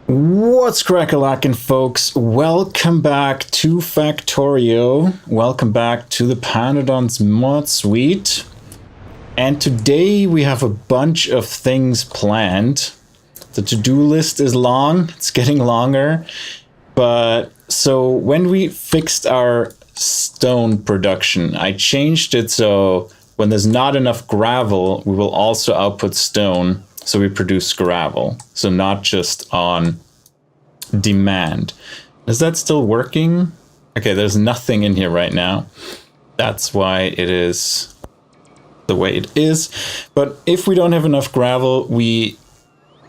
What's crackalackin, folks? Welcome back to Factorio. Welcome back to the Pyanodons mod suite. And today we have a bunch of things planned. The to-do list is long, it's getting longer. But so when we fixed our stone production, I changed it so when there's not enough gravel, we will also output stone. So we produce gravel, so not just on demand. Is that still working? Okay, there's nothing in here right now. That's why it is the way it is. But if we don't have enough gravel, we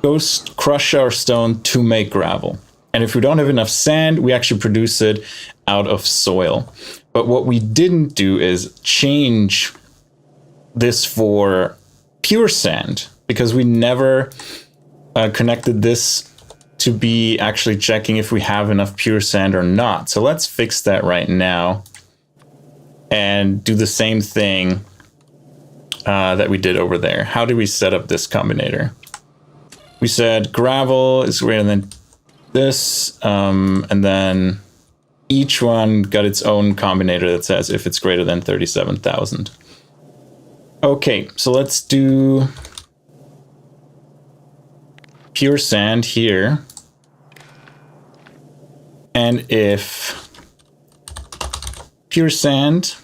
go crush our stone to make gravel. And if we don't have enough sand, we actually produce it out of soil. But what we didn't do is change this for pure sand, because we never connected this to be actually checking if we have enough pure sand or not. So let's fix that right now and do the same thing that we did over there. How do we set up this combinator? We said gravel is greater than this, and then each one got its own combinator that says if it's greater than 37,000. Okay, so let's do pure sand here. And if pure sand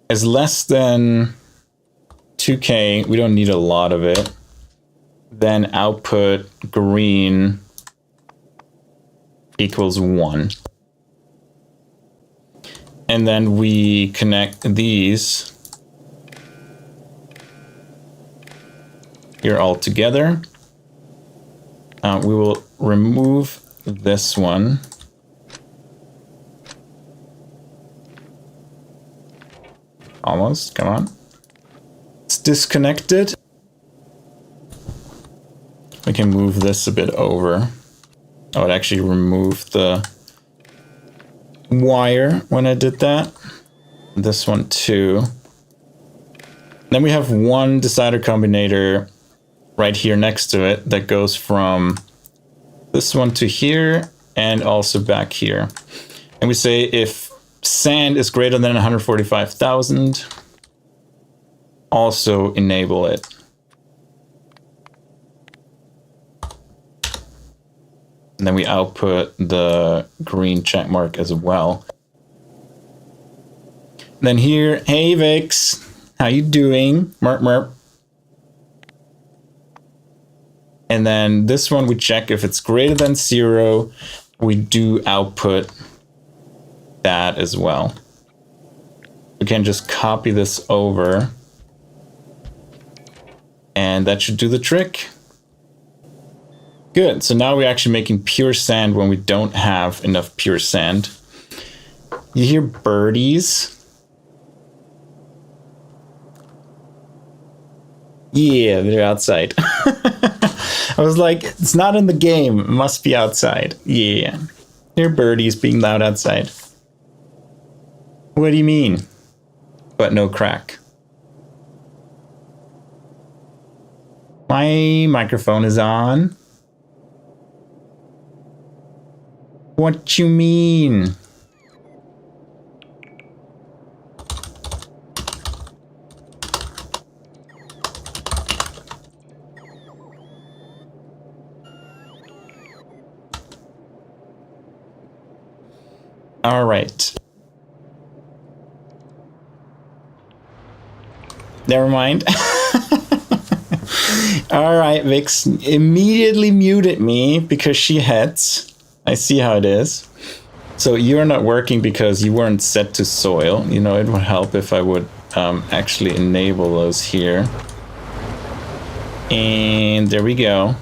is less than 2K, we don't need a lot of it, then output green equals 1. And then we connect these here all together. We will remove this one. Almost, come on. It's disconnected. We can move this a bit over. I would actually remove the wire when I did that. This one too. Then we have one decider combinator right here next to it that goes from this one to here and also back here. And we say if sand is greater than 145,000, also enable it. And then we output the green check mark as well. And then here, hey Vix, how you doing? Merp merp. And then this one we check if it's greater than 0, we do output that as well. We can just copy this over and that should do the trick. Good, so now we're actually making pure sand when we don't have enough pure sand. You hear birdies? Yeah, they're outside. I was like, it's not in the game. It must be outside. Yeah. Hear birdies being loud outside. What do you mean? But no crack. My microphone is on. What you mean? All right. Never mind. All right, Vix immediately muted me because she heads. I see how it is. So you're not working because you weren't set to soil. You know, it would help if I would actually enable those here. And there we go.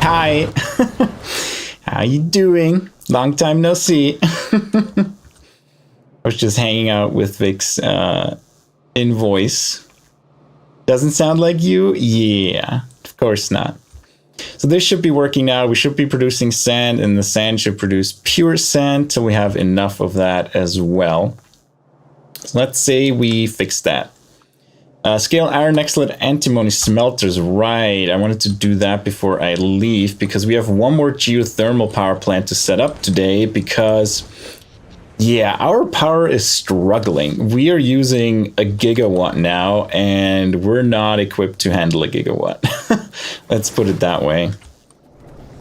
Hi. How you doing? Long time no see. I was just hanging out with Vix in voice. Doesn't sound like you? Yeah, of course not. So this should be working now. We should be producing sand, and the sand should produce pure sand till we have enough of that as well. So let's say we fix that. Scale iron excellent antimony smelters. Right, I wanted to do that before I leave because we have one more geothermal power plant to set up today because, yeah, our power is struggling. We are using a gigawatt now and we're not equipped to handle a gigawatt. Let's put it that way.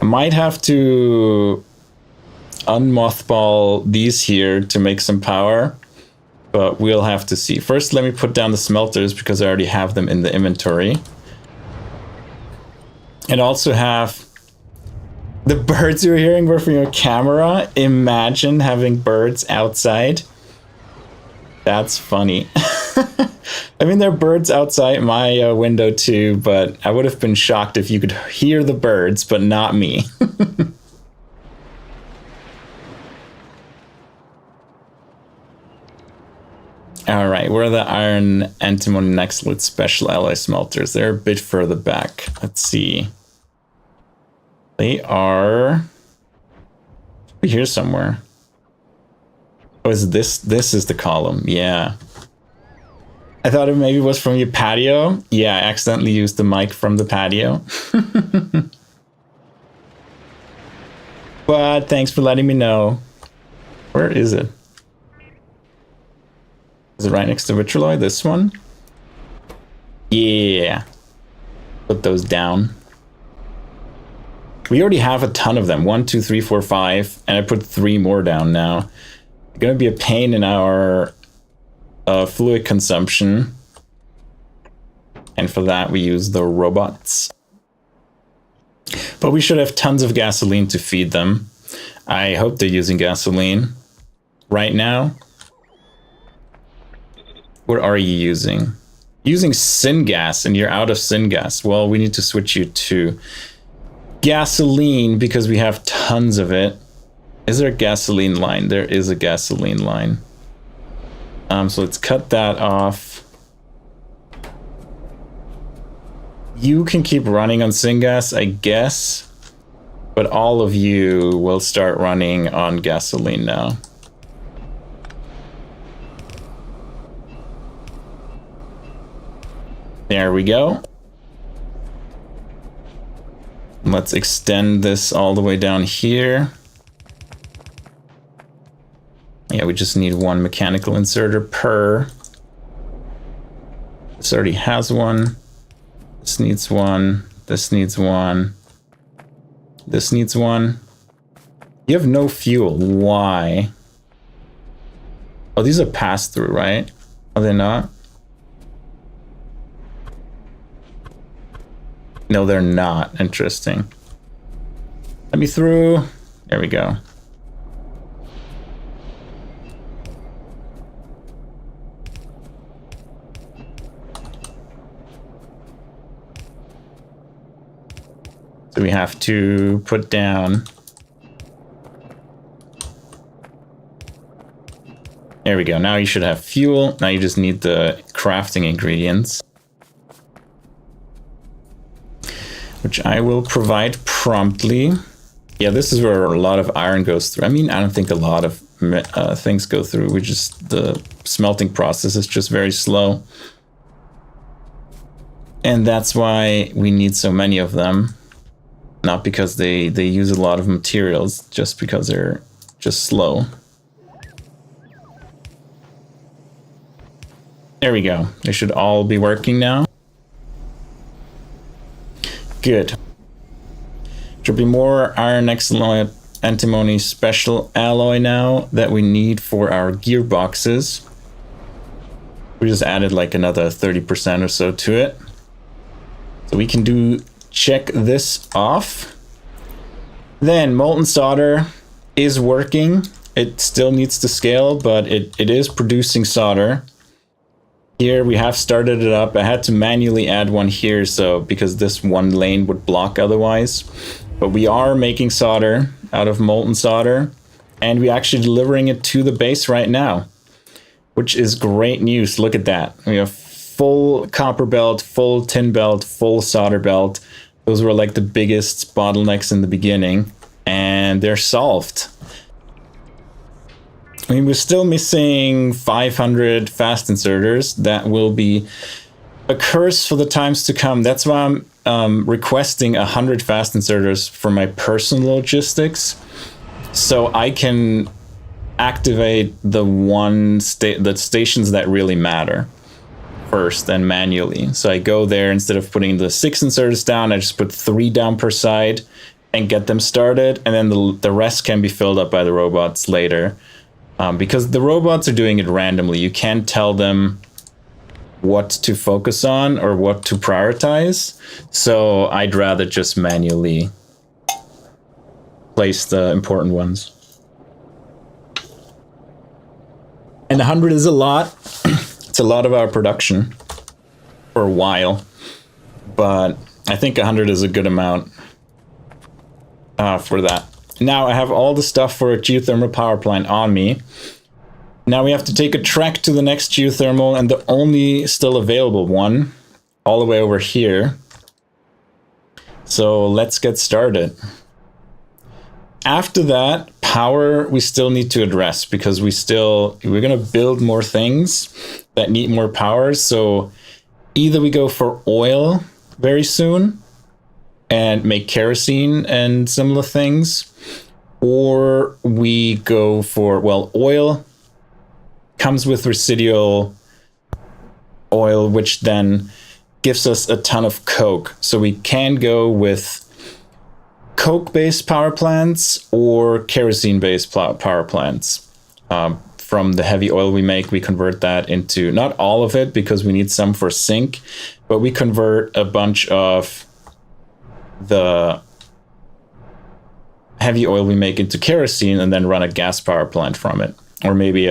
I might have to unmothball these here to make some power. But we'll have to see. First, let me put down the smelters because I already have them in the inventory. And also have the birds you're hearing were from your camera. Imagine having birds outside. That's funny. I mean, there are birds outside my window too, but I would have been shocked if you could hear the birds, but not me. All right, where are the iron antimony nextlet special alloy smelters? They're a bit further back. Let's see. They are here somewhere. Oh, is this is the column? Yeah. I thought it maybe was from your patio. Yeah, I accidentally used the mic from the patio. But thanks for letting me know. Where is it? Is it right next to Vitraloy? This one? Yeah. Put those down. We already have a ton of them. 1, 2, 3, 4, 5. And I put 3 more down now. It's going to be a pain in our fluid consumption. And for that, we use the robots. But we should have tons of gasoline to feed them. I hope they're using gasoline. Right now. What are you using? Using syngas, and you're out of syngas. Well, we need to switch you to gasoline because we have tons of it. Is there a gasoline line? There is a gasoline line. So let's cut that off. You can keep running on syngas, I guess, but all of you will start running on gasoline now. There we go. Let's extend this all the way down here. Yeah, we just need 1 mechanical inserter per. This already has 1. This needs 1. This needs 1. This needs 1. You have no fuel. Why? Oh, these are pass-through, right? Are they not? No, they're not. Interesting. Let me through. There we go. So we have to put down. There we go. Now you should have fuel. Now you just need the crafting ingredients, which I will provide promptly. Yeah, this is where a lot of iron goes through. I mean, I don't think a lot of things go through. We just, the smelting process is just very slow. And that's why we need so many of them. Not because they use a lot of materials, just because they're just slow. There we go. They should all be working now. Good. There'll be more iron excellent antimony special alloy now that we need for our gearboxes. We just added like another 30% or so to it. So we can check this off. Then molten solder is working. It still needs to scale, but it is producing solder. Here we have started it up. I had to manually add one here, so because this one lane would block otherwise. But we are making solder out of molten solder, and we're actually delivering it to the base right now, which is great news. Look at that. We have full copper belt, full tin belt, full solder belt. Those were like the biggest bottlenecks in the beginning, and they're solved. I mean, we're still missing 500 fast inserters. That will be a curse for the times to come. That's why I'm requesting 100 fast inserters for my personal logistics, so I can activate the stations that really matter first and manually. So I go there, instead of putting the 6 inserters down, I just put 3 down per side and get them started, and then the rest can be filled up by the robots later. Because the robots are doing it randomly. You can't tell them what to focus on or what to prioritize. So I'd rather just manually place the important ones. And 100 is a lot. It's a lot of our production for a while, but I think 100 is a good amount for that. Now I have all the stuff for a geothermal power plant on me. Now we have to take a trek to the next geothermal, and the only still available one, all the way over here. So let's get started. After that, power we still need to address, because we're gonna build more things that need more power. So either we go for oil very soon and make kerosene and similar things, or we go for, well, oil comes with residual oil, which then gives us a ton of coke. So we can go with coke-based power plants or kerosene-based power plants. From the heavy oil we make, we convert that into, not all of it because we need some for sink, but we convert a bunch of the heavy oil we make into kerosene and then run a gas power plant from it. Or maybe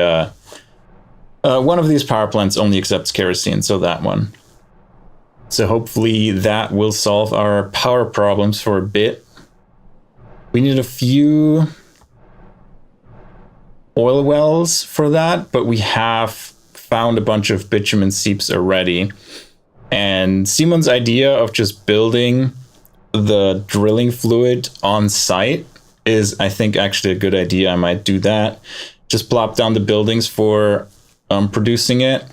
one of these power plants only accepts kerosene, so that one. So hopefully that will solve our power problems for a bit. We need a few oil wells for that, but we have found a bunch of bitumen seeps already. And Simon's idea of just building the drilling fluid on site is, I think, actually a good idea. I might do that. Just plop down the buildings for producing it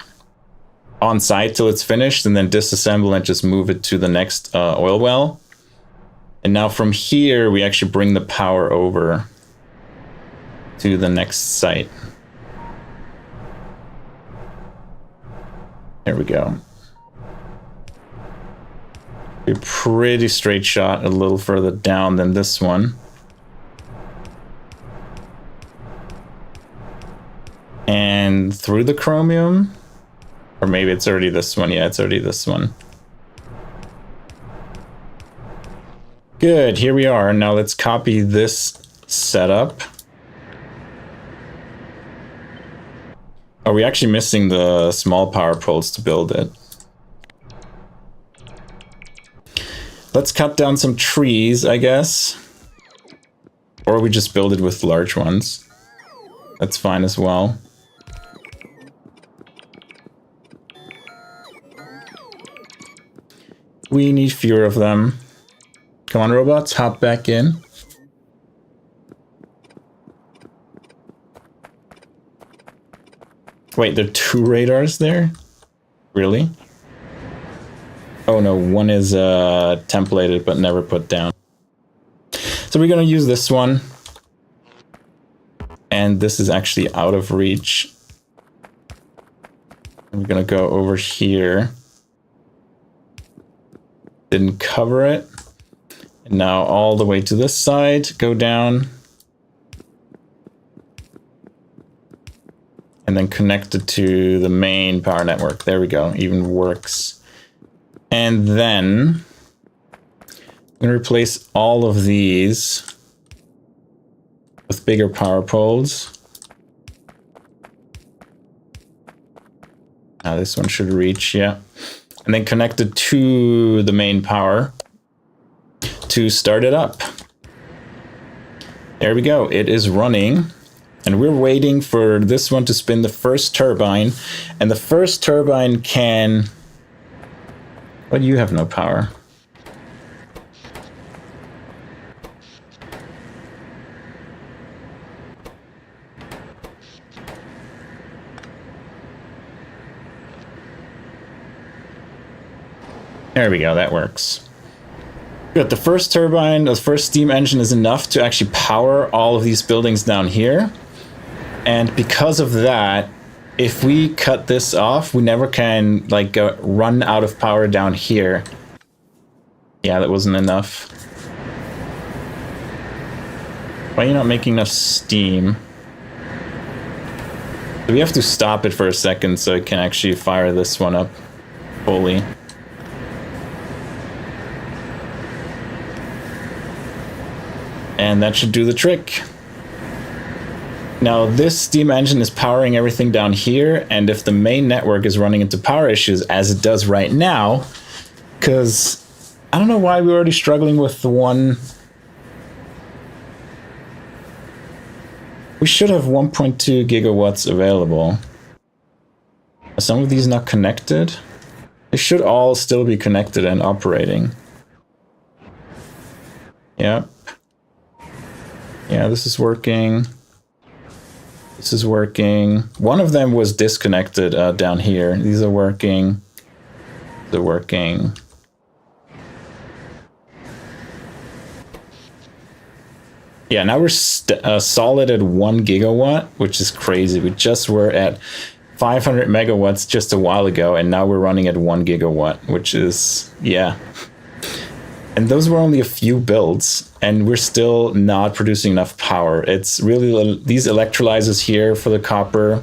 on site till it's finished, and then disassemble and just move it to the next oil well. And now from here, we actually bring the power over to the next site. There we go. A pretty straight shot, a little further down than this one. And through the chromium, or maybe it's already this one. Yeah, it's already this one. Good, here we are. Now let's copy this setup. Are we actually missing the small power poles to build it? Let's cut down some trees, I guess. Or we just build it with large ones. That's fine as well. We need fewer of them. Come on, robots, hop back in. Wait, there are 2 radars there? Really? Oh no, one is templated but never put down. So we're gonna use this one. And this is actually out of reach. And we're gonna go over here. Didn't cover it. And now all the way to this side, go down. And then connect it to the main power network. There we go, even works. And then I'm gonna replace all of these with bigger power poles. Now this one should reach, yeah. And then connect it to the main power to start it up. There we go, it is running. And we're waiting for this one to spin the first turbine. And the first turbine can... But you have no power. There we go, that works. Good, the first turbine, the first steam engine is enough to actually power all of these buildings down here. And because of that, if we cut this off, we never can like run out of power down here. Yeah, that wasn't enough. Why are you not making enough steam? So we have to stop it for a second so it can actually fire this one up fully. And that should do the trick. Now this steam engine is powering everything down here, and if the main network is running into power issues, as it does right now, because I don't know why we're already struggling with the one. We should have 1.2 gigawatts available. Are some of these not connected? They should all still be connected and operating. Yep. Yeah, this is working. This is working. One of them was disconnected down here. These are working. They're working. Yeah, now we're solid at 1 gigawatt, which is crazy. We just were at 500 megawatts just a while ago, and now we're running at 1 gigawatt, which is, yeah. And those were only a few builds, and we're still not producing enough power. It's really these electrolyzers here for the copper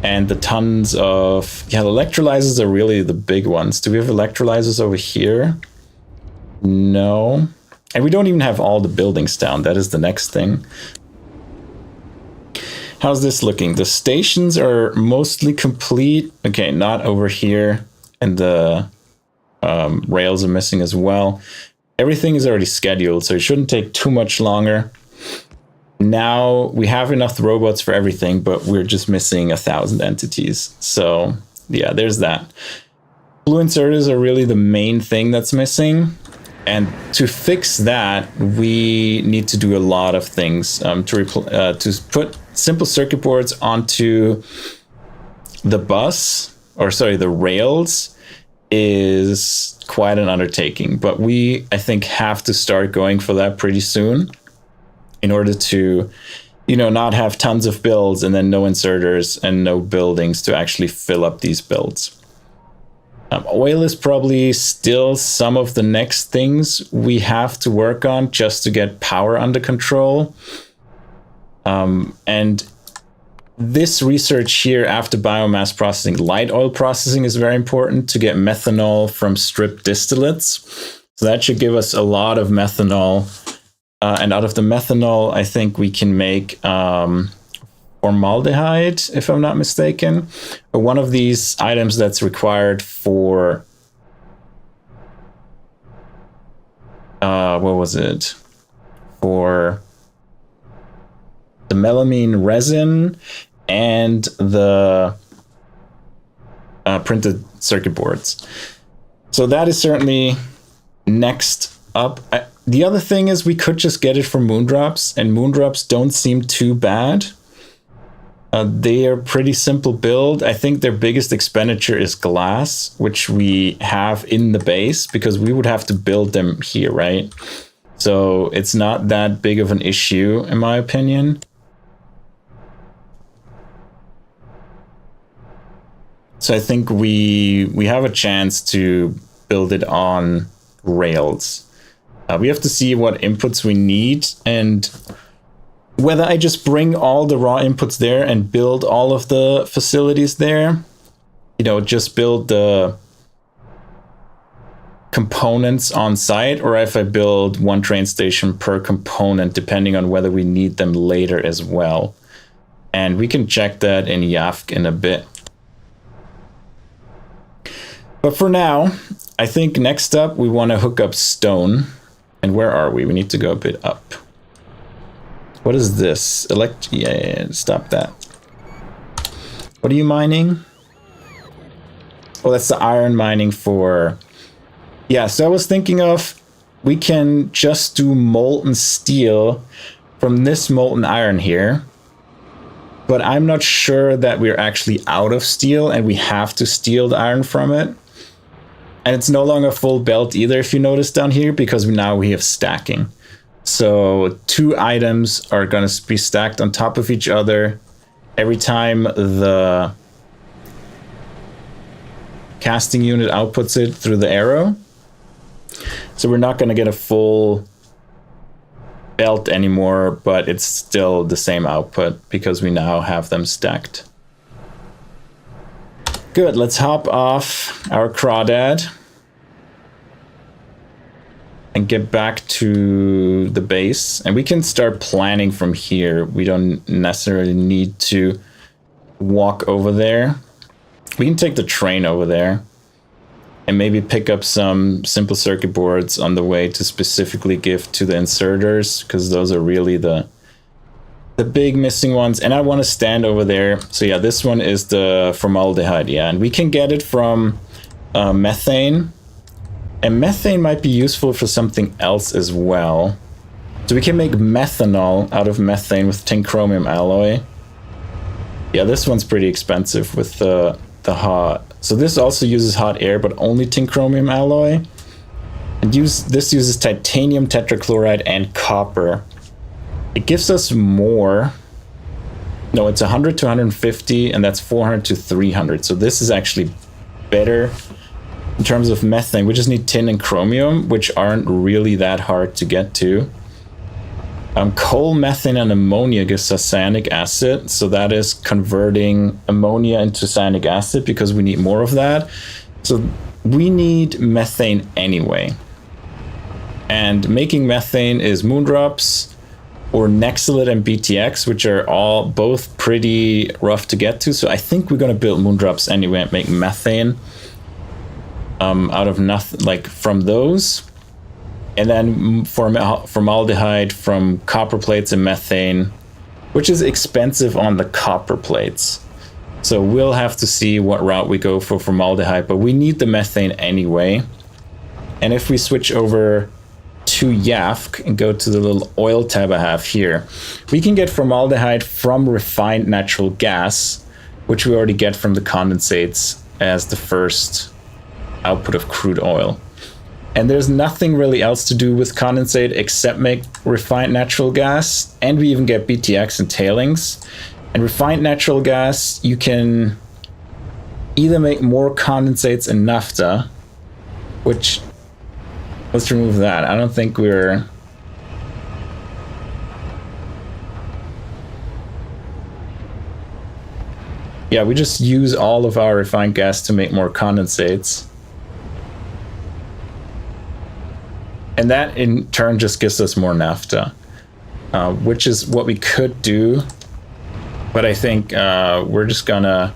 and the tons of... Yeah, the electrolyzers are really the big ones. Do we have electrolyzers over here? No. And we don't even have all the buildings down. That is the next thing. How's this looking? The stations are mostly complete. Okay, not over here. And the... rails are missing as well. Everything is already scheduled, so it shouldn't take too much longer. Now we have enough robots for everything, but we're just missing 1,000 entities. So yeah, there's that. Blue inserters are really the main thing that's missing. And to fix that, we need to do a lot of things to put simple circuit boards onto the bus, or sorry, the rails, is quite an undertaking, but we, I think, have to start going for that pretty soon in order to, you know, not have tons of builds and then no inserters and no buildings to actually fill up these builds. Oil is probably still some of the next things we have to work on just to get power under control. And this research here after biomass processing, light oil processing, is very important to get methanol from stripped distillates. So that should give us a lot of methanol. And out of the methanol, I think we can make formaldehyde, if I'm not mistaken. One of these items that's required for... what was it? For the melamine resin and the printed circuit boards. So that is certainly next up. The other thing is we could just get it from moondrops, and moondrops don't seem too bad. They are pretty simple build. I think their biggest expenditure is glass, which we have in the base because we would have to build them here, right? So it's not that big of an issue, in my opinion. So I think we have a chance to build it on rails. We have to see what inputs we need and whether I just bring all the raw inputs there and build all of the facilities there. You know, just build the components on site, or if I build one train station per component, depending on whether we need them later as well. And we can check that in YAFC in a bit. But for now, I think next up we want to hook up stone. And where are we? We need to go a bit up. What is this? Yeah, stop that. What are you mining? Oh, that's the iron mining for... Yeah, so I was thinking of, we can just do molten steel from this molten iron here. But I'm not sure that we're actually out of steel and we have to steal the iron from it. And it's no longer full belt either, if you notice down here, because now we have stacking. So 2 items are going to be stacked on top of each other every time the casting unit outputs it through the arrow. So we're not going to get a full belt anymore, but it's still the same output because we now have them stacked. Good, let's hop off our crawdad and get back to the base, and we can start planning from here. We don't necessarily need to walk over there. We can take the train over there and maybe pick up some simple circuit boards on the way to specifically give to the inserters, because those are really the big missing ones. And I want to stand over there. So yeah, this one is the formaldehyde, yeah, and we can get it from methane. And methane might be useful for something else as well. So we can make methanol out of methane with tin chromium alloy. Yeah, this one's pretty expensive with the hot. So this also uses hot air, but only tin chromium alloy. And this uses titanium tetrachloride and copper. It gives us more. No, it's 100 to 150, and that's 400 to 300. So this is actually better. In terms of methane, we just need tin and chromium, which aren't really that hard to get to. Coal, methane, and ammonia gives us cyanic acid. So that is converting ammonia into cyanic acid because we need more of that. So we need methane anyway. And making methane is moondrops or Nexilid and BTX, which are both pretty rough to get to. So I think we're going to build moondrops anyway and make methane. Out of nothing, like from those, and then formaldehyde from copper plates and methane, which is expensive on the copper plates. So we'll have to see what route we go for formaldehyde, but we need the methane anyway. And if we switch over to YAFC and go to the little oil tab I have here, we can get formaldehyde from refined natural gas, which we already get from the condensates as the first output of crude oil. And there's nothing really else to do with condensate except make refined natural gas, and we even get BTX and tailings. And refined natural gas, you can either make more condensates and naphtha, which, let's remove that. I don't think we're... Yeah, we just use all of our refined gas to make more condensates. And that in turn just gives us more naphtha, which is what we could do. But I think we're just gonna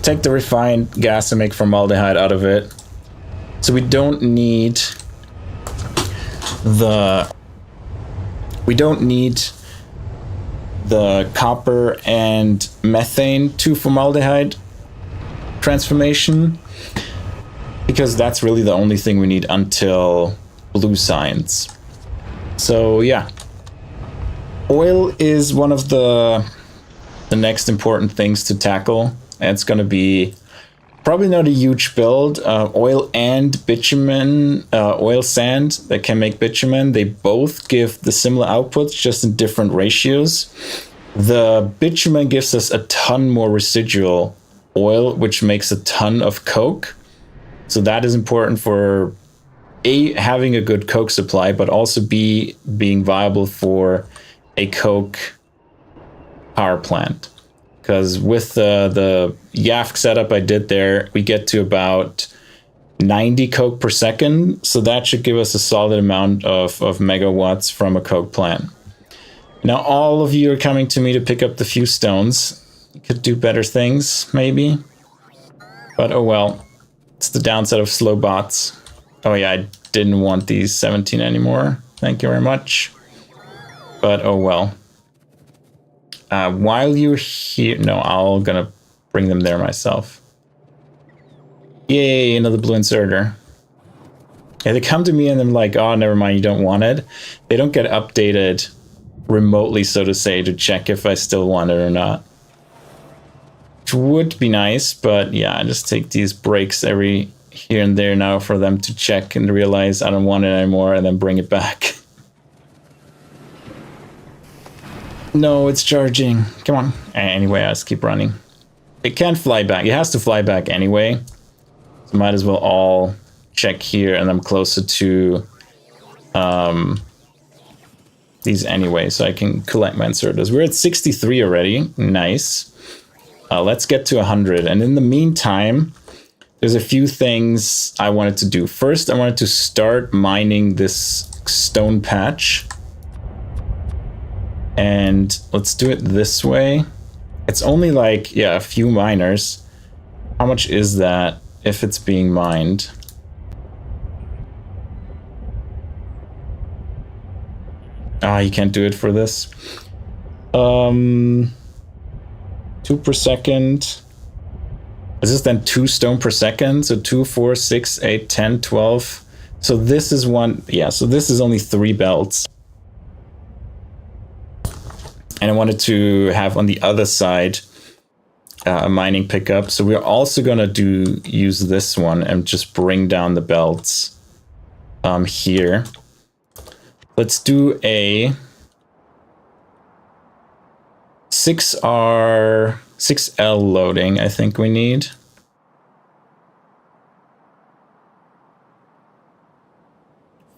take the refined gas and make formaldehyde out of it. So we don't need the copper and methane to formaldehyde transformation, because that's really the only thing we need until blue science. So yeah, oil is one of the next important things to tackle, and it's going to be probably not a huge build. Oil and bitumen, oil sand that can make bitumen, they both give the similar outputs, just in different ratios. The bitumen gives us a ton more residual oil, which makes a ton of coke. So that is important for A, having a good coke supply, but also B, being viable for a coke power plant. Because with the YAFC setup I did there, we get to about 90 coke per second. So that should give us a solid amount of megawatts from a coke plant. Now all of you are coming to me to pick up the few stones. You could do better things, maybe. But oh well. It's the downside of slow bots. Oh yeah, I didn't want these 17 anymore. Thank you very much. But oh well. While you're here... No, I'm gonna bring them there myself. Yay, another blue inserter. Yeah, they come to me and I'm like, oh, never mind, you don't want it. They don't get updated remotely, so to say, to check if I still want it or not. which would be nice, but yeah, I just take these breaks every here and there now for them to check and realize I don't want it anymore and then bring it back. No, it's charging. Come on. Anyway, I just keep running. It can't fly back. It has to fly back anyway. So might as well all check here, and I'm closer to these anyway, so I can collect my inserters. We're at 63 already. Nice. Let's get to 100. And in the meantime, there's a few things I wanted to do. First, I wanted to start mining this stone patch. And let's do it this way. It's only like, yeah, a few miners. How much is that if it's being mined? Ah, you can't do it for this. 2 per second. Is this then 2 stone per second? So 2, 4, 6, 8, 10, 12. So this is one, yeah, so this is only 3 belts. And I wanted to have on the other side a mining pickup. So we're also gonna use this one and just bring down the belts here. Let's do a 6L loading, I think we need.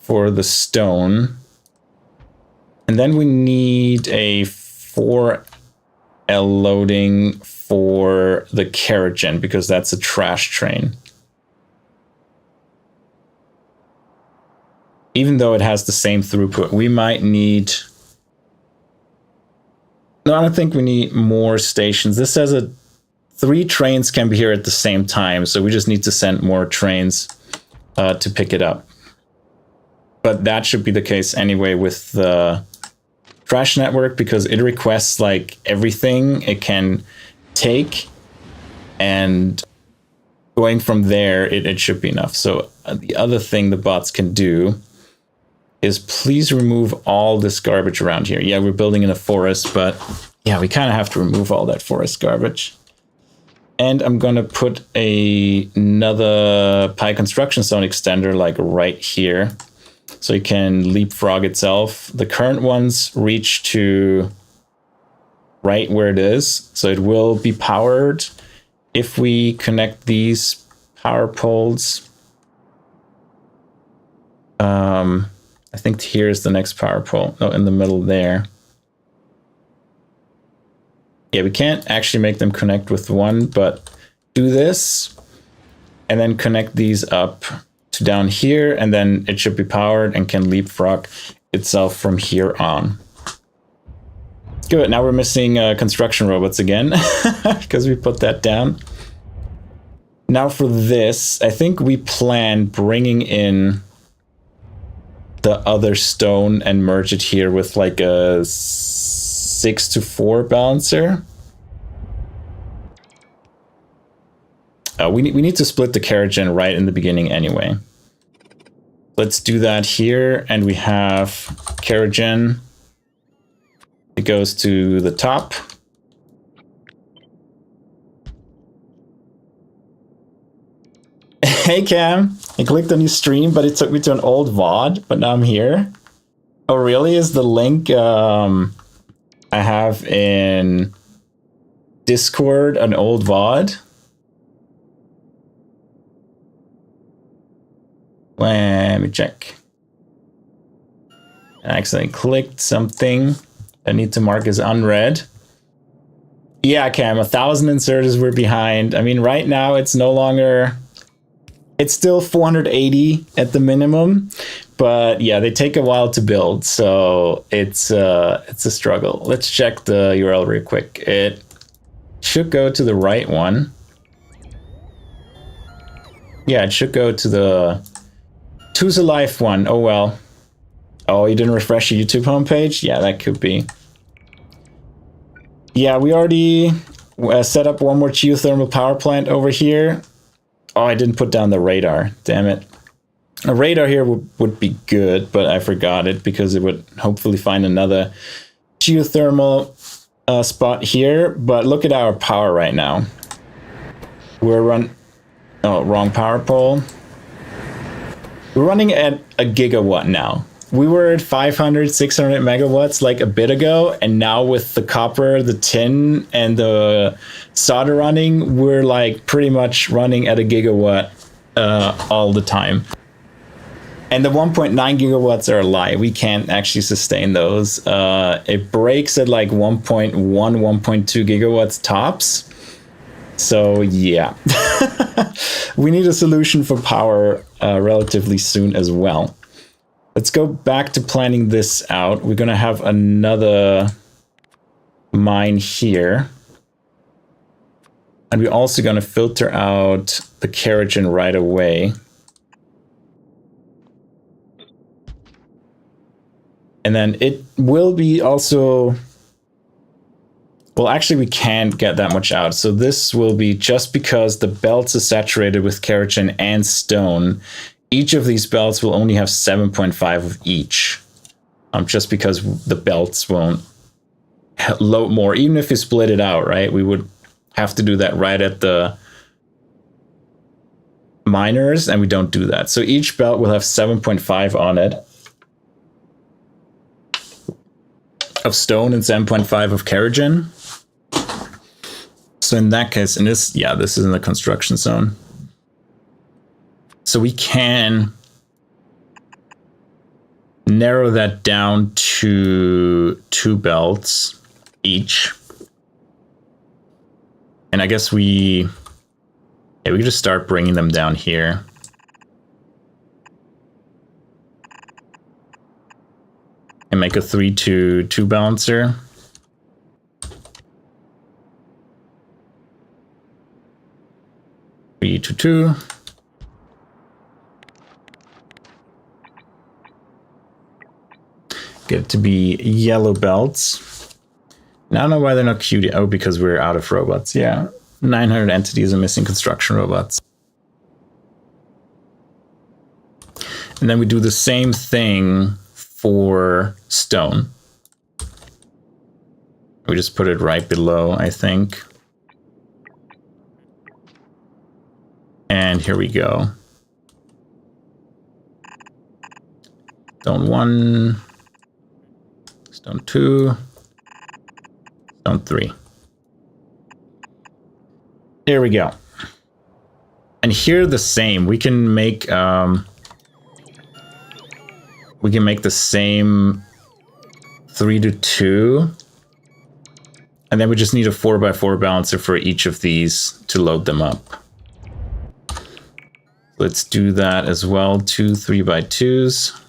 For the stone. And then we need a 4L loading for the Keragen, because that's a trash train. Even though it has the same throughput, we might need... No, I don't think we need more stations. This says 3 trains can be here at the same time, so we just need to send more trains to pick it up. But that should be the case anyway with the trash network, because it requests like everything it can take, and going from there, it should be enough. So the other thing the bots can do is please remove all this garbage around here. Yeah, we're building in a forest, but yeah, we kind of have to remove all that forest garbage. And I'm gonna put another Pi construction zone extender like right here, so it can leapfrog itself. The current ones reach to right where it is, so it will be powered if we connect these power poles. I think here's the next power pole. Oh, in the middle there. Yeah, we can't actually make them connect with one, but do this and then connect these up to down here, and then it should be powered and can leapfrog itself from here on. Good, now we're missing construction robots again because we put that down. Now for this, I think we planned bringing in the other stone and merge it here with like a 6-to-4 balancer. We need to split the Keragen right in the beginning anyway. Let's do that here, and we have Keragen. It goes to the top. Hey Cam, I clicked on your stream, but it took me to an old VOD, but now I'm here. Oh really? Is the link I have in Discord an old VOD? Let me check. I accidentally clicked something I need to mark as unread. Yeah, Cam, 1,000 inserters were behind. I mean, right now it's no longer... It's still 480 at the minimum, but yeah, they take a while to build, so it's a struggle. Let's check the URL real quick. It should go to the right one. Yeah, it should go to the Life one. Oh well. Oh, you didn't refresh your YouTube homepage? Yeah, that could be. Yeah, we already set up one more geothermal power plant over here. Oh, I didn't put down the radar. Damn it. A radar here would be good, but I forgot it because it would hopefully find another geothermal spot here. But look at our power right now. Oh, wrong power pole. We're running at a gigawatt now. We were at 500, 600 megawatts like a bit ago, and now with the copper, the tin, and the solder running, we're like pretty much running at a gigawatt all the time. And the 1.9 gigawatts are a lie. We can't actually sustain those. It breaks at like 1.1, 1.2 gigawatts tops. So yeah, we need a solution for power relatively soon as well. Let's go back to planning this out. We're going to have another mine here. And we're also going to filter out the kerogen right away. And then it will be also... Well, actually, we can't get that much out. So this will be just because the belts are saturated with kerogen and stone. Each of these belts will only have 7.5 of each. Just because the belts won't load more. Even if you split it out, right? We would have to do that right at the miners, and we don't do that. So each belt will have 7.5 on it of stone and 7.5 of kerogen. So in that case, and this, yeah, this is in the construction zone. So we can narrow that down to 2 belts each. And I guess we could just start bringing them down here. And make a 3-2 balancer. Three to 2. Get it to be yellow belts. Now I don't know why they're not QD. Oh, because we're out of robots. Yeah. 900 entities are missing construction robots. And then we do the same thing for stone. We just put it right below, I think. And here we go. Stone 1, stone 2, stone 3. There we go. And here the same. We can make the same 3 to 2. And then we just need a 4x4 balancer for each of these to load them up. Let's do that as well. 2 3x2s.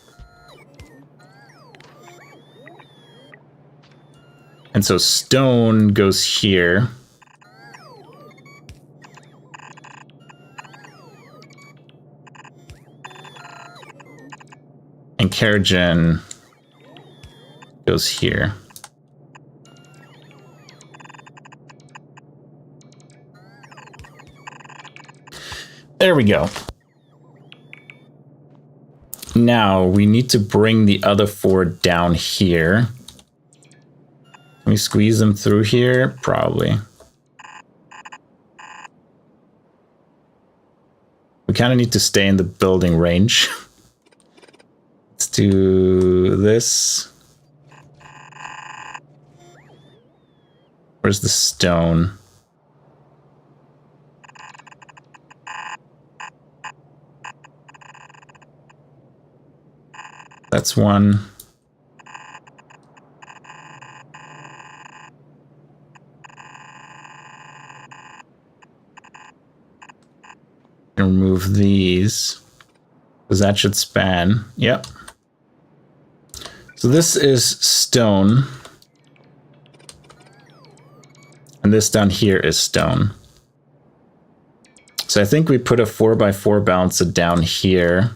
And so stone goes here. And kerogen goes here. There we go. Now we need to bring the other 4 down here. Can we squeeze them through here? Probably. We kind of need to stay in the building range. Let's do this. Where's the stone? That's 1. Remove these, because that should span. Yep. So this is stone. And this down here is stone. So I think we put a 4x4 balancer down here.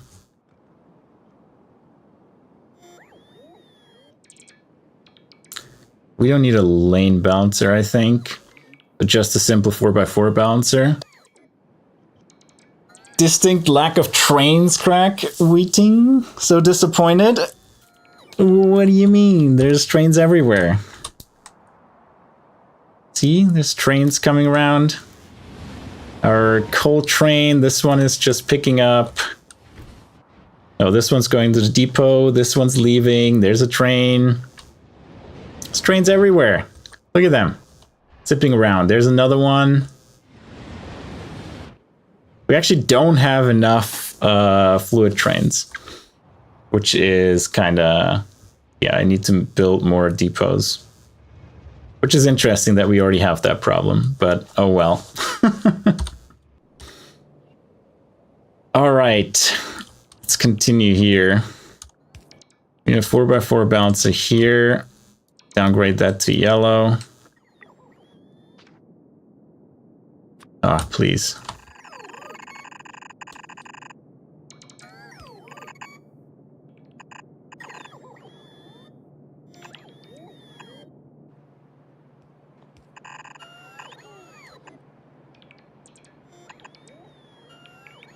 We don't need a lane balancer, I think, but just a simple 4x4 balancer. Distinct lack of trains, Crack. Waiting. So disappointed. What do you mean? There's trains everywhere. See, there's trains coming around. Our coal train, this one is just picking up. Oh, this one's going to the depot. This one's leaving. There's a train. There's trains everywhere. Look at them. Zipping around. There's another one. We actually don't have enough fluid trains, which is kind of, yeah, I need to build more depots, which is interesting that we already have that problem, but oh well. All right, let's continue here. We have 4x4 balancer here. Downgrade that to yellow. Ah, please.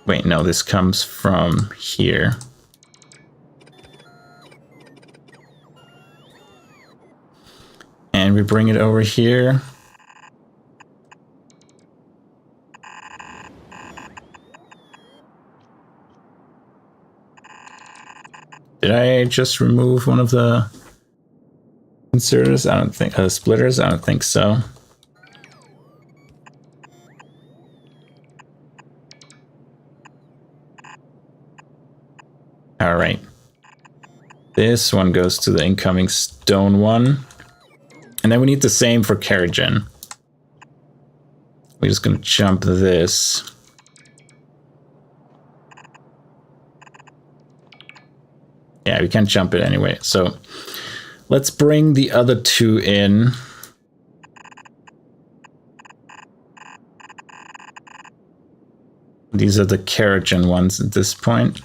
Wait, no, this comes from here. And we bring it over here. Did I just remove one of the inserters? I don't think, splitters? I don't think so. All right. This one goes to the incoming stone one. And then we need the same for Carrigen. We're just going to jump this. Yeah, we can't jump it anyway. So let's bring the other two in. These are the Carrigen ones at this point.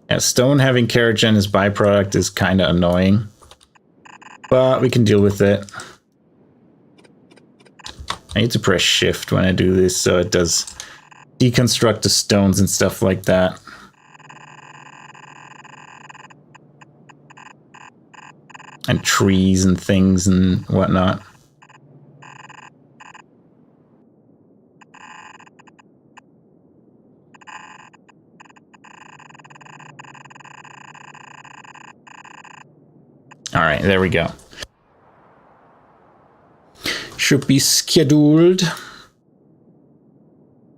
Yeah, stone having Carrigen as byproduct is kind of annoying, but we can deal with it. I need to press shift when I do this so it does deconstruct the stones and stuff like that. And trees and things and whatnot. All right, there we go. Should be scheduled.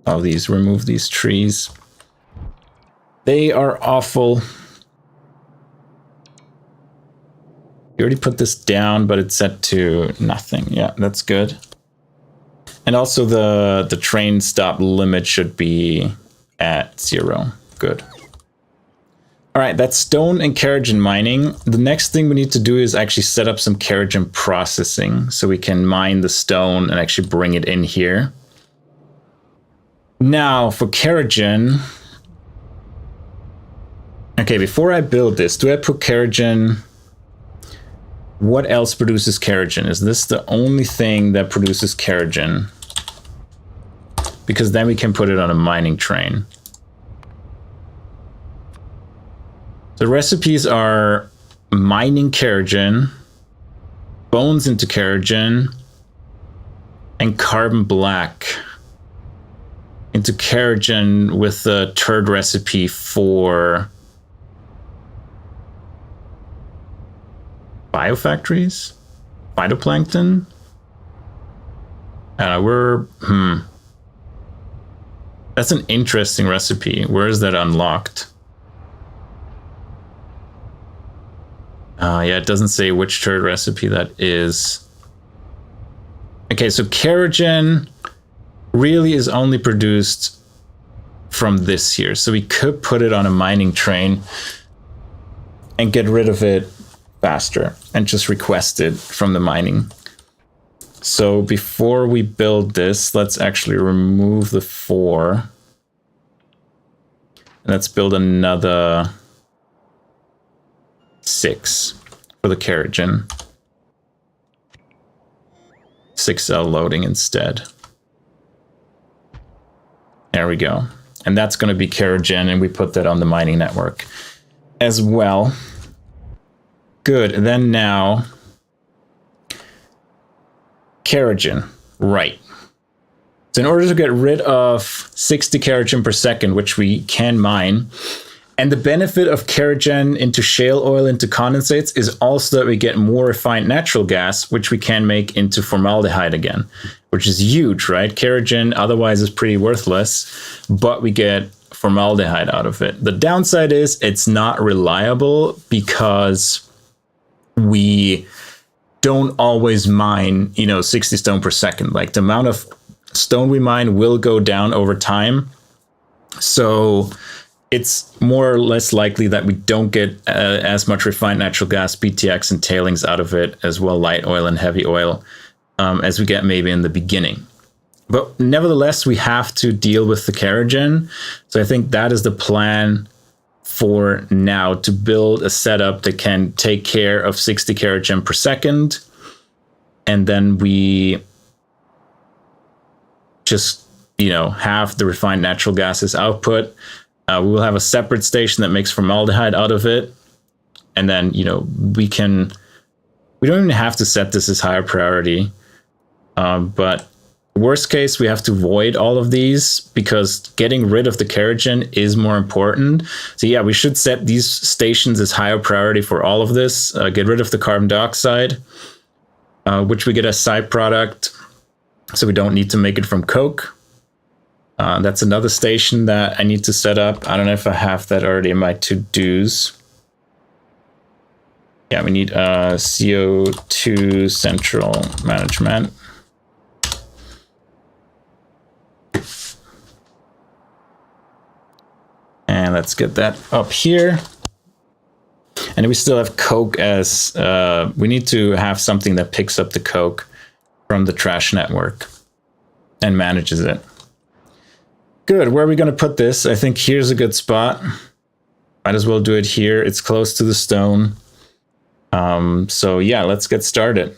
Oh, these, remove these trees. They are awful. You already put this down, but it's set to nothing. Yeah, that's good. And also the train stop limit should be at 0. Good. All right, that's stone and Carrigen mining. The next thing we need to do is actually set up some Carrigen processing so we can mine the stone and actually bring it in here. Now for Carrigen. Okay, before I build this, do I put Carrigen? What else produces Carrigen? Is this the only thing that produces Carrigen? Because then we can put it on a mining train. The recipes are mining Carrigen, bones into Carrigen, and carbon black into Carrigen with the third recipe for biofactories? Phytoplankton? That's an interesting recipe. Where is that unlocked? Yeah, it doesn't say which third recipe that is. Okay, so Carrigen really is only produced from this here. So we could put it on a mining train and get rid of it faster and just request it from the mining. So before we build this, let's actually remove the 4. And let's build another 6 for the Carrigen. 6L loading instead. There we go. And that's going to be Carrigen, and we put that on the mining network as well. Good. And then now Kerogen, right. So in order to get rid of 60 kerogen per second, which we can mine, and the benefit of kerogen into shale oil into condensates is also that we get more refined natural gas, which we can make into formaldehyde again, which is huge, right? Kerogen otherwise is pretty worthless, but we get formaldehyde out of it. The downside is it's not reliable because we don't always mine, 60 stone per second. Like the amount of stone we mine will go down over time. So it's more or less likely that we don't get as much refined natural gas, BTX, and tailings out of it, as well light oil and heavy oil, as we get maybe in the beginning. But nevertheless, we have to deal with the kerogen. So I think that is the plan for now, to build a setup that can take care of 60 kerogen per second. And then we just, have the refined natural gases output. We will have a separate station that makes formaldehyde out of it. And then, we don't even have to set this as higher priority. But worst case, we have to void all of these because getting rid of the kerogen is more important. So yeah, we should set these stations as higher priority for all of this. Get rid of the carbon dioxide, which we get as side product. So we don't need to make it from coke. That's another station that I need to set up. I don't know if I have that already in my to-dos. Yeah, we need CO2 central management. And let's get that up here. And we still have coke as, we need to have something that picks up the coke from the trash network and manages it. Good. Where are we going to put this? I think here's a good spot. Might as well do it here. It's close to the stone. So yeah, let's get started.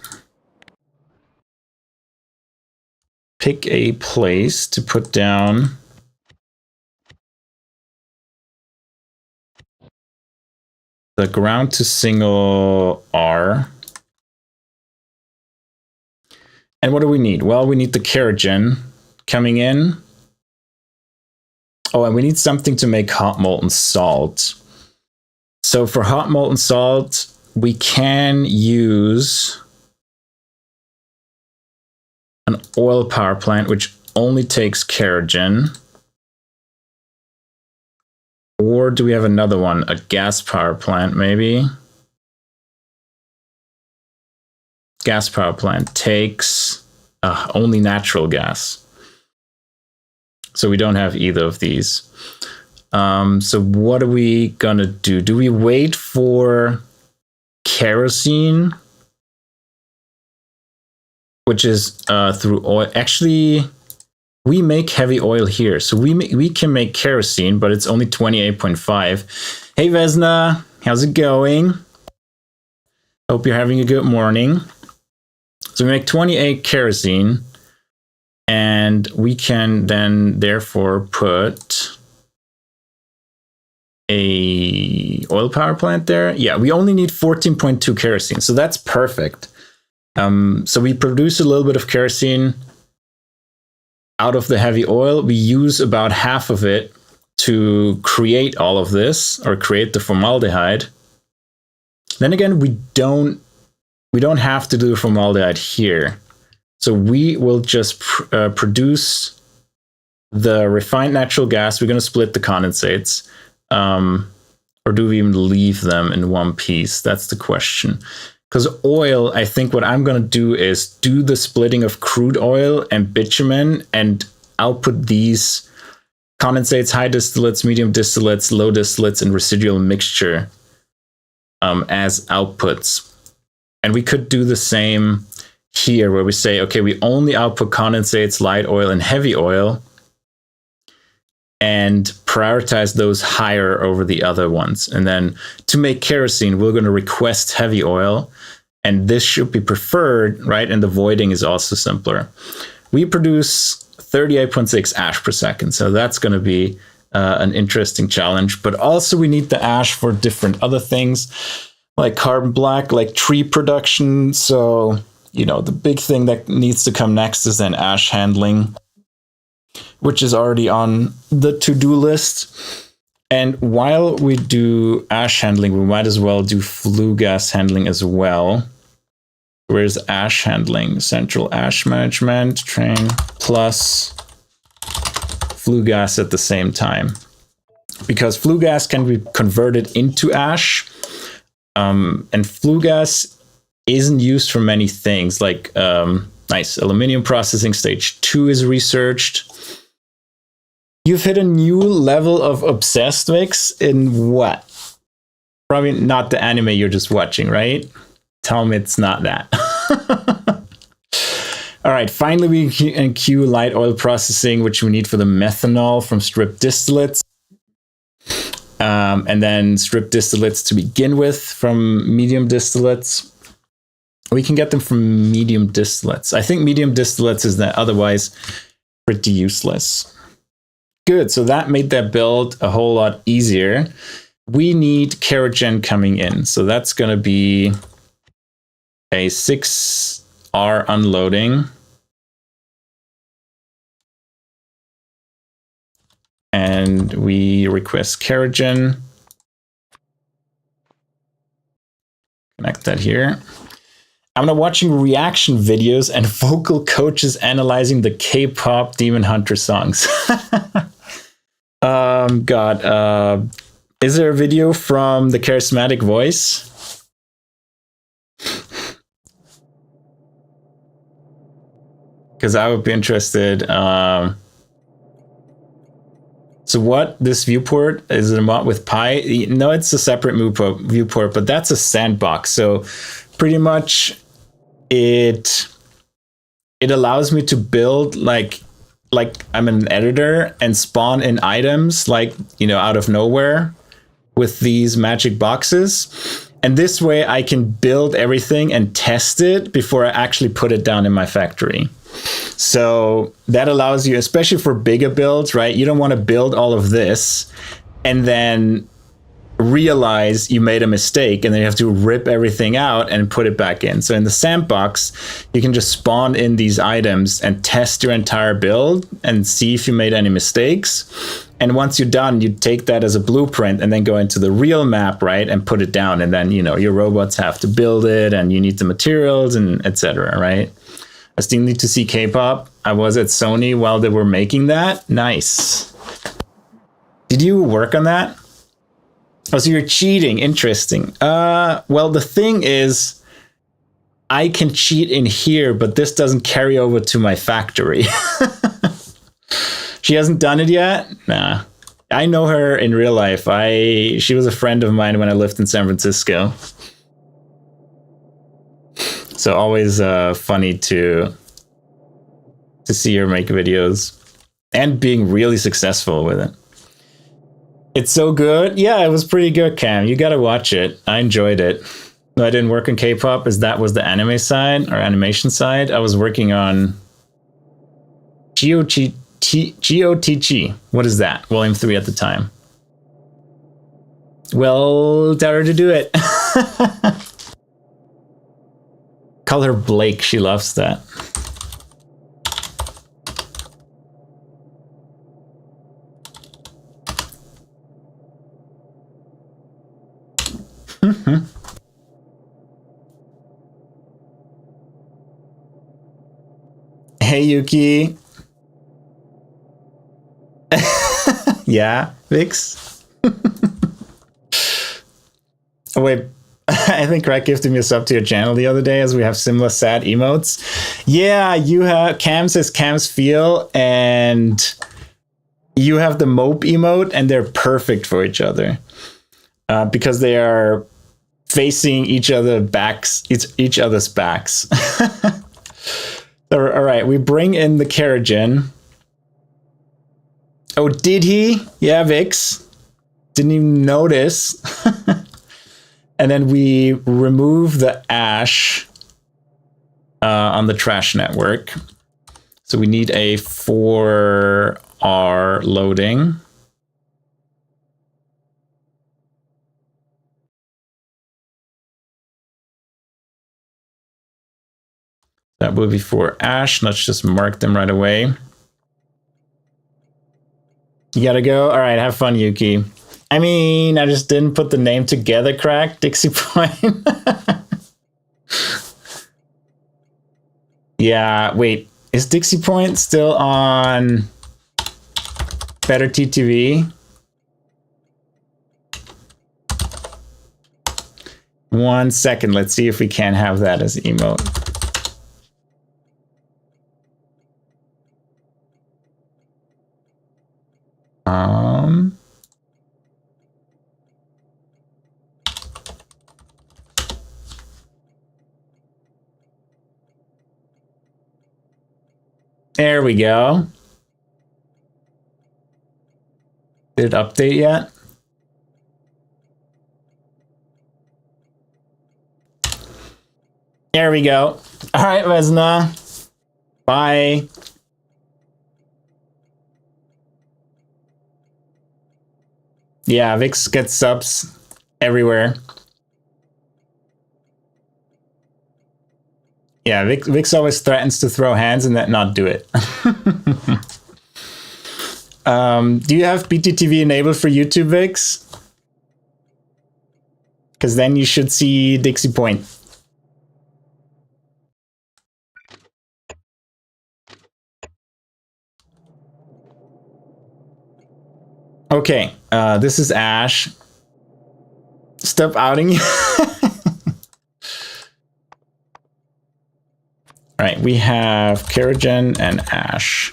Pick a place to put down the ground to single R. And what do we need? Well, we need the kerogen coming in. Oh, and we need something to make hot molten salt. So for hot molten salt, we can use an oil power plant, which only takes kerogen. Or do we have another one? A gas power plant, maybe? Gas power plant takes only natural gas. So we don't have either of these. So what are we gonna do? Do we wait for kerosene, which is through oil? Actually, we make heavy oil here. So we can make kerosene, but it's only 28.5. Hey Vesna, how's it going? Hope you're having a good morning. So we make 28 kerosene. And we can then therefore put a oil power plant there. Yeah, we only need 14.2 kerosene, so that's perfect. So we produce a little bit of kerosene out of the heavy oil. We use about half of it to create all of this, or create the formaldehyde. Then again, we don't have to do formaldehyde here. So we will just produce the refined natural gas. We're going to split the condensates. Or do we even leave them in one piece? That's the question. Because oil, I think what I'm going to do is do the splitting of crude oil and bitumen and output these condensates, high distillates, medium distillates, low distillates, and residual mixture as outputs. And we could do the same here where we say, okay, we only output condensates, light oil, and heavy oil, and prioritize those higher over the other ones. And then to make kerosene, we're going to request heavy oil, and this should be preferred, right? And the voiding is also simpler. We produce 38.6 ash per second, so that's going to be an interesting challenge. But also we need the ash for different other things, like carbon black, like tree production. So you know, the big thing that needs to come next is then ash handling, which is already on the to-do list. And while we do ash handling, we might as well do flue gas handling as well. Where's ash handling? Central ash management, train plus flue gas at the same time. Because flue gas can be converted into ash. And flue gas isn't used for many things. Like, nice, aluminum processing stage 2 is researched. You've hit a new level of obsessed, Vix, in what? Probably not the anime you're just watching, right? Tell me it's not that. All right, finally we can queue light oil processing, which we need for the methanol from strip distillates. And then strip distillates to begin with from medium distillates. We can get them from medium distillates. I think medium distillates is that otherwise pretty useless. Good, so that made that build a whole lot easier. We need kerogen coming in. So that's going to be a 6R unloading. And we request kerogen. Connect that here. I'm now watching reaction videos and vocal coaches analyzing the K-pop Demon Hunter songs. God, is there a video from the charismatic voice? Because I would be interested. So what, this viewport, is it a mod with Pi? No, it's a separate viewport, but that's a sandbox. So pretty much it allows me to build like I'm an editor and spawn in items like, you know, out of nowhere with these magic boxes. And this way I can build everything and test it before I actually put it down in my factory. So that allows you, especially for bigger builds, right? You don't want to build all of this and then realize you made a mistake and then you have to rip everything out and put it back in. So in the sandbox, you can just spawn in these items and test your entire build and see if you made any mistakes. And once you're done, you take that as a blueprint and then go into the real map, right? And put it down. And then, you know, your robots have to build it and you need the materials and etc., right? I still need to see K-pop. I was at Sony while they were making that. Nice. Did you work on that? Oh, so you're cheating. Interesting. Well, the thing is, I can cheat in here, but this doesn't carry over to my factory. She hasn't done it yet? Nah. I know her in real life. She was a friend of mine when I lived in San Francisco. So always funny to see her make videos and being really successful with it. It's so good. Yeah, it was pretty good, Cam. You got to watch it. I enjoyed it. No, I didn't work on K-pop as that was the anime side or animation side. I was working on GOTG. What is that? Volume 3 at the time. Well, tell her to do it. Call her Blake. She loves that. Hey, Yuki. Yeah, Vix? Oh, wait. I think Crack gifted me a sub to your channel the other day as we have similar sad emotes. Yeah, you have Cam says Cam's feel and you have the mope emote and they're perfect for each other because they are facing each other's backs. All right, we bring in the kerogen. Oh, did he? Yeah, Vix. Didn't even notice. And then we remove the ash on the trash network. So we need a 4R loading. That will be for Ash. Let's just mark them right away. You gotta go? All right, have fun, Yuki. I mean, I just didn't put the name together, Crack. Dixie Point. Yeah, wait. Is Dixie Point still on Better TTV? 1 second. Let's see if we can have that as emote. There we go. Did it update yet? There we go. All right, Vesna. Bye. Yeah, Vix gets subs everywhere. Yeah, Vix always threatens to throw hands and then not do it. Do you have BTTV enabled for YouTube, Vix? Because then you should see Dixie Point. Okay, this is Ash. Stop outing you. All right, we have Karagen and Ash.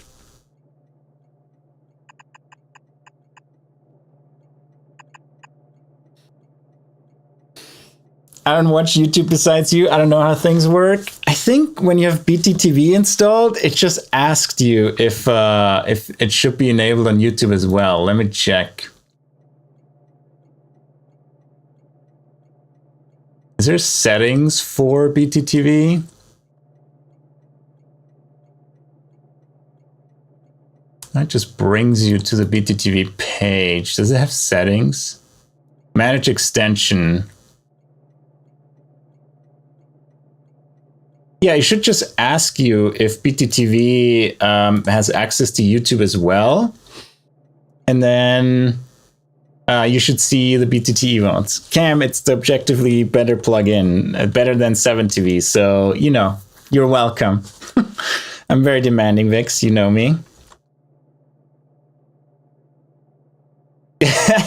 I don't watch YouTube besides you. I don't know how things work. I think when you have BTTV installed, it just asked you if it should be enabled on YouTube as well. Let me check. Is there settings for BTTV? That just brings you to the BTTV page. Does it have settings? Manage extension. Yeah, it should just ask you if BTTV has access to YouTube as well. And then you should see the BTT emotes. Cam, it's the objectively better plugin, better than 7TV. So, you know, you're welcome. I'm very demanding, Vix. You know me.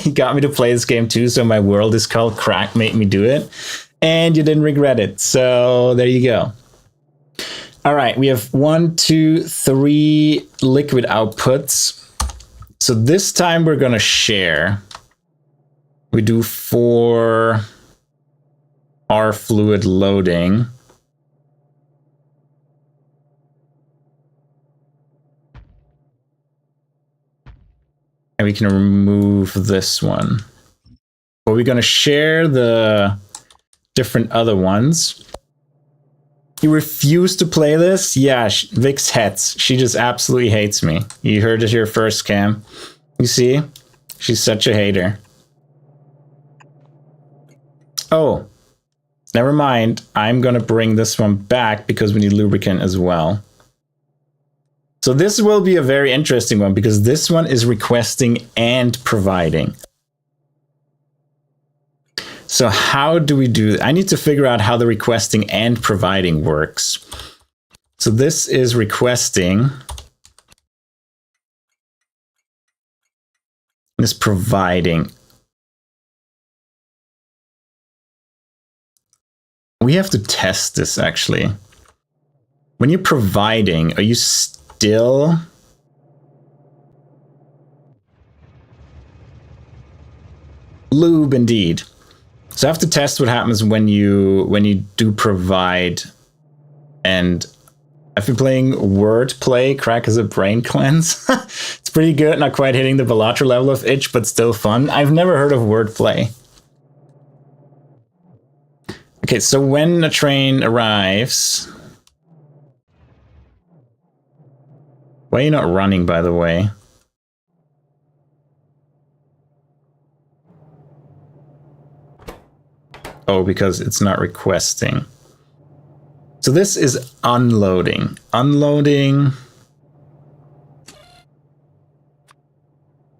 You got me to play this game too, so my world is called Crack Made Me Do It. And you didn't regret it. So there you go. All right, we have 1, 2, 3 liquid outputs. So this time we're going to share. We do 4 R fluid loading. And we can remove this one. But we're going to share the different other ones. You refuse to play this? Yeah, Vix hates. She just absolutely hates me. You heard it here first, Cam. You see? She's such a hater. Oh, never mind. I'm going to bring this one back because we need lubricant as well. So this will be a very interesting one because this one is requesting and providing. So how do we do that? I need to figure out how the requesting and providing works. So this is requesting. This providing. We have to test this actually. When you're providing, are you still... Lube indeed. So I have to test what happens when you do provide. And I've been playing Wordplay, Crack as a brain cleanse. It's pretty good, not quite hitting the Velotra level of itch, but still fun. I've never heard of Wordplay. Okay, so when a train arrives... Why are you not running, by the way? Oh, because it's not requesting. So this is unloading. Unloading.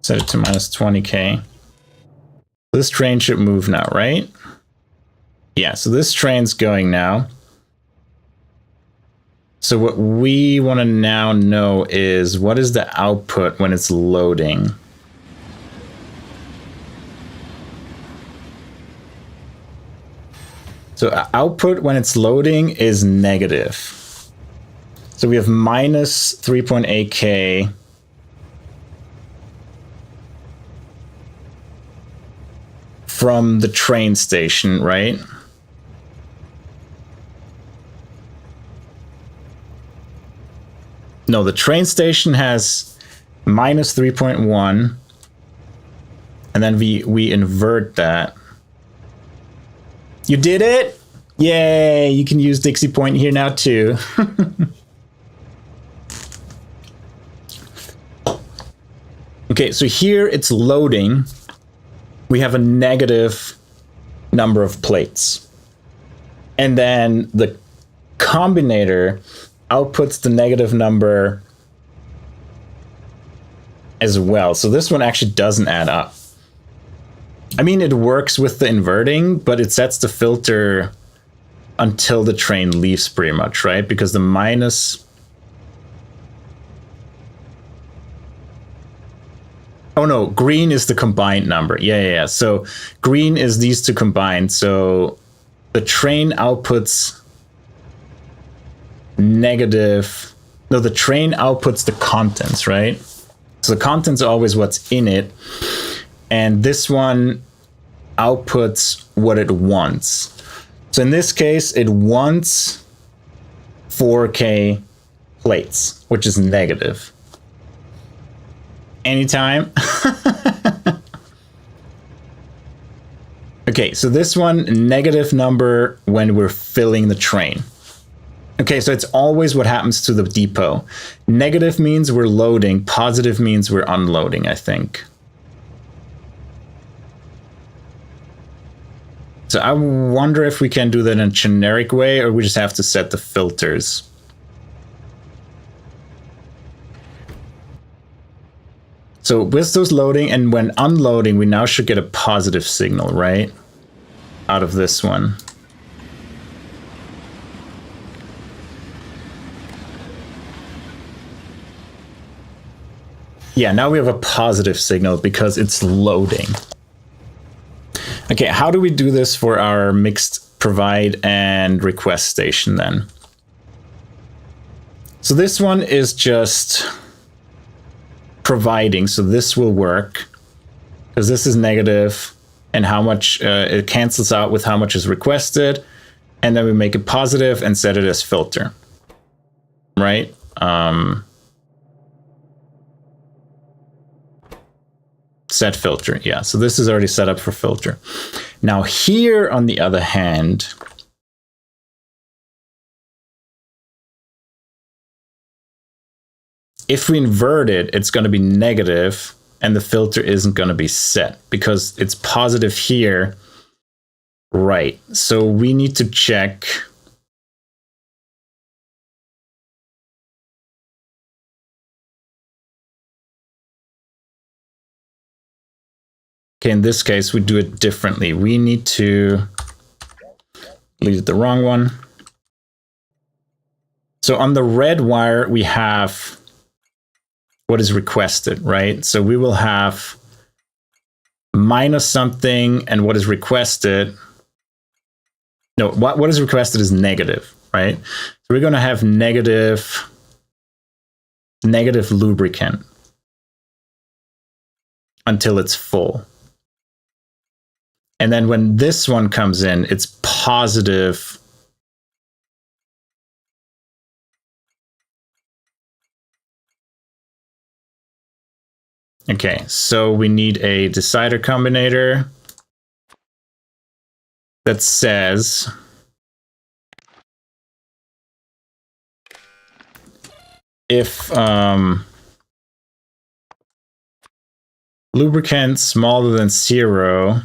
Set it to minus 20k. This train should move now, right? Yeah, so this train's going now. So what we want to now know is what is the output when it's loading? So output when it's loading is negative. So we have minus 3.8k. From the train station, right? No, the train station has minus 3.1, and then we invert that. You did it! Yay! You can use Dixie Point here now too. Okay, so here it's loading. We have a negative number of plates. And then the combinator outputs the negative number as well. So this one actually doesn't add up. I mean, it works with the inverting, but it sets the filter until the train leaves pretty much, right? Because the minus... Oh no, green is the combined number. Yeah. So green is these two combined. So the train outputs negative. No, the train outputs the contents, right? So the contents are always what's in it. And this one outputs what it wants. So in this case, it wants 4K plates, which is negative. Anytime. Okay, so this one, negative number when we're filling the train. Okay, so it's always what happens to the depot. Negative means we're loading, positive means we're unloading, I think. So I wonder if we can do that in a generic way, or we just have to set the filters. So with those loading and when unloading, we now should get a positive signal, right? Out of this one. Yeah, now we have a positive signal because it's loading. Okay, how do we do this for our mixed provide and request station then? So this one is just providing, so this will work because this is negative and how much it cancels out with how much is requested, and then we make it positive and set it as filter, right? Set filter, yeah, so this is already set up for filter. Now here on the other hand, if we invert it, it's going to be negative and the filter isn't going to be set because it's positive here. Right. So we need to check. Okay, in this case, we do it differently. We need to delete the wrong one. So on the red wire, we have what is requested, right? So we will have minus something and what is requested. No, what is requested is negative, right? So we're going to have negative lubricant until it's full. And then when this one comes in, it's positive. Okay, so we need a decider combinator that says if lubricant smaller than 0,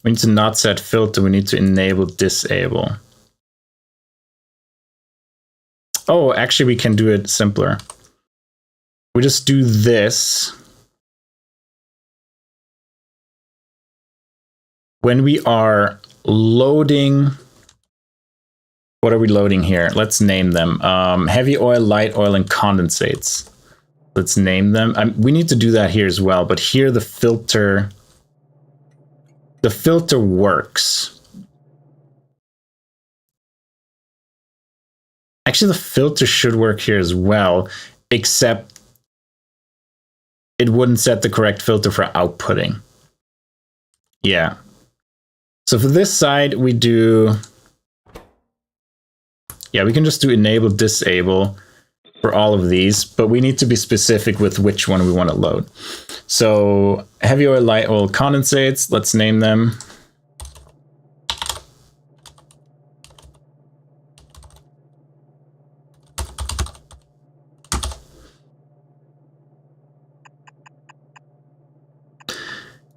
We need to not set filter. We need to enable disable. Oh, actually, we can do it simpler. We just do this. When we are loading, what are we loading here? Let's name them. Heavy oil, light oil, and condensates. Let's name them. We need to do that here as well, but here the filter works. Actually, the filter should work here as well, except it wouldn't set the correct filter for outputting. Yeah. So for this side, we do... Yeah, we can just do enable, disable for all of these, but we need to be specific with which one we want to load. So heavy oil, light oil, condensates, let's name them.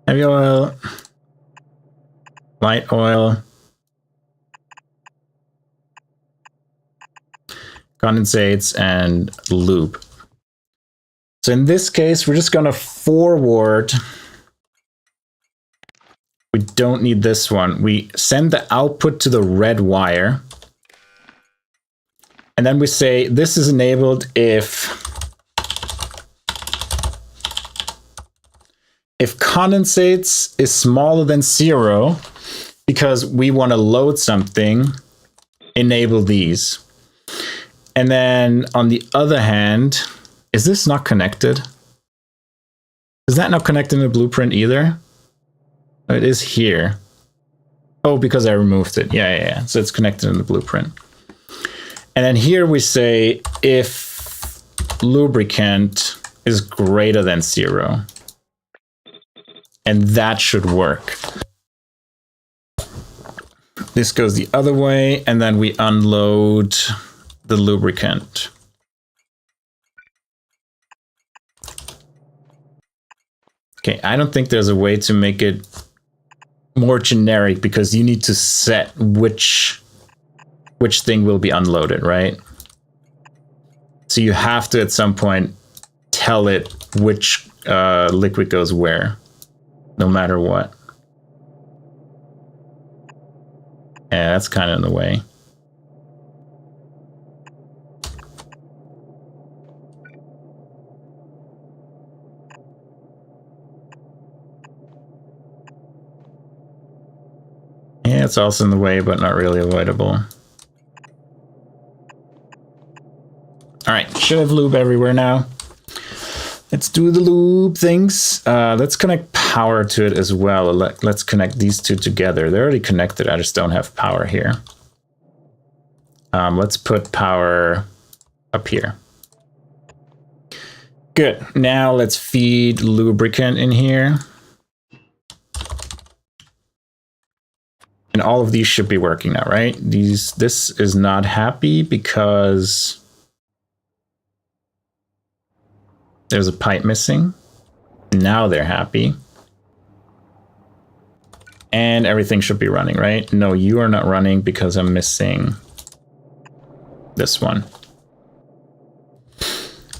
Heavy oil, light oil, condensates, and lube. So in this case, we're just going to forward. We don't need this one. We send the output to the red wire. And then we say this is enabled if condensates is smaller than 0, because we want to load something, enable these. And then on the other hand, is this not connected? Is that not connected in the blueprint either? Oh, it is here. Oh, because I removed it. Yeah. So it's connected in the blueprint. And then here we say if lubricant is greater than 0. And that should work. This goes the other way, and then we unload the lubricant. Okay, I don't think there's a way to make it more generic, because you need to set which thing will be unloaded, right? So you have to at some point tell it which liquid goes where, no matter what. Yeah, that's kind of in the way. Yeah, it's also in the way, but not really avoidable. All right, should have lube everywhere now. Let's do the lube things. Let's connect power to it as well. Let's connect these two together. They're already connected. I just don't have power here. Let's put power up here. Good. Now let's feed lubricant in here. And all of these should be working now, right? This is not happy because there's a pipe missing. Now they're happy. And everything should be running, right? No, you are not running because I'm missing this one.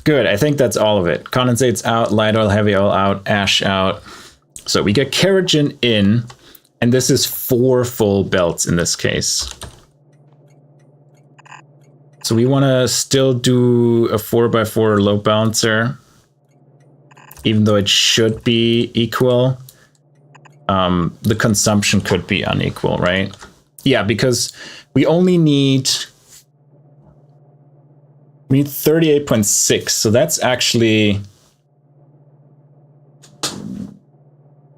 Good, I think that's all of it. Condensates out, light oil, heavy oil out, ash out. So we get kerosene in, and this is 4 full belts in this case. So we want to still do a 4x4 load balancer, even though it should be equal. The consumption could be unequal, right? Yeah, because we only need 38.6, so that's actually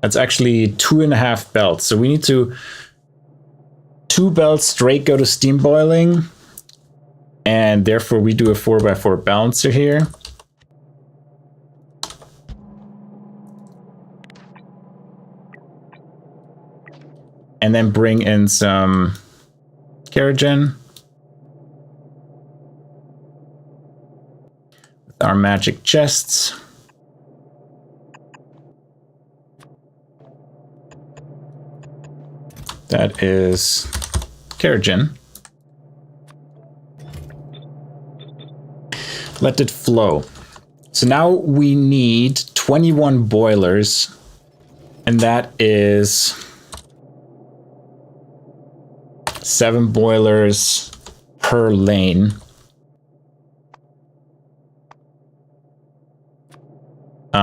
2.5 belts. So we need 2 belts straight go to steam boiling, and therefore we do a 4x4 balancer here. And then bring in some kerosene. With our magic chests. That is kerosene. Let it flow. So now we need 21 boilers, and that is 7 boilers per lane.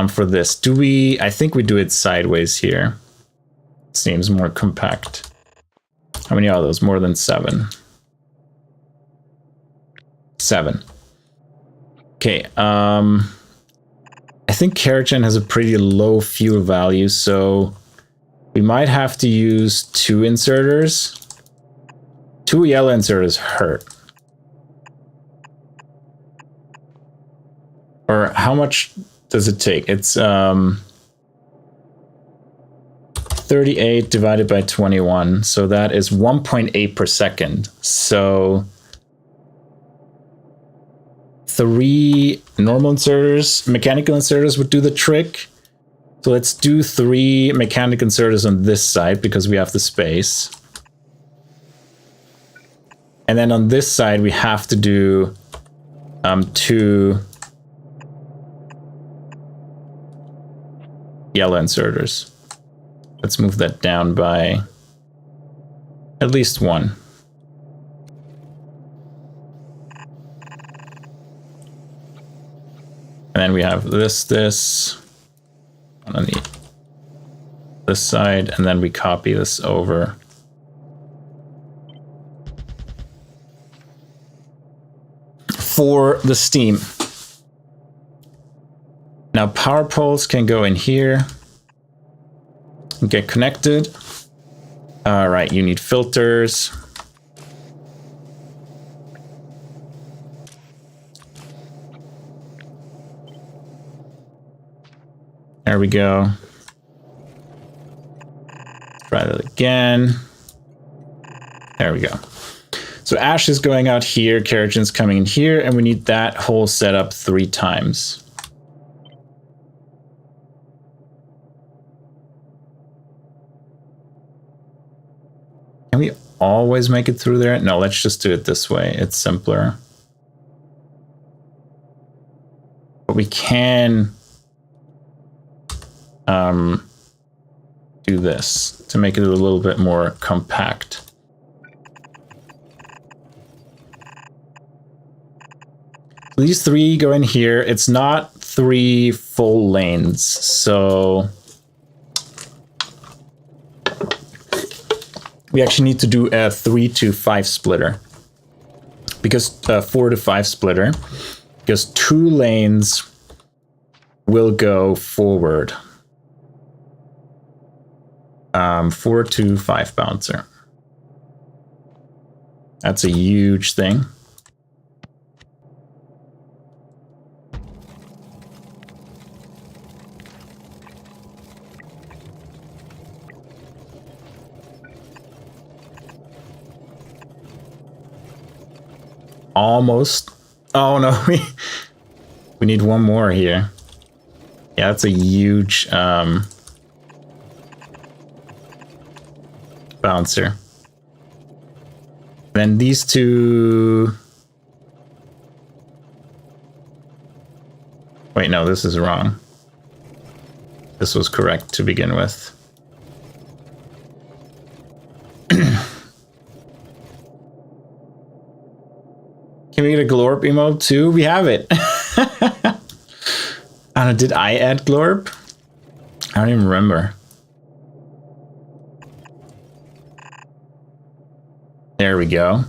For this, I think we do it sideways here. Seems more compact. How many are those? More than 7. 7. Okay, I think kerosene has a pretty low fuel value, so we might have to use 2 inserters. 2 yellow inserters hurt. Or how much does it take? It's 38 divided by 21, so that is 1.8 per second. So 3 normal inserters, mechanical inserters would do the trick. So let's do 3 mechanical inserters on this side because we have the space. And then on this side, we have to do 2 yellow inserters. Let's move that down by at least 1. And then we have this on this side, and then we copy this over. For the steam. Now power poles can go in here and get connected. All right, you need filters. There we go. Try that again. There we go. So ash is going out here, kerogene's coming in here, and we need that whole setup 3 times. Can we always make it through there? No, let's just do it this way. It's simpler. But we can do this to make it a little bit more compact. These 3 go in here. It's not 3 full lanes, so we actually need to do a 3 to 5 splitter, because 4 to 5 splitter, because 2 lanes will go forward. 4 to 5 bouncer. That's a huge thing. Almost. Oh no, we need 1 more here. Yeah, that's a huge bouncer. Then these 2. Wait, no, this is wrong. This was correct to begin with. Can we get a glorp emote too? We have it. I don't know, did I add glorp? I don't even remember. There we go.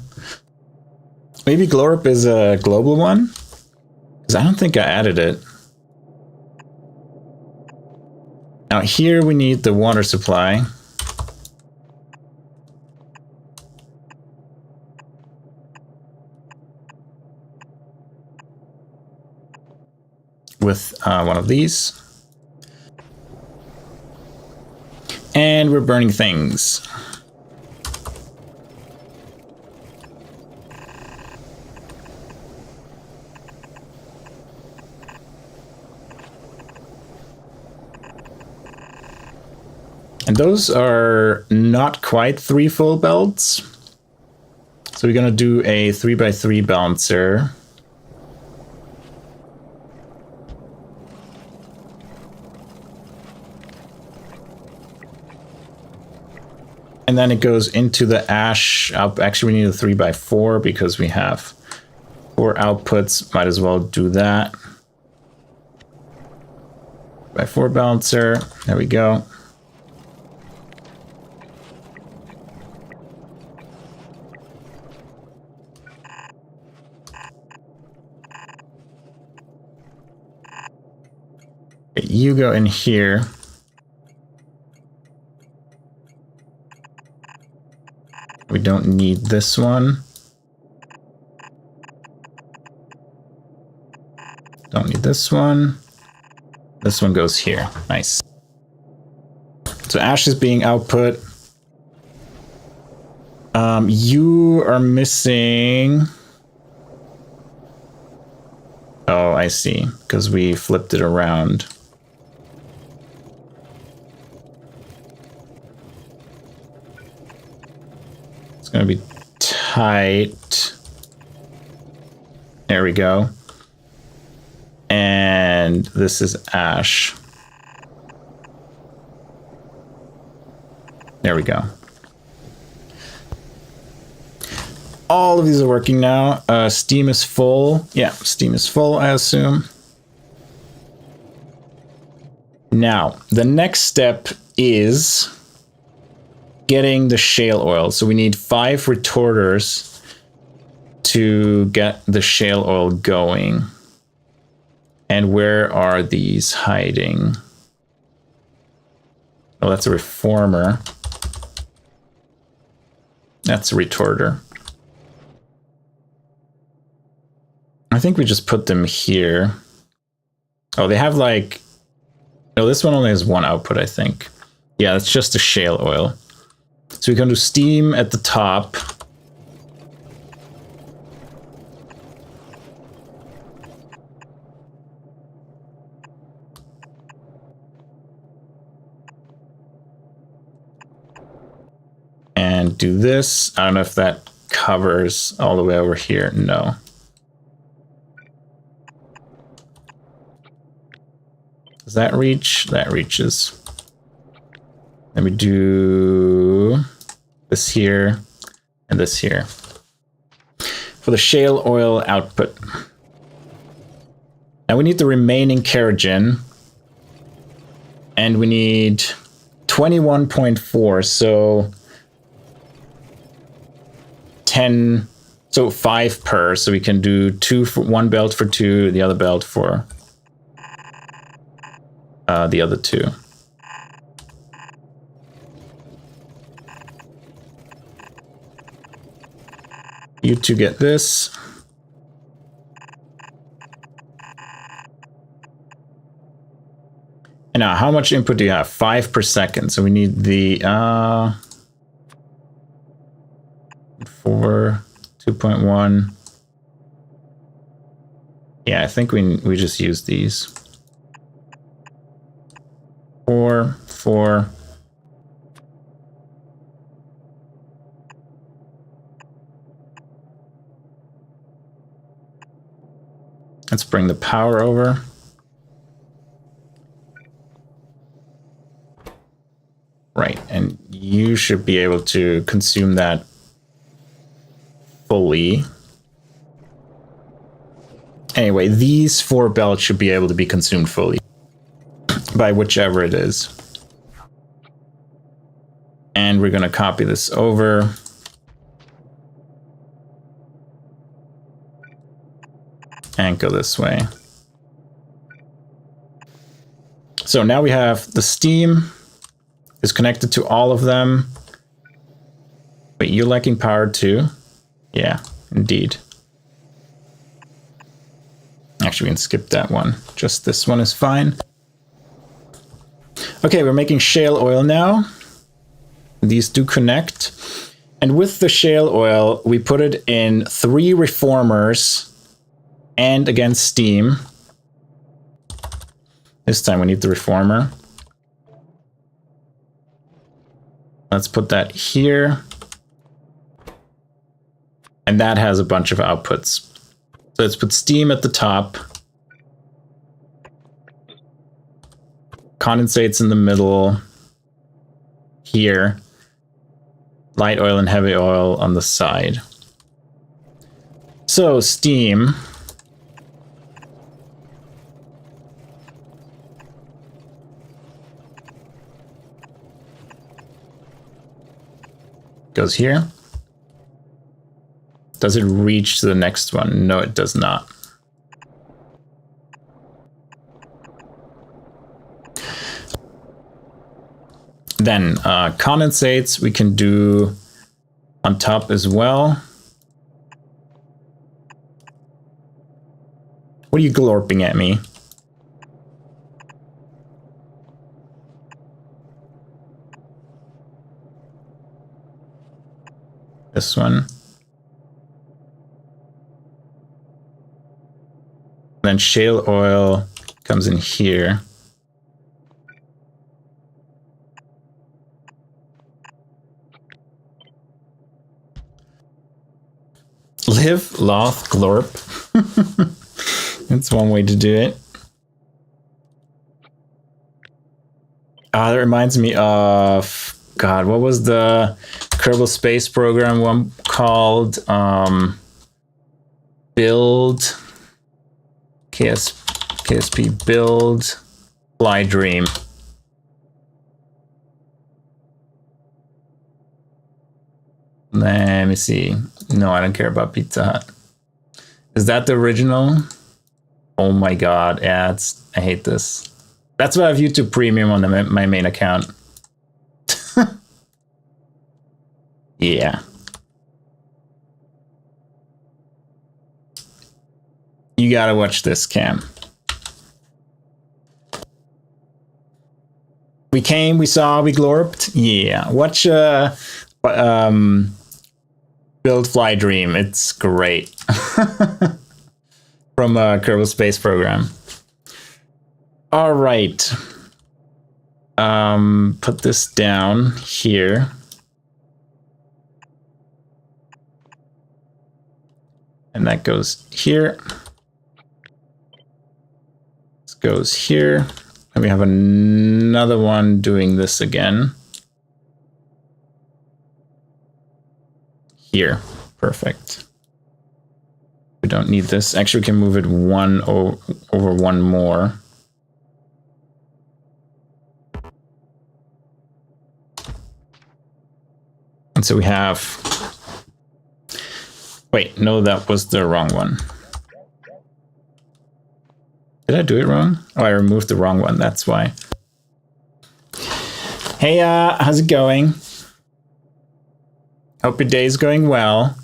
Maybe glorp is a global one? Because I don't think I added it. Now here we need the water supply. With one of these. And we're burning things. And those are not quite 3 full belts. So we're gonna do a 3x3 balancer. And then it goes into the ash. Actually, we need a 3x4 because we have 4 outputs. Might as well do that. By 4 balancer. There we go. You go in here. We don't need this one. Don't need this one. This one goes here. Nice. So ash is being output. You are missing... Oh, I see. Because we flipped it around. It's going to be tight. There we go. And this is ash. There we go. All of these are working now. Steam is full. Yeah, Steam is full, I assume. Now, the next step is getting the shale oil. So we need 5 retorters to get the shale oil going. And where are these hiding? Oh, that's a reformer. That's a retorter. I think we just put them here. Oh, they have like... No, this one only has 1 output, I think. Yeah, it's just a shale oil. So we can do steam at the top. And do this. I don't know if that covers all the way over here. No. Does that reach? That reaches. Then we do this here and this here for the shale oil output. Now we need the remaining kerogen, and we need 21.4, so 10, so 5 per, so we can do 2 for 1 belt for 2, the other belt for the other 2. You two get this. And now, how much input do you have? 5 per second. So we need the 4, 2.1. Yeah, I think we just use these. 4, 4. Let's bring the power over. Right, and you should be able to consume that fully. Anyway, these 4 belts should be able to be consumed fully by whichever it is. And we're going to copy this over. And go this way. So now we have the steam is connected to all of them. Wait, you're lacking power too? Yeah, indeed. Actually, we can skip that one. Just this one is fine. Okay, we're making shale oil now. These do connect. And with the shale oil, we put it in 3 reformers and again steam. This time we need the reformer. Let's put that here. And that has a bunch of outputs. So let's put steam at the top. Condensates in the middle. Here. Light oil and heavy oil on the side. So steam. Goes here. Does it reach to the next one? No, it does not. Then condensates we can do on top as well. What are you glorping at me? This one. Then shale oil comes in here. Live, loth, glorp. That's one way to do it. That reminds me of, God, what was the Kerbal Space Program one called? Build, KSP build, fly dream. Let me see. No, I don't care about Pizza Hut. Is that the original? Oh my God, ads. I hate this. That's why I have YouTube Premium on my main account. Yeah. You gotta watch this, Cam. We came, we saw, we glorped. Yeah. Watch Build Fly Dream. It's great. From Kerbal Space Program. All right. Put this down here. And that goes here. This goes here. And we have another one doing this again. Here. Perfect. We don't need this. Actually, we can move it one over one more. And so we have... Wait, no, that was the wrong one. Did I do it wrong? Oh, I removed the wrong one. That's why. Hey, how's it going? Hope your day's going well.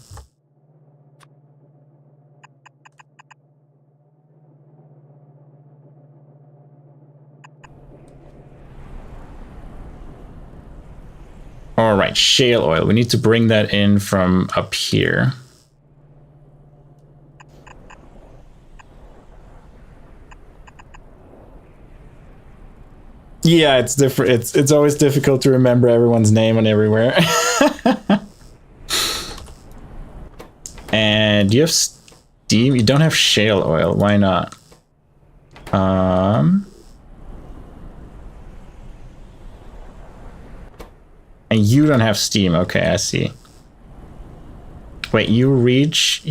All right, shale oil. We need to bring that in from up here. Yeah, it's different. It's always difficult to remember everyone's name on everywhere. And you have steam. You don't have shale oil. Why not? And you don't have steam. Okay, I see. Wait, you reach.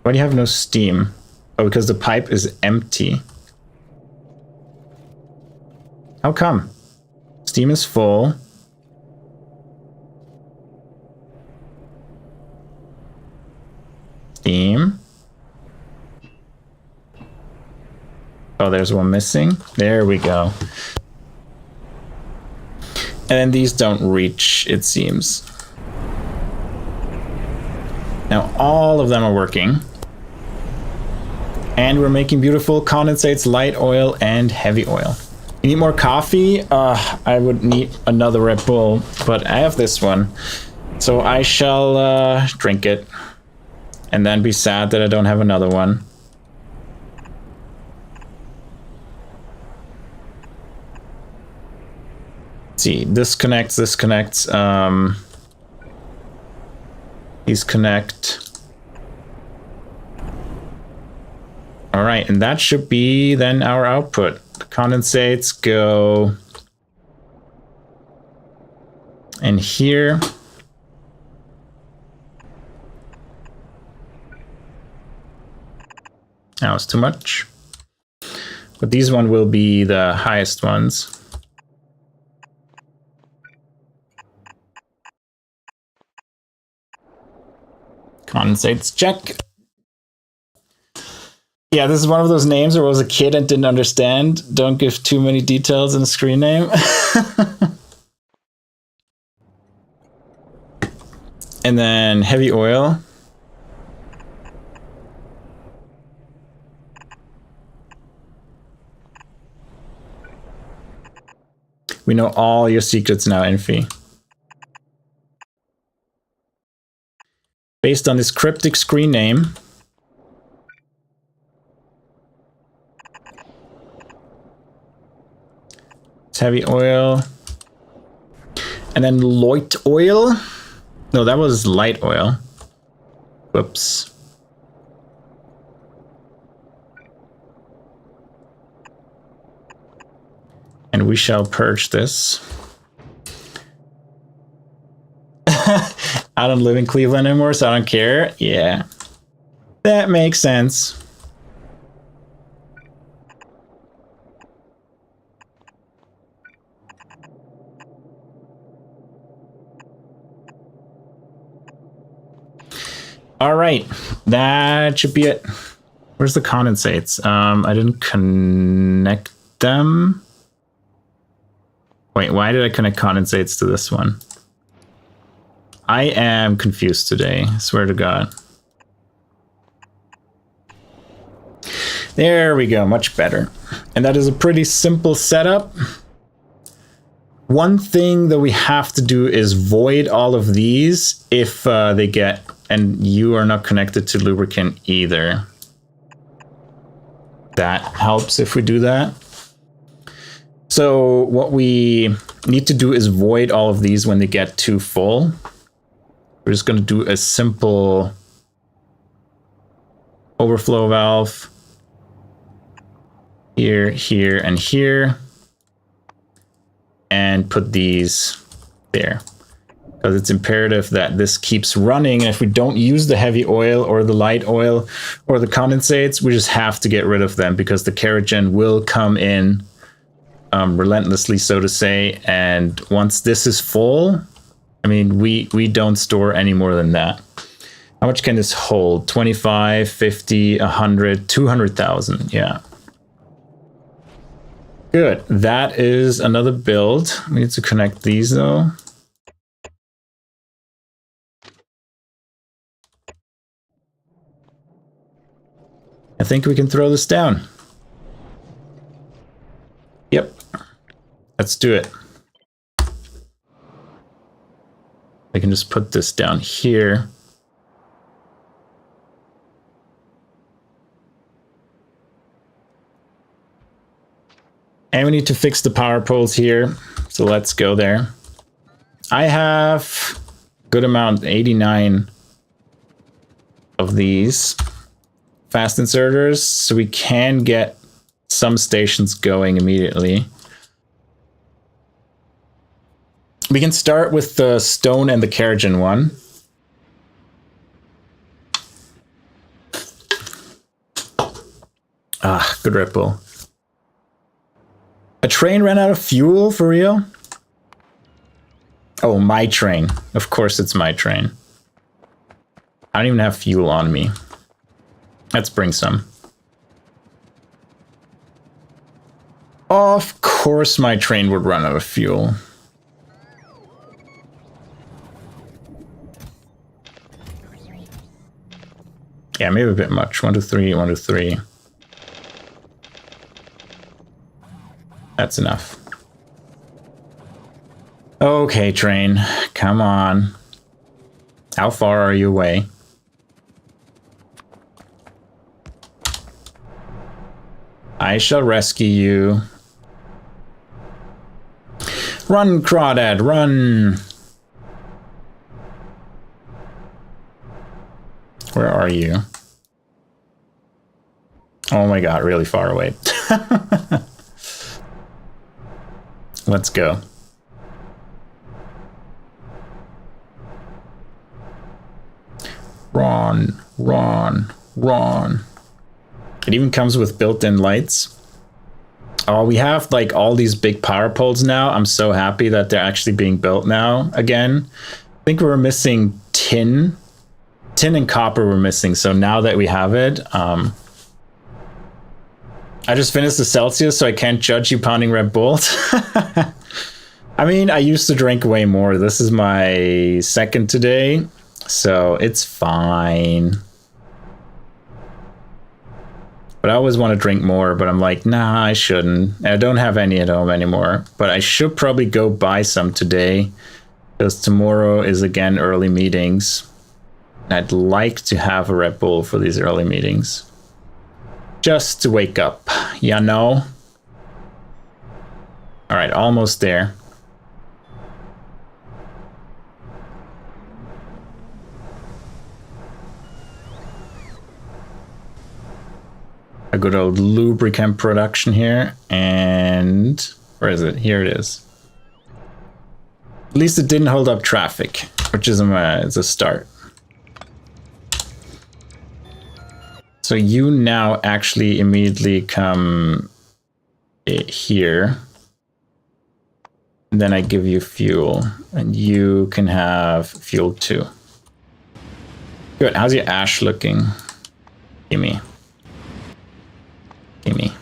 Why do you have no steam? Oh, because the pipe is empty. How come? Steam is full. Steam. Oh, there's one missing. There we go. And then these don't reach, it seems. Now all of them are working. And we're making beautiful condensates, light oil, and heavy oil. You need more coffee? I would need another Red Bull, but I have this one. So I shall drink it. And then be sad that I don't have another one. see, this connects, these connect. All right, and that should be then our output. The condensates go in here. Now it's too much. But these one will be the highest ones. Condensates, check. Yeah, this is one of those names where I was a kid and didn't understand. Don't give too many details in a screen name. And then heavy oil. We know all your secrets now, Infi. Based on this cryptic screen name. It's heavy oil. And then Lite oil. No, that was light oil. Whoops. And we shall purge this. I don't live in Cleveland anymore, so I don't care. Yeah. That makes sense. All right, that should be it. Where's the condensates? I didn't connect them. Wait, why did I connect condensates to this one? I am confused today, I swear to God. There we go, much better. And that is a pretty simple setup. One thing that we have to do is void all of these if they get, and you are not connected to lubricant either. That helps if we do that. So what we need to do is void all of these when they get too full. We're just going to do a simple overflow valve here, here, and here, and put these there. Because it's imperative that this keeps running, and if we don't use the heavy oil or the light oil or the condensates, we just have to get rid of them because the kerogen will come in relentlessly, so to say, and once this is full, I mean, we don't store any more than that. How much can this hold? 25, 50, 100, 200,000, yeah. Good, that is another build. We need to connect these though. I think we can throw this down. Yep, let's do it. I can just put this down here. And we need to fix the power poles here. So let's go there. I have a good amount, 89 of these fast inserters. So we can get some stations going immediately. We can start with the stone and the kerogen one. Ah, good ripple. A train ran out of fuel, for real? Oh, my train. Of course it's my train. I don't even have fuel on me. Let's bring some. Of course my train would run out of fuel. Yeah, maybe a bit much. 1, 2, 3, 1, 2, 3. That's enough. Okay, train. Come on. How far are you away? I shall rescue you. Run, Crawdad, run! Where are you? Oh my god, really far away. Let's go. Run, run, run. It even comes with built-in lights. Oh, we have like all these big power poles now. I'm so happy that they're actually being built now again. I think we were missing tin. Tin and copper were missing. So now that we have it, I just finished the Celsius, so I can't judge you pounding Red Bull. I mean, I used to drink way more. This is my second today, so it's fine. But I always want to drink more, but I'm like, nah, I shouldn't. And I don't have any at home anymore, but I should probably go buy some today because tomorrow is again early meetings. And I'd like to have a Red Bull for these early meetings. Just to wake up, you know? All right, almost there. A good old lubricant production here, and where is it? Here it is. At least it didn't hold up traffic, which is it's a start. So you now actually immediately come here. And then I give you fuel, and you can have fuel too. Good. How's your ash looking? Gimme. Gimme.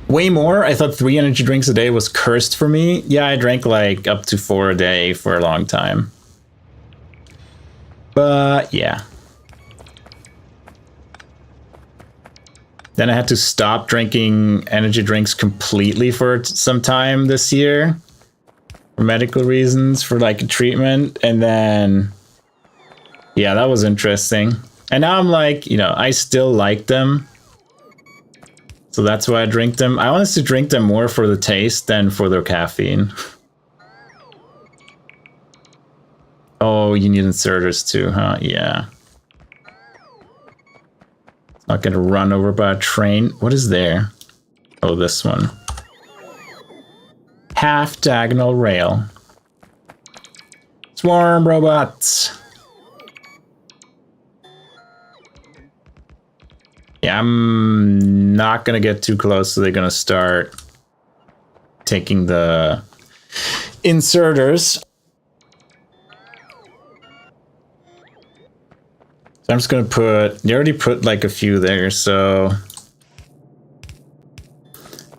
Way more. I thought 3 energy drinks a day was cursed for me. Yeah, I drank like up to 4 a day for a long time. But yeah. Then I had to stop drinking energy drinks completely for some time this year. For medical reasons, for like a treatment. And then, yeah, that was interesting. And now I'm like, you know, I still like them. So that's why I drink them. I honestly drink them more for the taste than for their caffeine. Oh, you need inserters too, huh? Yeah. It's not gonna run over by a train. What is there? Oh, this one. Half diagonal rail. Swarm robots. Yeah, I'm not gonna get too close, so they're gonna start taking the inserters. So I'm just gonna put, they already put like a few there, so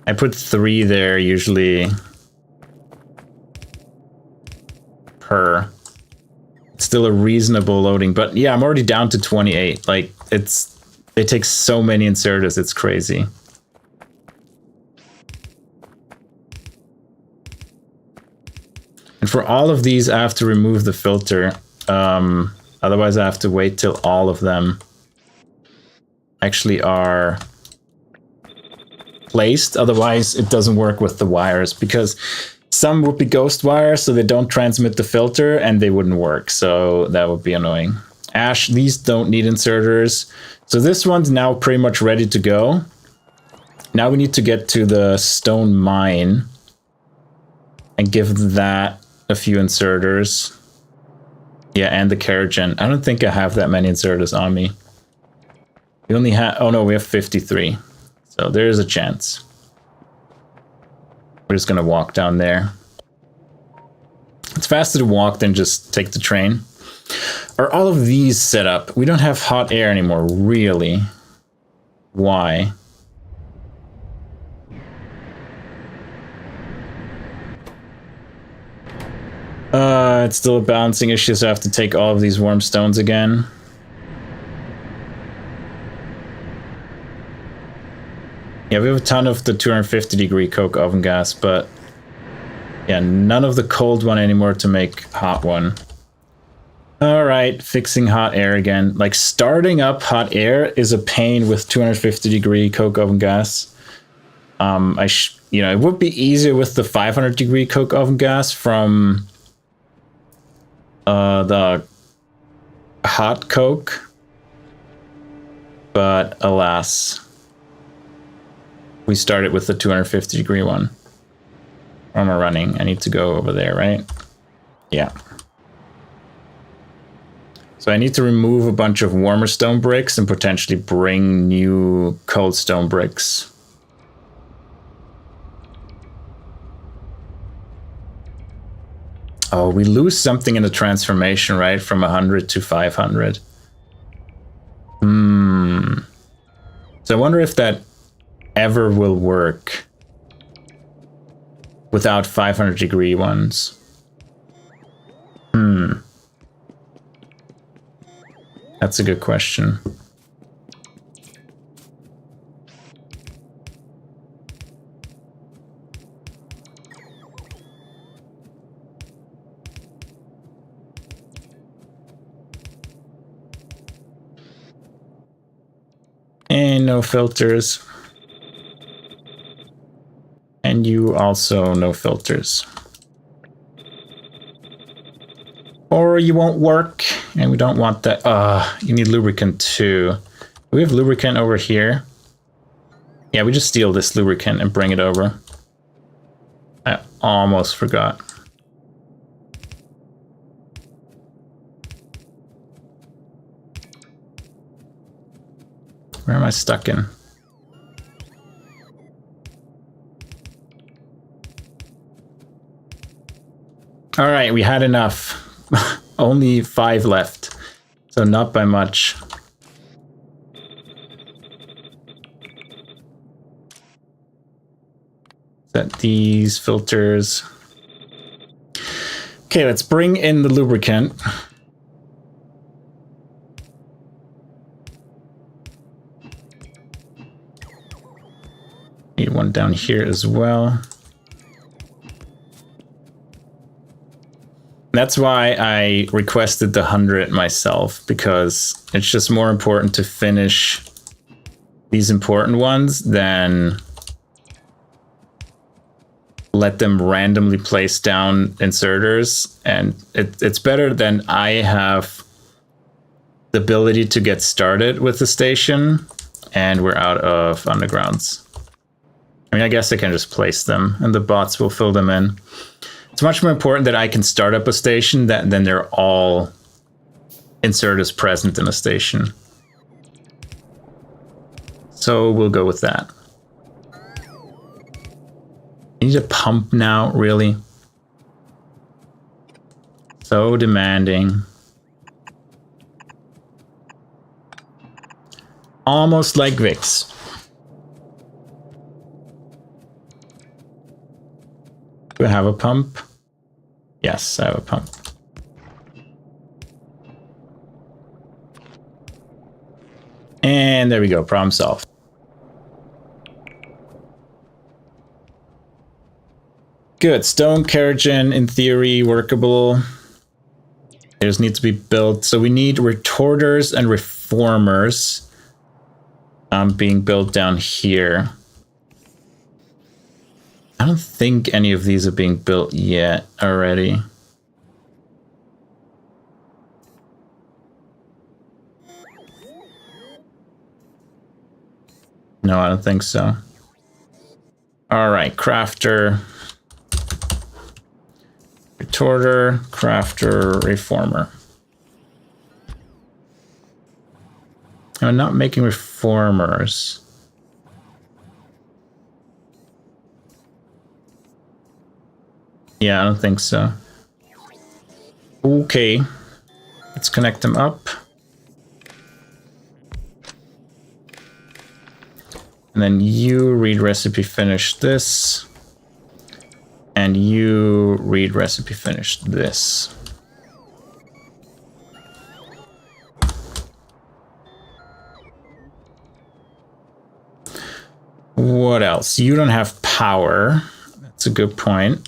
I put 3 there usually per. It's still a reasonable loading, but yeah, I'm already down to 28. Like it takes so many inserters, it's crazy. And for all of these, I have to remove the filter. Otherwise, I have to wait till all of them actually are placed. Otherwise, it doesn't work with the wires, because some would be ghost wires, so they don't transmit the filter and they wouldn't work. So that would be annoying. Ash, these don't need inserters. So this one's now pretty much ready to go. Now we need to get to the stone mine and give that a few inserters. Yeah, and the Keragen. I don't think I have that many inserters on me. We only have, oh no, we have 53. So there's a chance. We're just gonna walk down there. It's faster to walk than just take the train. Are all of these set up? We don't have hot air anymore, really. Why? It's still a balancing issue, so I have to take all of these warm stones again. Yeah, we have a ton of the 250-degree coke oven gas, but yeah, none of the cold one anymore to make hot one. All right, fixing hot air again. Like, starting up hot air is a pain with 250-degree coke oven gas. You know, it would be easier with the 500-degree coke oven gas from the hot coke, but alas, we started with the 250-degree one. Where am I running? I need to go over there, right? Yeah. So I need to remove a bunch of warmer stone bricks and potentially bring new cold stone bricks. Oh, we lose something in the transformation, right? From 100 to 500. So I wonder if that ever will work without 500-degree ones. That's a good question. And no filters. And you also no filters. Or you won't work, and we don't want that. You need lubricant too. We have lubricant over here. Yeah, we just steal this lubricant and bring it over. I almost forgot. Where am I stuck in? All right, we had enough. Only 5 left, so not by much. Set these filters. Okay, let's bring in the lubricant. Need one down here as well. That's why I requested the 100 myself, because it's just more important to finish these important ones than let them randomly place down inserters. And it's better than I have the ability to get started with the station and we're out of undergrounds. I mean, I guess I can just place them and the bots will fill them in. It's much more important that I can start up a station than they're all inserters present in a station. So we'll go with that. I need a pump now, really? So demanding. Almost like Vix. Do I have a pump? Yes, I have a pump. And there we go, problem solved. Good, stone carriage in theory workable. They just need to be built. So we need retorters and reformers being built down here. I don't think any of these are being built yet already. No, I don't think so. All right, crafter, retorter, crafter, reformer. I'm not making reformers. Yeah, I don't think so. Okay, let's connect them up. And then you read recipe finish this. And you read recipe finish this. What else? You don't have power. That's a good point.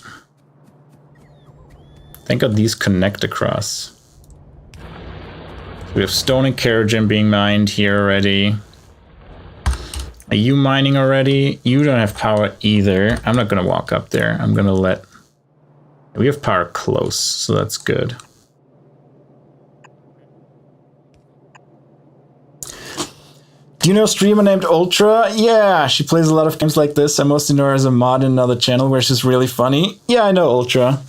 Think of these connect across. We have stone and carriage being mined here already. Are you mining already? You don't have power either. I'm not gonna walk up there. I'm gonna let... We have power close, so that's good. Do you know a streamer named Ultra? Yeah, she plays a lot of games like this. I mostly know her as a mod in another channel where she's really funny. Yeah, I know Ultra.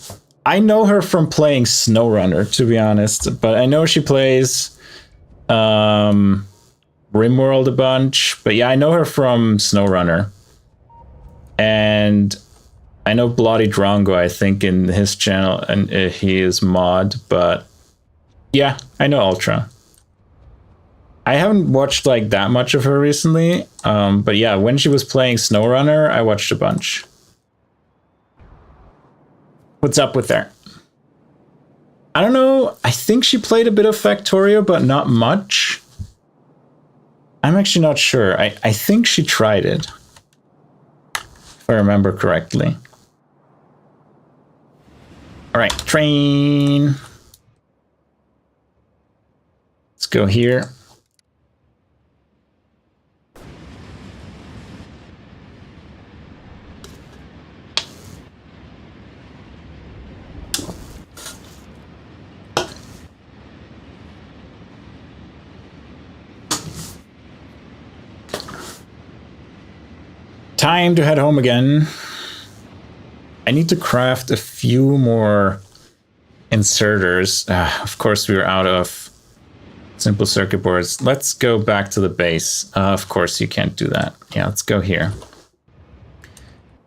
I know her from playing SnowRunner, to be honest, but I know she plays RimWorld a bunch. But yeah, I know her from SnowRunner. And I know Bloody Drongo, I think, in his channel, and he is mod, but yeah, I know Ultra. I haven't watched like that much of her recently, but yeah, when she was playing SnowRunner, I watched a bunch. What's up with her? I don't know. I think she played a bit of Factorio, but not much. I'm actually not sure. I think she tried it, if I remember correctly. All right, train. Let's go here. Time to head home again. I need to craft a few more inserters. Of course, we were out of simple circuit boards. Let's go back to the base. Of course, you can't do that. Yeah, let's go here.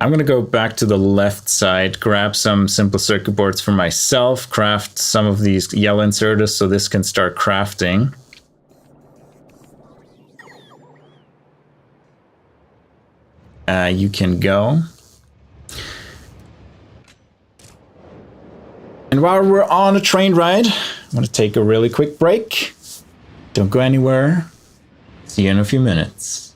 I'm going to go back to the left side, grab some simple circuit boards for myself, craft some of these yellow inserters so this can start crafting. You can go. And while we're on a train ride, I'm going to take a really quick break. Don't go anywhere. See you in a few minutes.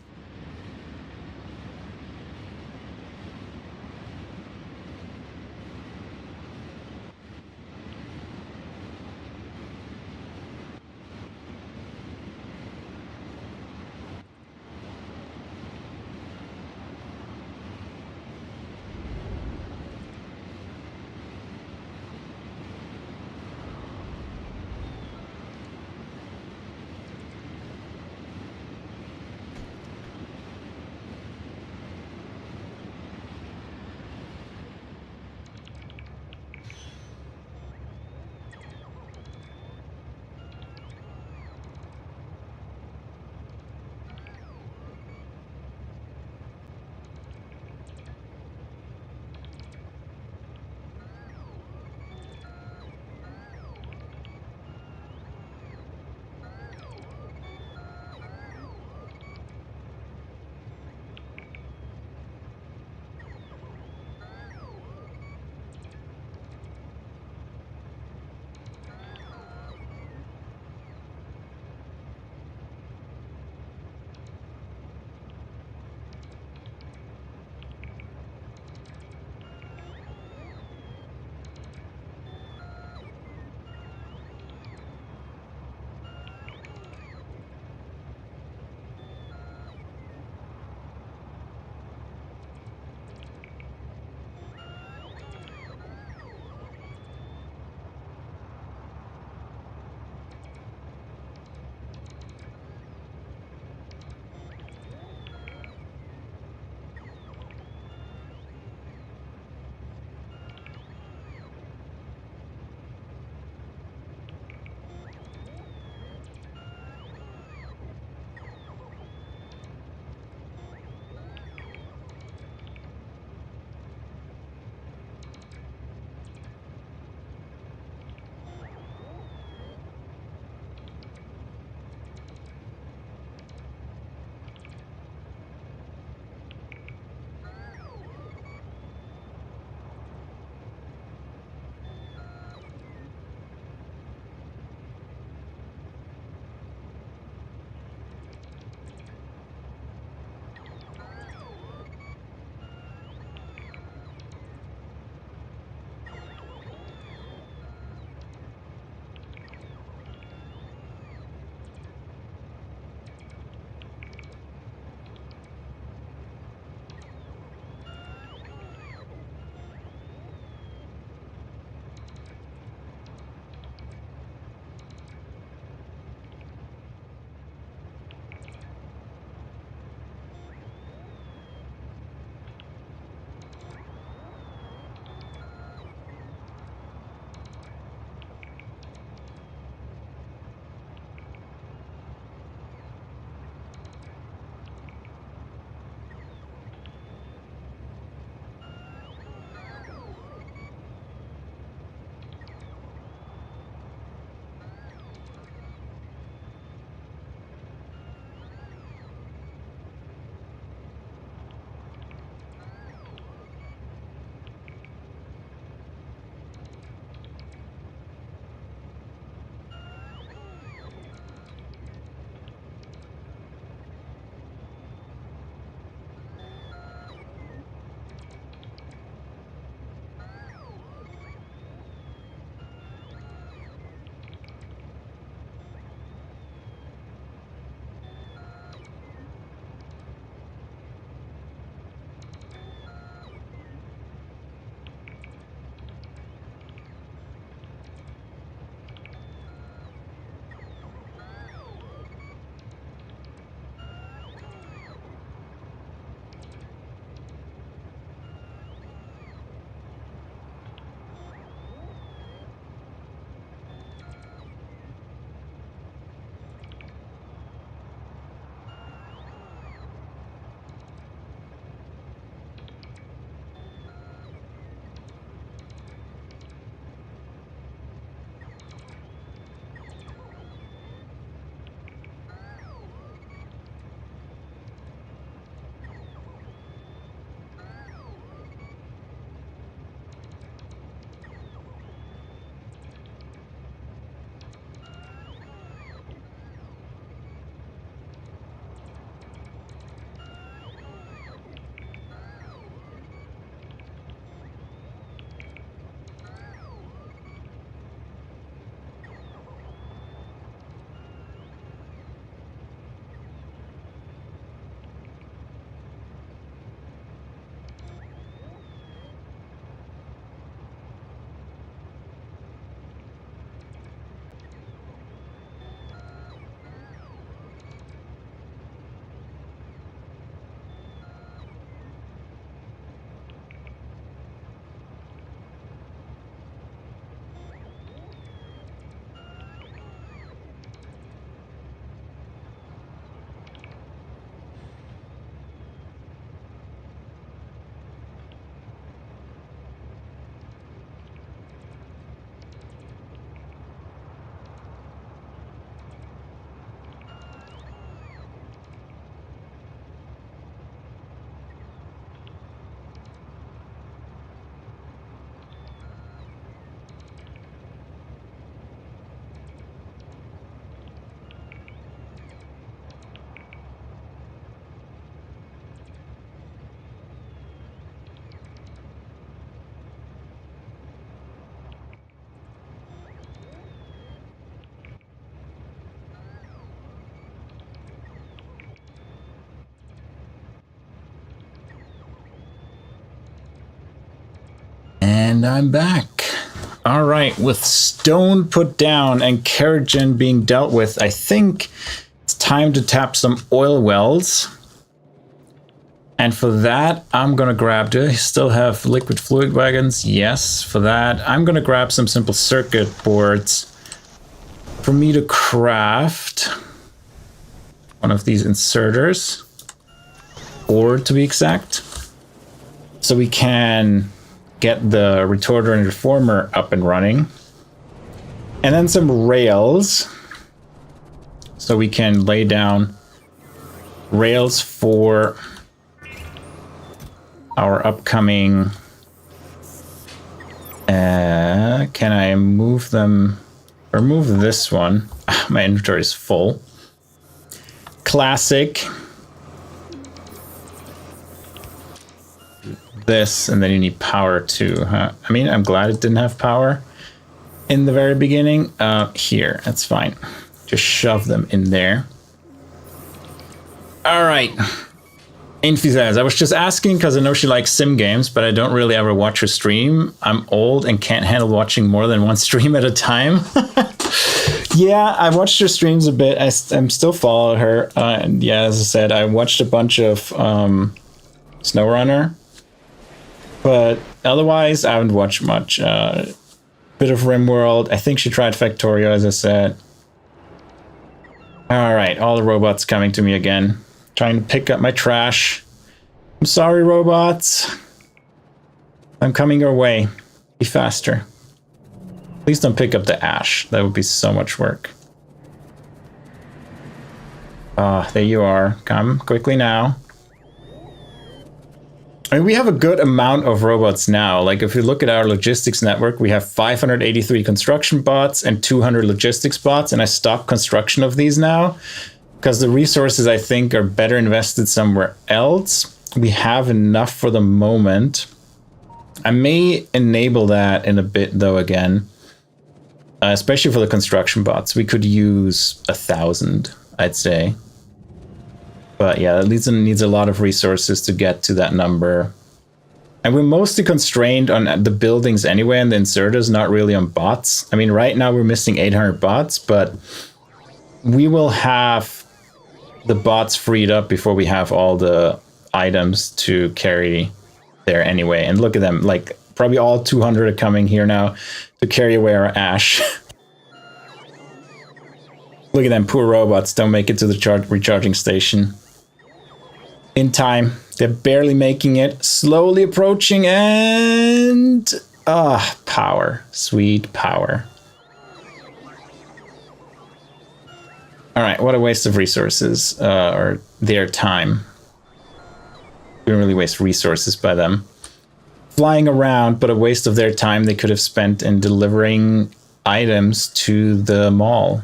And I'm back. All right, with stone put down and kerogen being dealt with, I think it's time to tap some oil wells. And for that, I'm gonna grab, do I still have liquid fluid wagons? Yes, for that, I'm gonna grab some simple circuit boards for me to craft one of these inserters, or to be exact, so we can get the retorter and reformer up and running. And then some rails, so we can lay down rails for our upcoming... can I move them? Or move this one? My inventory is full. Classic. This, and then you need power too, huh? I mean, I'm glad it didn't have power in the very beginning. Here, that's fine. Just shove them in there. All right. Infi says, I was just asking because I know she likes sim games, but I don't really ever watch her stream. I'm old and can't handle watching more than one stream at a time. Yeah, I watched her streams a bit. I'm still following her. And yeah, as I said, I watched a bunch of SnowRunner. But otherwise, I haven't watched much. Bit of RimWorld. I think she tried Factorio, as I said. All right, all the robots coming to me again. Trying to pick up my trash. I'm sorry, robots. I'm coming your way. Be faster. Please don't pick up the ash. That would be so much work. There you are. Come quickly now. I mean, we have a good amount of robots now. Like, if you look at our logistics network, we have 583 construction bots and 200 logistics bots, and I stopped construction of these now because the resources, I think, are better invested somewhere else. We have enough for the moment. I may enable that in a bit, though, again. Especially for the construction bots. We could use 1,000, I'd say. But yeah, that needs a lot of resources to get to that number. And we're mostly constrained on the buildings anyway, and the inserters, not really on bots. I mean, right now we're missing 800 bots, but we will have the bots freed up before we have all the items to carry there anyway. And look at them, like probably all 200 are coming here now to carry away our ash. Look at them, poor robots don't make it to the recharging station in time. They're barely making it, slowly approaching, and power, sweet power. All right, what a waste of resources, or their time. We don't really waste resources by them flying around, but a waste of their time they could have spent in delivering items to the mall.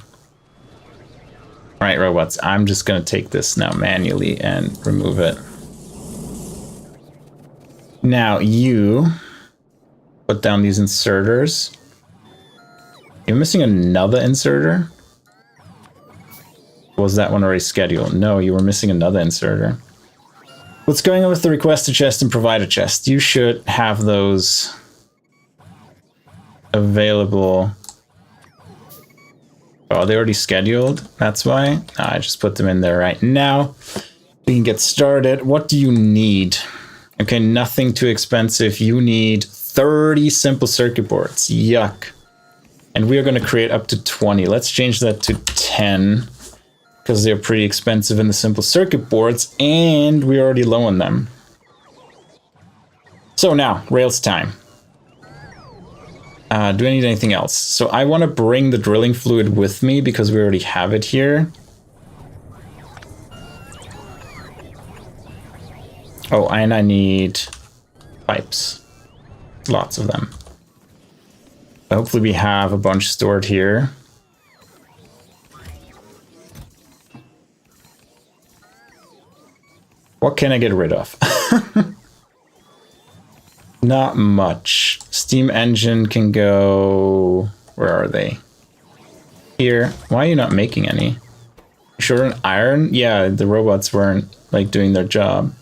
All right, robots, I'm just gonna take this now manually and remove it. Now you put down these inserters. You're missing another inserter? Was that one already scheduled? No, you were missing another inserter. What's going on with the requested chest and provider chest? You should have those available. Oh, they already scheduled? That's why? I just put them in there right now. We can get started. What do you need? Okay, nothing too expensive. You need 30 simple circuit boards. Yuck. And we are going to create up to 20. Let's change that to 10. Because they're pretty expensive in the simple circuit boards, and we're already low on them. So now, rails time. Do I need anything else? So I want to bring the drilling fluid with me because we already have it here. Oh, and I need pipes. Lots of them. Hopefully we have a bunch stored here. What can I get rid of? Not much. Steam engine can go... Where are they? Here. Why are you not making any? Short on iron? Yeah, the robots weren't like doing their job.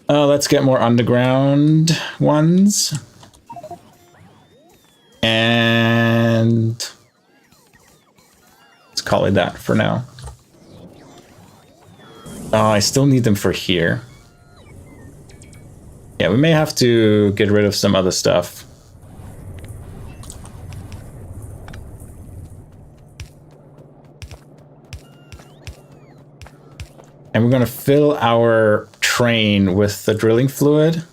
Let's get more underground ones. And let's call it that for now. Oh, I still need them for here. Yeah, we may have to get rid of some other stuff. And we're going to fill our train with the drilling fluid.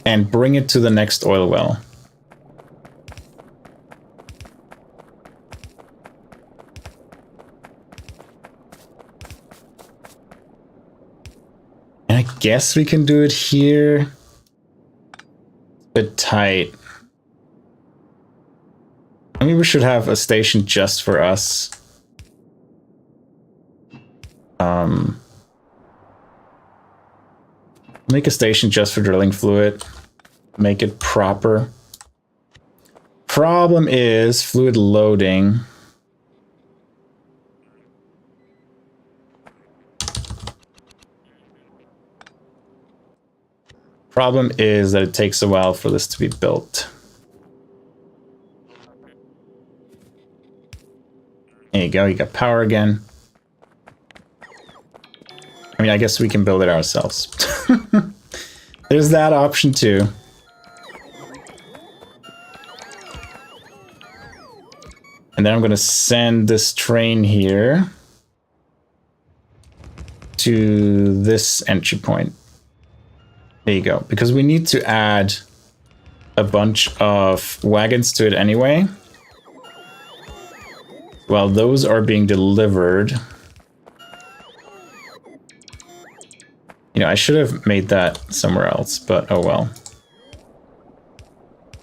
And bring it to the next oil well. And I guess we can do it here. A bit tight. I mean, we should have a station just for us. Make a station just for drilling fluid. Make it proper. Problem is fluid loading. Problem is that it takes a while for this to be built. There you go, you got power again. I mean, I guess we can build it ourselves. There's that option too. And then I'm going to send this train here to this entry point. There you go. Because we need to add a bunch of wagons to it anyway. While those are being delivered. You know, I should have made that somewhere else, but oh well.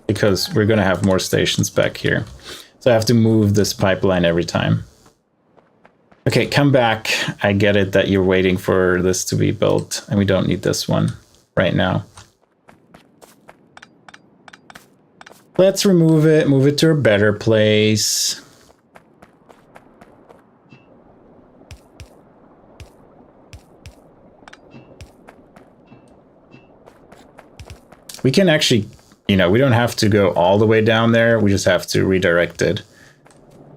Because we're going to have more stations back here. So I have to move this pipeline every time. Okay, come back. I get it that you're waiting for this to be built, and we don't need this one right now. Let's remove it, move it to a better place. We can actually, you know, we don't have to go all the way down there. We just have to redirect it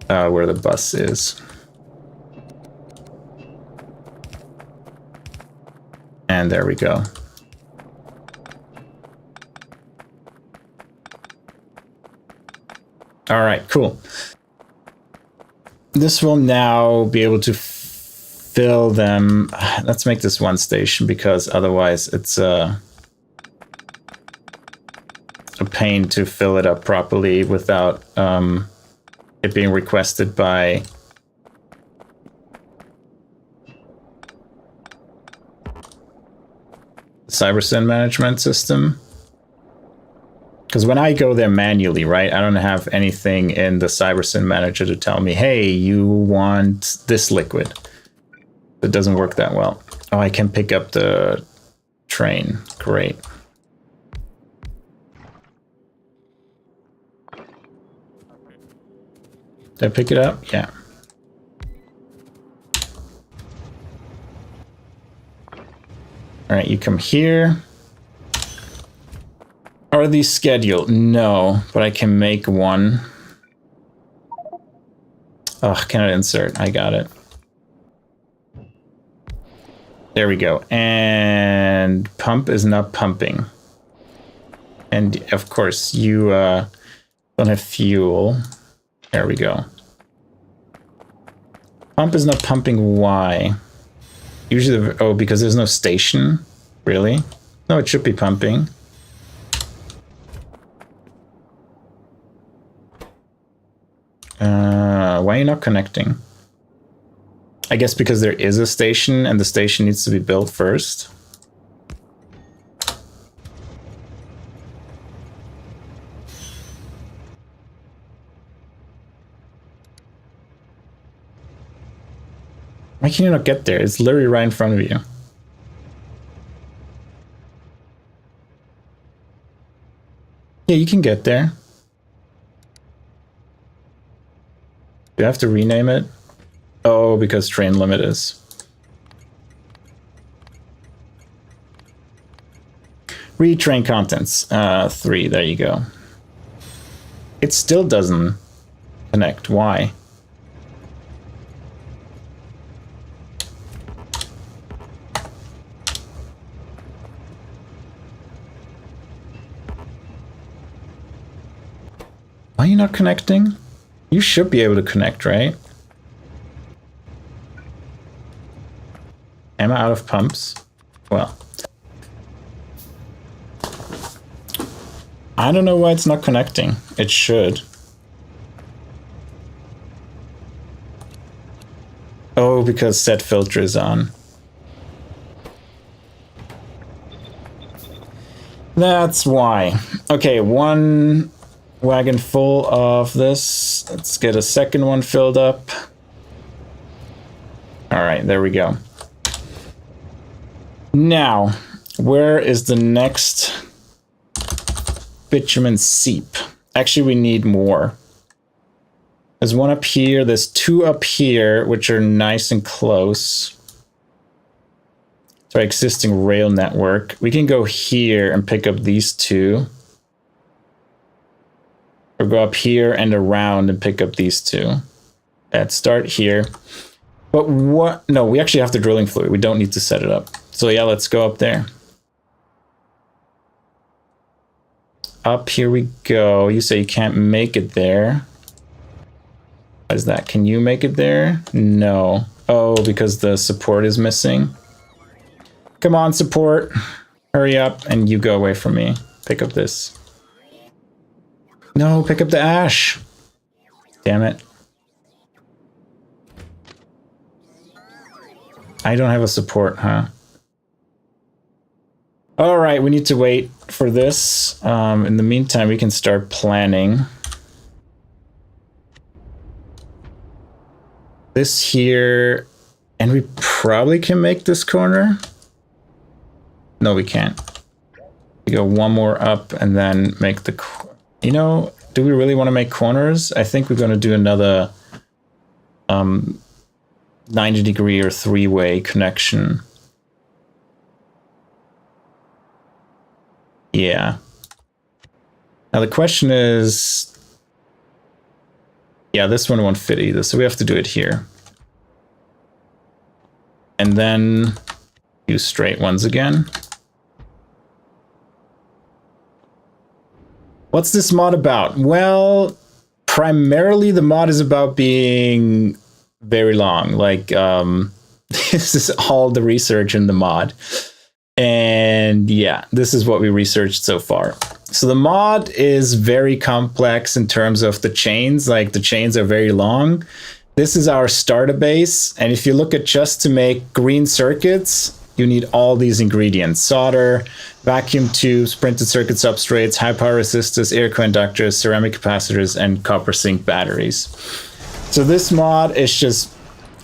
where the bus is. And there we go. All right, cool. This will now be able to fill them. Let's make this one station because otherwise it's a pain to fill it up properly without it being requested by the Cybersyn management system. Because when I go there manually, right, I don't have anything in the Cybersyn manager to tell me, hey, you want this liquid. It doesn't work that well. Oh, I can pick up the train. Great. Did I pick it up? Yeah. All right, you come here. Are these scheduled? No, but I can make one. Oh, cannot insert. I got it. There we go. And pump is not pumping. And of course, you don't have fuel. There we go. Pump is not pumping. Why? Usually, oh, because there's no station. Really? No, it should be pumping. Why are you not connecting? I guess because there is a station and the station needs to be built first. Why can you not get there? It's literally right in front of you. Yeah, you can get there. Do you have to rename it? Oh, because train limit is. Retrain contents, 3, there you go. It still doesn't connect, why? Why are you not connecting? You should be able to connect, right? Am I out of pumps? Well. I don't know why it's not connecting. It should. Oh, because set filter is on. That's why. Okay, one wagon full of this. Let's get a second one filled up. All right, there we go. Now, where is the next bitumen seep? Actually, we need more. There's one up here, there's 2 up here, which are nice and close to our existing rail network. We can go here and pick up these 2. Or go up here and around and pick up these 2. Let's start here. But what? No, we actually have the drilling fluid. We don't need to set it up. So yeah, let's go up there. Up here we go. You say you can't make it there. What is that? Can you make it there? No. Oh, because the support is missing. Come on, support. Hurry up, and you go away from me. Pick up this. No, pick up the ash. Damn it. I don't have a support, huh? All right, we need to wait for this. In the meantime, we can start planning. This here, and we probably can make this corner. No, we can't. We go one more up and then make the, you know, do we really want to make corners? I think we're going to do another 90-degree or 3-way connection. Yeah. Now the question is, yeah, this one won't fit either, so we have to do it here. And then use straight ones again. What's this mod about? Well, primarily the mod is about being very long. Like, this is all the research in the mod. And yeah, this is what we researched so far. So the mod is very complex in terms of the chains. Like, the chains are very long. This is our starter base. And if you look at just to make green circuits, you need all these ingredients: solder, vacuum tubes, printed circuit substrates, high power resistors, air conductors, ceramic capacitors, and copper zinc batteries. So this mod is just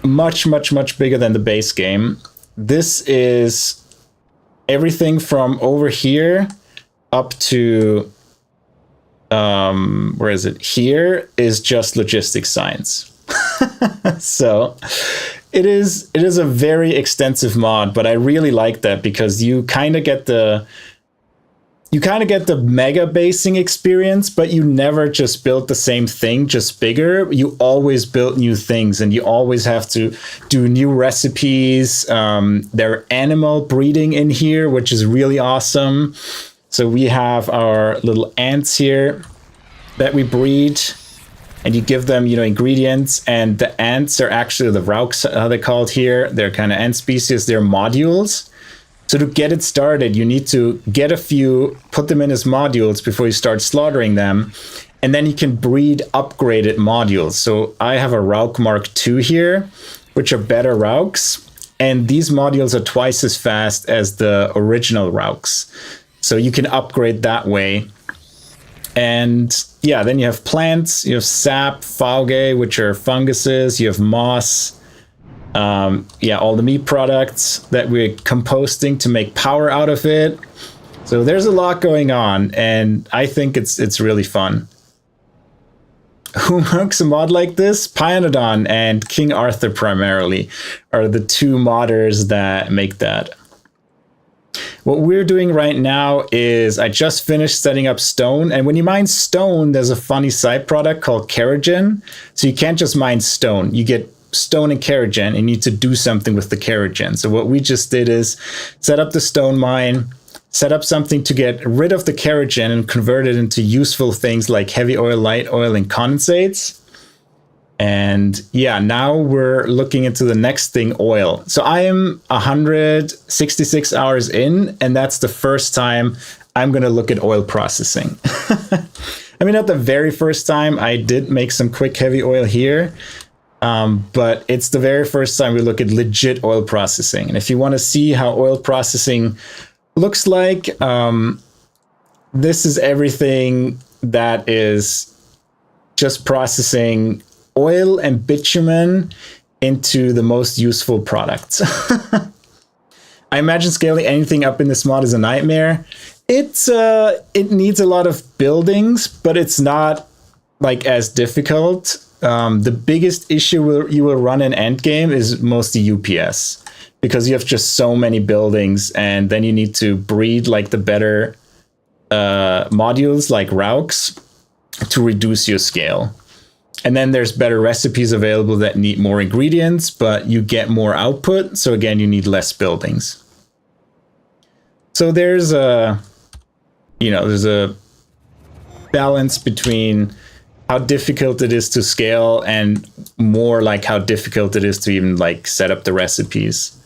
much, much, much bigger than the base game. This is everything from over here up to, where is it? Here is just logistics science. So it is a very extensive mod, but I really like that because you kind of get the mega basing experience, but you never just build the same thing, just bigger. You always build new things, and you always have to do new recipes. There are animal breeding in here, which is really awesome. So we have our little ants here that we breed, and you give them, you know, ingredients, and the ants are actually the rauks, how they're called here. They're kind of ant species. They're modules. So to get it started, you need to get a few, put them in as modules before you start slaughtering them, and then you can breed upgraded modules. So I have a Rauk Mark II here, which are better Rauks, and these modules are twice as fast as the original Rauks. So you can upgrade that way. And yeah, then you have plants, you have sap, fungi, which are funguses, you have moss. Yeah, all the meat products that we're composting to make power out of it. So there's a lot going on, and I think it's really fun. Who makes a mod like this? Pyanodon and King Arthur primarily are the 2 modders that make that. What we're doing right now is I just finished setting up stone. And when you mine stone, there's a funny side product called kerogen. So you can't just mine stone. You get stone and kerogen and you need to do something with the kerogen. So what we just did is set up the stone mine, set up something to get rid of the kerogen and convert it into useful things like heavy oil, light oil, and condensates. And yeah, now we're looking into the next thing, oil. So I am 166 hours in, and that's the first time I'm going to look at oil processing. I mean, not the very first time. I did make some quick heavy oil here, but it's the very first time we look at legit oil processing. And if you want to see how oil processing looks like, this is everything that is just processing oil and bitumen into the most useful products. I imagine scaling anything up in this mod is a nightmare. It needs a lot of buildings, but it's not like as difficult. The biggest issue you will run in endgame is mostly UPS, because you have just so many buildings, and then you need to breed like the better modules like Raux to reduce your scale. And then there's better recipes available that need more ingredients, but you get more output. So again, you need less buildings. So there's a balance between how difficult it is to scale and more like how difficult it is to even like set up the recipes.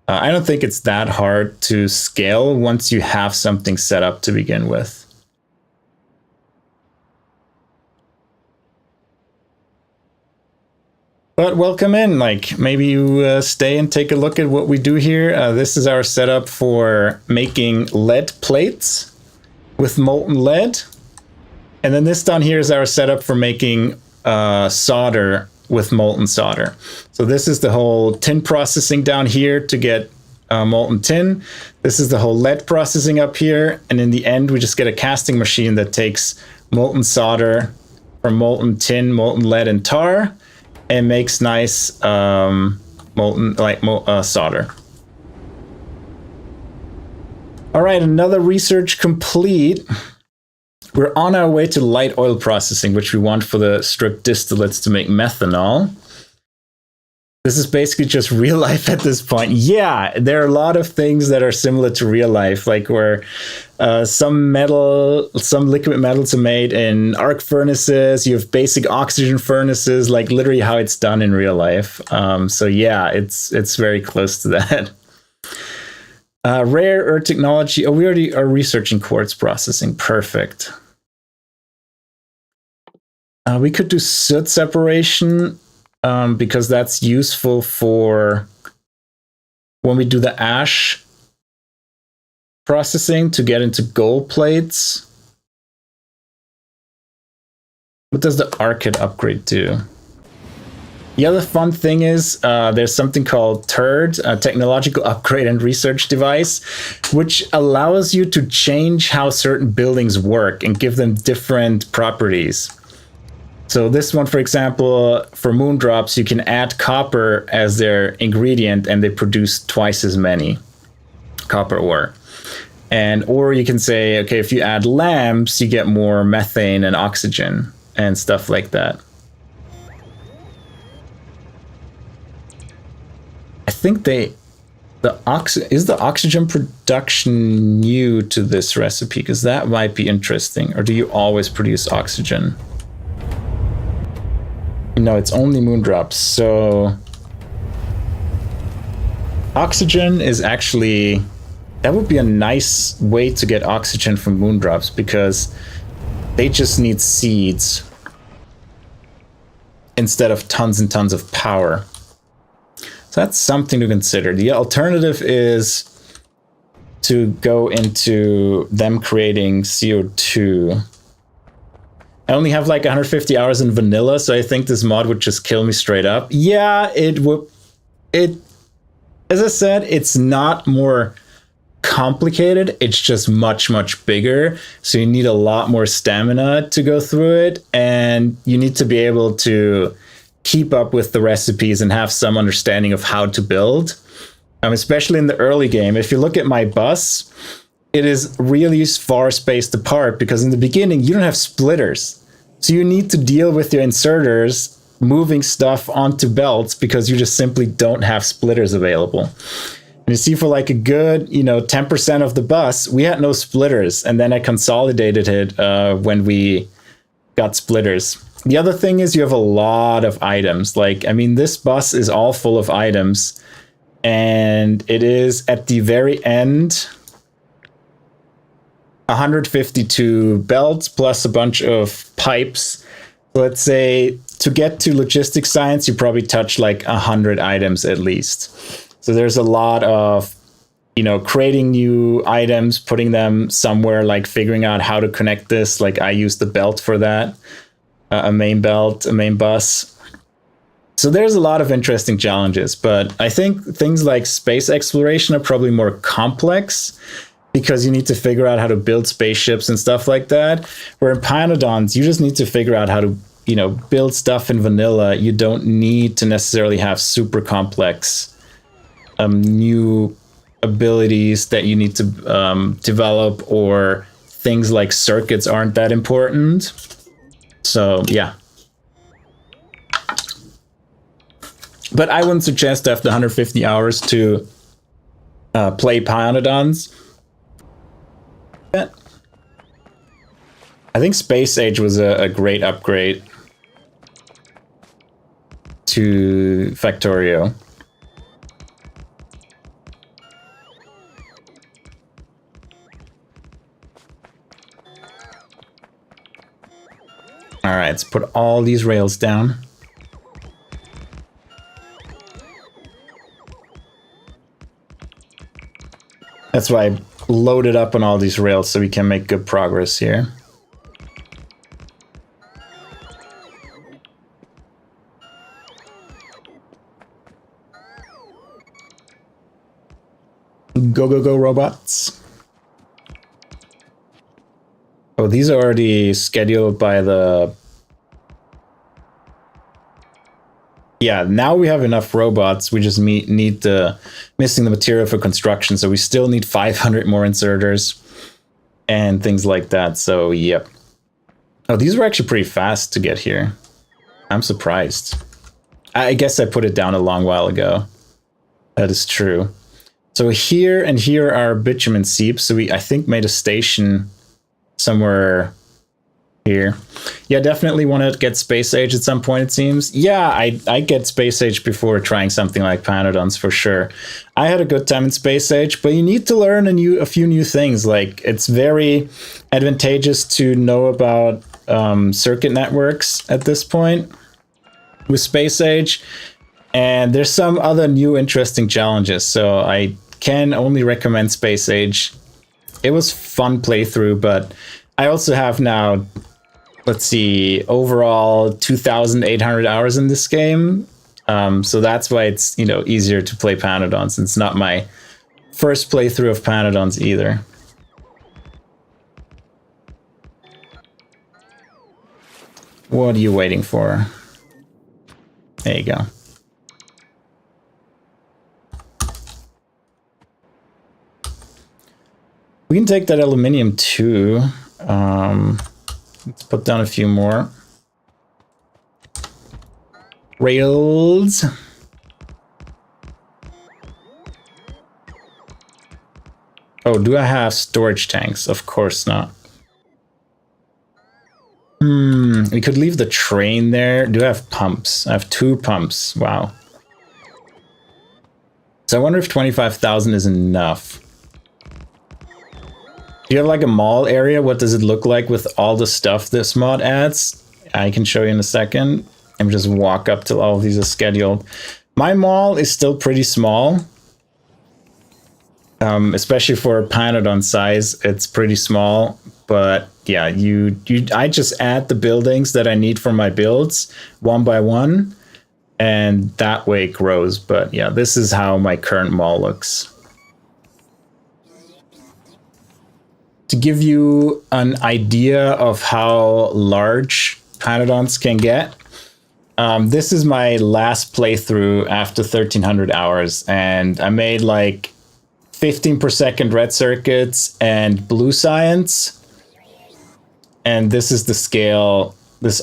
I don't think it's that hard to scale once you have something set up to begin with. But welcome in, like maybe you stay and take a look at what we do here. This is our setup for making lead plates with molten lead. And then this down here is our setup for making solder with molten solder. So this is the whole tin processing down here to get molten tin. This is the whole lead processing up here. And in the end, we just get a casting machine that takes molten solder from molten tin, molten lead, and tar, and makes nice molten solder. All right, another research complete. We're on our way to light oil processing, which we want for the stripped distillates to make methanol. This is basically just real life at this point. Yeah, there are a lot of things that are similar to real life, like where some liquid metals are made in arc furnaces. You have basic oxygen furnaces, like literally how it's done in real life. So yeah, it's very close to that. Rare earth technology. Oh, we already are researching quartz processing. Perfect. We could do soot separation. Because that's useful for when we do the ash processing to get into gold plates. What does the Arcade upgrade do? The other fun thing is there's something called TURD, a technological upgrade and research device, which allows you to change how certain buildings work and give them different properties. So this one, for example, for moondrops, you can add copper as their ingredient and they produce twice as many copper ore. Or you can say, okay, if you add lamps, you get more methane and oxygen and stuff like that. I think is the oxygen production new to this recipe? Because that might be interesting. Or do you always produce oxygen? No, it's only moondrops. So oxygen is actually, that would be a nice way to get oxygen from moondrops, because they just need seeds instead of tons and tons of power. So that's something to consider. The alternative is to go into them creating CO2. I only have like 150 hours in vanilla, so I think this mod would just kill me straight up. Yeah, it would. As I said, it's not more complicated. It's just much, much bigger. So you need a lot more stamina to go through it. And you need to be able to keep up with the recipes and have some understanding of how to build. especially in the early game. If you look at my bus, it is really far spaced apart because in the beginning you don't have splitters. So you need to deal with your inserters moving stuff onto belts because you just simply don't have splitters available. And you see, for like a good, 10% of the bus, we had no splitters. And then I consolidated it when we got splitters. The other thing is you have a lot of items. Like, I mean, this bus is all full of items. And it is at the very end, 152 belts plus a bunch of pipes. Let's say to get to logistics science, you probably touch like 100 items at least. So there's a lot of, creating new items, putting them somewhere, like figuring out how to connect this. Like I use the belt for that, a main belt, a main bus. So there's a lot of interesting challenges, but I think things like space exploration are probably more complex, because you need to figure out how to build spaceships and stuff like that. Where in Pyanodons, you just need to figure out how to, build stuff in vanilla. You don't need to necessarily have super complex new abilities that you need to develop, or things like circuits aren't that important. So, yeah. But I wouldn't suggest after 150 hours to play Pyanodons. I think Space Age was a great upgrade to Factorio. All right, let's put all these rails down. That's why I loaded up on all these rails so we can make good progress here. Go, go, go, robots. Oh, these are already scheduled by the... Yeah, now we have enough robots. We just need the missing the material for construction, so we still need 500 more inserters and things like that. So, yep. Oh, these were actually pretty fast to get here. I'm surprised. I guess I put it down a long while ago. That is true. So here and here are bitumen seeps. So we, I think, made a station somewhere here. Yeah, definitely want to get Space Age at some point, it seems. Yeah, I get Space Age before trying something like Pyanodons for sure. I had a good time in Space Age, but you need to learn a few new things. Like, it's very advantageous to know about circuit networks at this point with Space Age. And there's some other new interesting challenges. So I can only recommend Space Age. It was fun playthrough, but I also have now, let's see, overall 2,800 hours in this game. So that's why it's, easier to play Pyanodons. It's not my first playthrough of Pyanodons either. What are you waiting for? There you go. We can take that aluminium too. Let's put down a few more rails. Oh, do I have storage tanks? Of course not. We could leave the train there. Do I have pumps? I have 2 pumps. Wow. So I wonder if 25,000 is enough. Do you have like a mall area? What does it look like with all the stuff this mod adds? I can show you in a second. And just walk up till all of these are scheduled. My mall is still pretty small. Especially for a Pyanodon size, it's pretty small. But yeah, I just add the buildings that I need for my builds one by one. And that way it grows. But yeah, this is how my current mall looks. To give you an idea of how large Pyanodons can get, This is my last playthrough after 1300 hours, and I made like 15 per second red circuits and blue science. And this is the scale.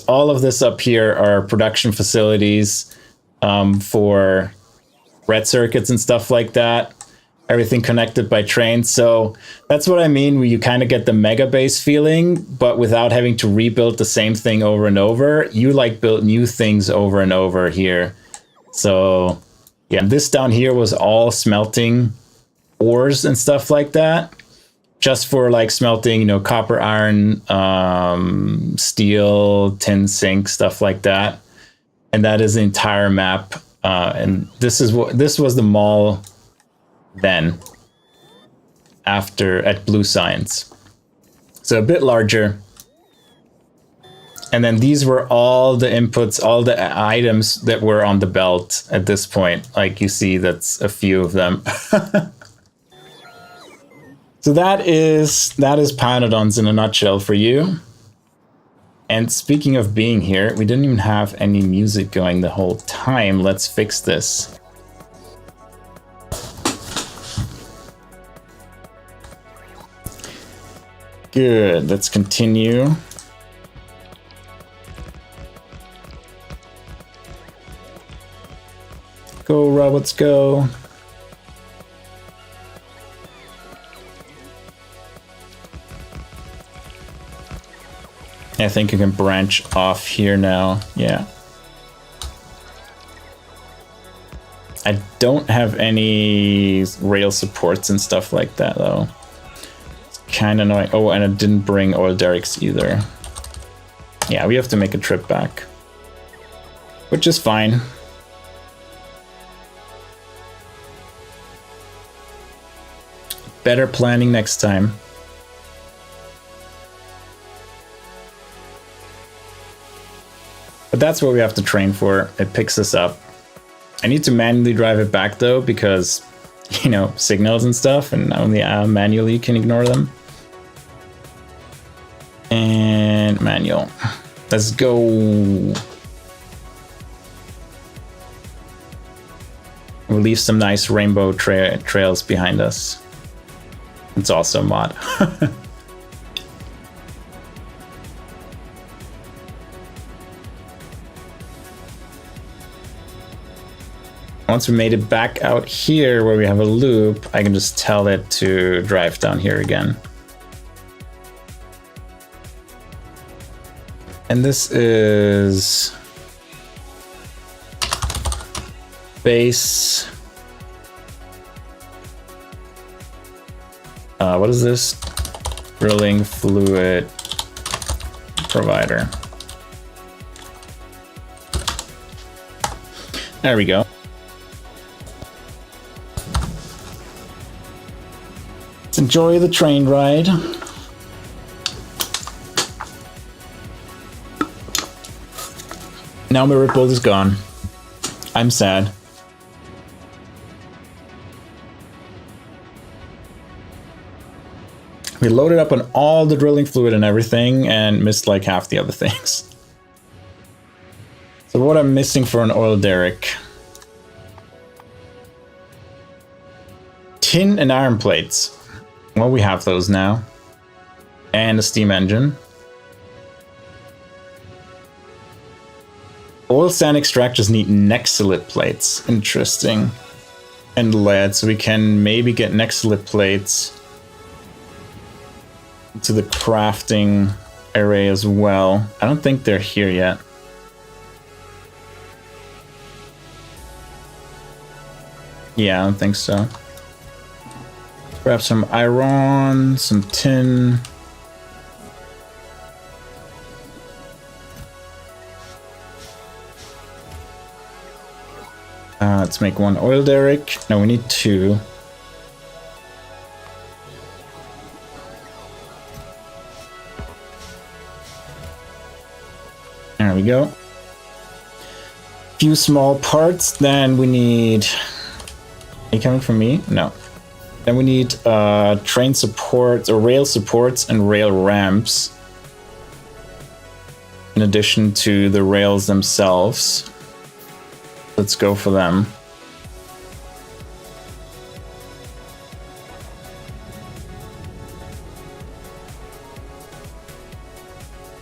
All of this up here are production facilities for red circuits and stuff like that. Everything connected by trains. So that's what I mean when you kind of get the mega base feeling, but without having to rebuild the same thing over and over. You like build new things over and over here. So yeah, this down here was all smelting ores and stuff like that. Just for like smelting, you know, copper, iron, steel, tin, zinc, stuff like that. And that is the entire map. And this was the mall then at Blue Science. So a bit larger. And then these were all the inputs, all the items that were on the belt at this point. Like you see, that's a few of them. So that is Pyanodons in a nutshell for you. And speaking of being here, we didn't even have any music going the whole time. Let's fix this. Good, let's continue. Go, robots, go. I think you can branch off here now. Yeah. I don't have any rail supports and stuff like that, though. It's kind of annoying. Oh, and I didn't bring oil derricks either. Yeah, we have to make a trip back. Which is fine. Better planning next time. But that's what we have to train for. It picks us up. I need to manually drive it back though, because, you know, signals and stuff, and only manually can ignore them. And manual. Let's go. We'll leave some nice rainbow trails behind us. It's also a mod. Once we made it back out here where we have a loop, I can just tell it to drive down here again. And this is base. What is this? Drilling fluid provider. There we go. Let's enjoy the train ride. Now my Ripple is gone. I'm sad. We loaded up on all the drilling fluid and everything and missed like half the other things. So what I'm missing for an oil derrick? Tin and iron plates. Well, we have those now. And a steam engine. Oil sand extractors need Nexilite plates. Interesting. And lead, so we can maybe get Nexilite plates to the crafting array as well. I don't think they're here yet. Yeah, I don't think so. Grab some iron, some tin. Let's make one oil derrick. No, we need two. There we go. Few small parts. Then we need... Are you coming from me? No. Then we need train supports or rail supports and rail ramps. in addition to the rails themselves. Let's go for them.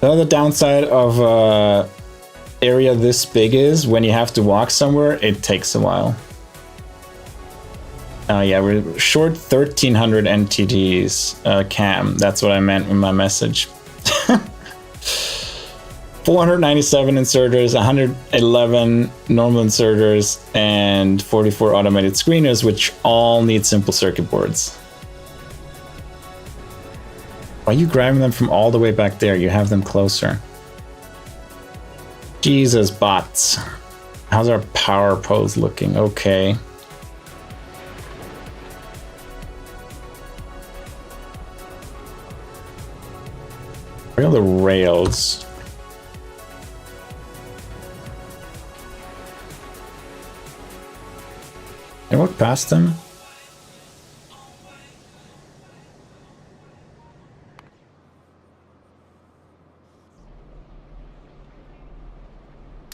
The other downside of area this big is when you have to walk somewhere, it takes a while. Yeah, we're short 1300 NTDs, cam. That's what I meant in my message. 497 inserters, 111 normal inserters, and 44 automated screeners, which all need simple circuit boards. Why are you grabbing them from all the way back there? You have them closer. Jesus, bots. How's our power pose looking? Okay. Where are the rails? Can I walk past them?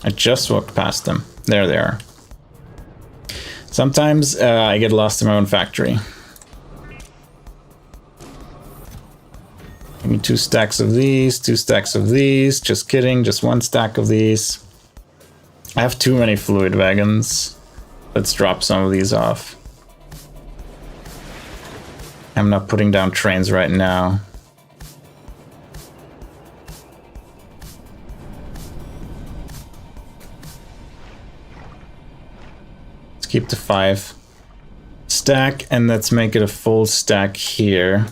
I just walked past them. There they are. Sometimes I get lost in my own factory. Give me 2 stacks of these, 2 stacks of these. Just kidding, just 1 stack of these. I have too many fluid wagons. Let's drop some of these off. I'm not putting down trains right now. Let's keep the 5 stack, and let's make it a full stack here.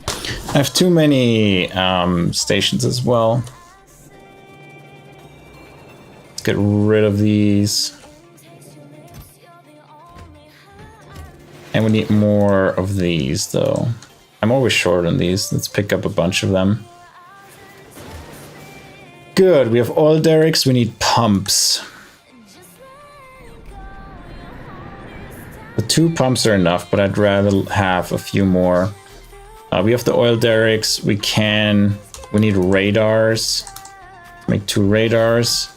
I have too many stations as well. Let's get rid of these. And we need more of these, though. I'm always short on these. Let's pick up a bunch of them. Good, we have oil derricks, we need pumps. The 2 pumps are enough, but I'd rather have a few more. We have the oil derricks. We need radars. Make 2 radars.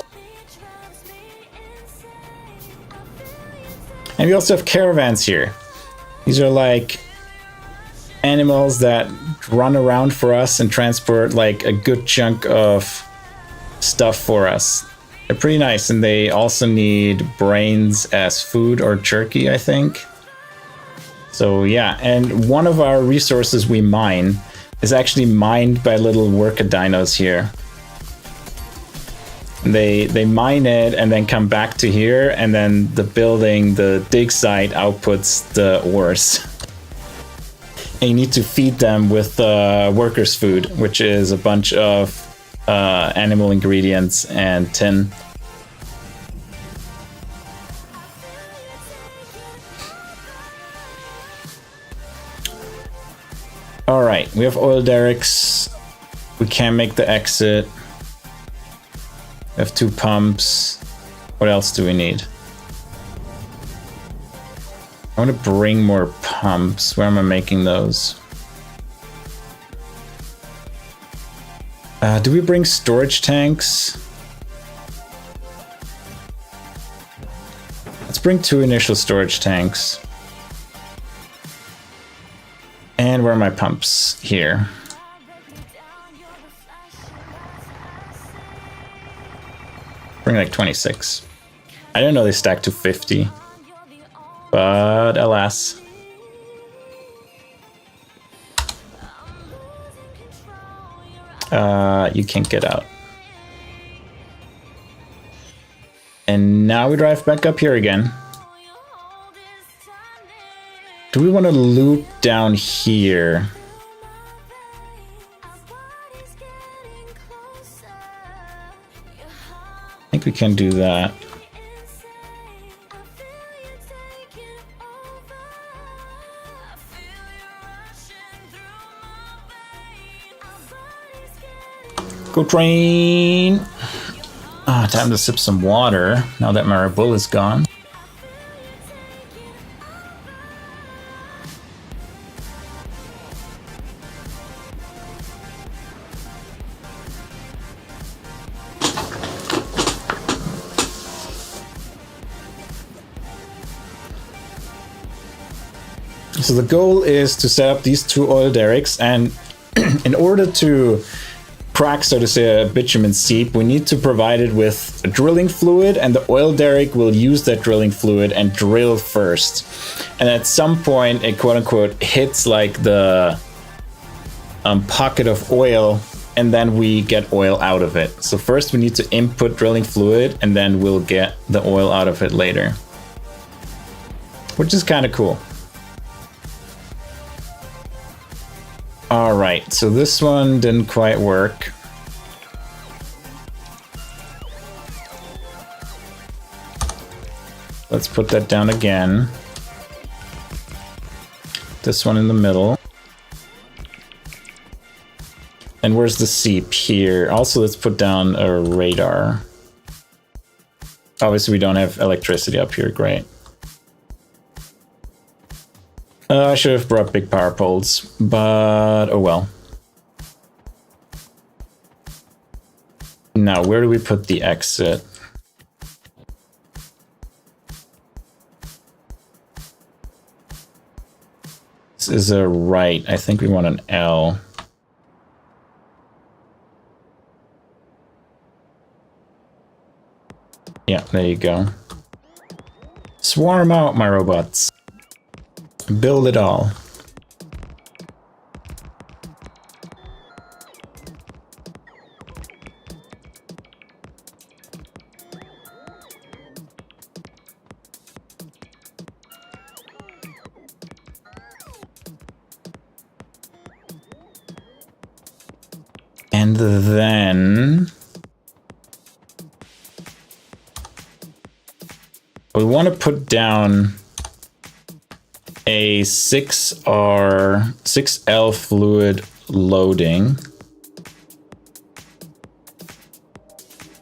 And we also have caravans here. These are like animals that run around for us and transport like a good chunk of stuff for us. They're pretty nice, and they also need brains as food, or jerky, I think. So yeah, and one of our resources we mine is actually mined by little worker dinos here. They mine it and then come back to here, and then the building, the dig site, outputs the ores. And you need to feed them with workers' food, which is a bunch of animal ingredients and tin. All right, we have oil derricks. We can make the exit. We have 2 pumps. What else do we need? I want to bring more pumps. Where am I making those? Do we bring storage tanks? Let's bring 2 initial storage tanks. And where are my pumps? Here. Bring like 26. I didn't know they stacked to 50. But alas. You can't get out. And now we drive back up here again. Do we want to loop down here? I think we can do that. Go train! Ah, time to sip some water now that my Red Bull is gone. So the goal is to set up these 2 oil derricks, and in order to crack, so to say, a bitumen seep, we need to provide it with a drilling fluid, and the oil derrick will use that drilling fluid and drill first. And at some point, it quote-unquote hits like the pocket of oil, and then we get oil out of it. So first we need to input drilling fluid, and then we'll get the oil out of it later, which is kind of cool. All right, so this one didn't quite work. Let's put that down again. This one in the middle. And where's the seep? Here. Also, let's put down a radar. Obviously, we don't have electricity up here. Great. I should have brought big power poles, but oh well. Now, where do we put the exit? This is a right. I think we want an L. Yeah, there you go. Swarm out, my robots. Build it all. And then we want to put down a 6L fluid loading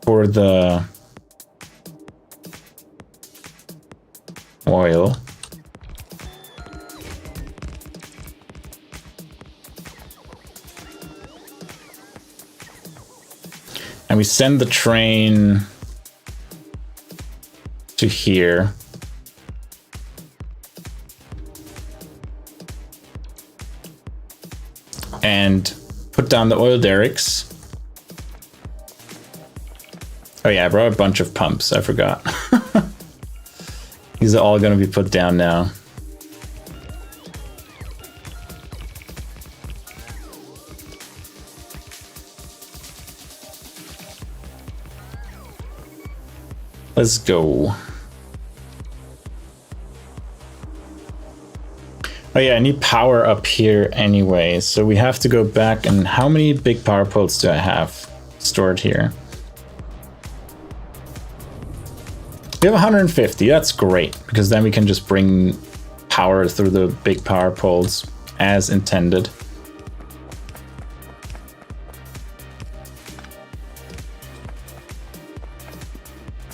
for the oil. And we send the train to here. And put down the oil derricks. Oh yeah, I brought a bunch of pumps, I forgot. These are all gonna be put down now. Let's go. Oh yeah, I need power up here anyway, so we have to go back. And how many big power poles do I have stored here? We have 150, that's great, because then we can just bring power through the big power poles as intended.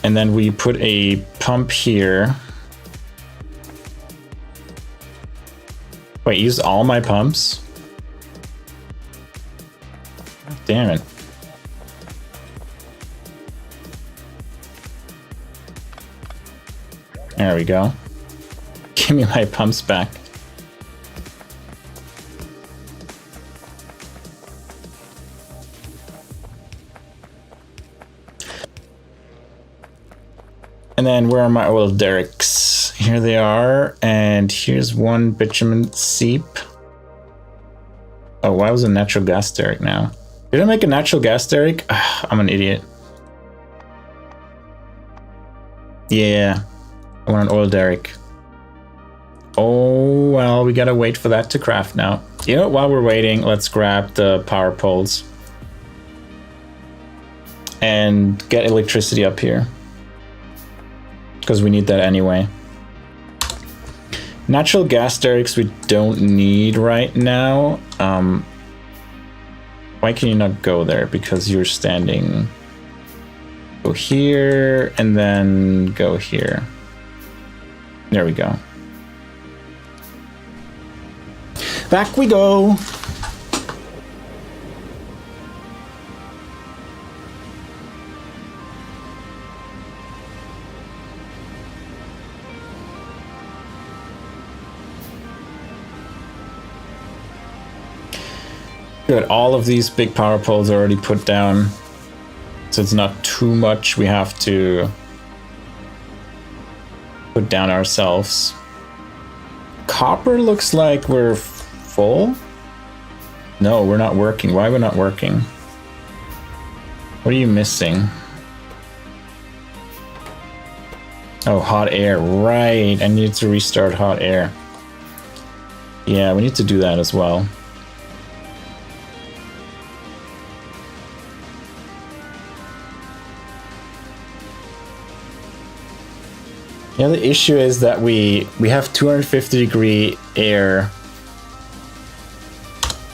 And then we put a pump here. Wait, use all my pumps? God damn it. There we go. Give me my pumps back. And then where are my oil derricks? Here they are, and here's one bitumen seep. Oh, why was a natural gas derrick now? Did I make a natural gas derrick? I'm an idiot. Yeah, I want an oil derrick. Oh, well, we gotta wait for that to craft now. You know what, while we're waiting, let's grab the power poles and get electricity up here, because we need that anyway. Natural gas derricks we don't need right now. Why can you not go there? Because you're standing. Go here and then go here. There we go. Back we go. Good, all of these big power poles are already put down, so it's not too much we have to put down ourselves. Copper looks like we're full. No, we're not working. Why are we not working? What are you missing? Oh, hot air. Right, I need to restart hot air. Yeah, we need to do that as well. Yeah, the issue is that we have 250 degree air,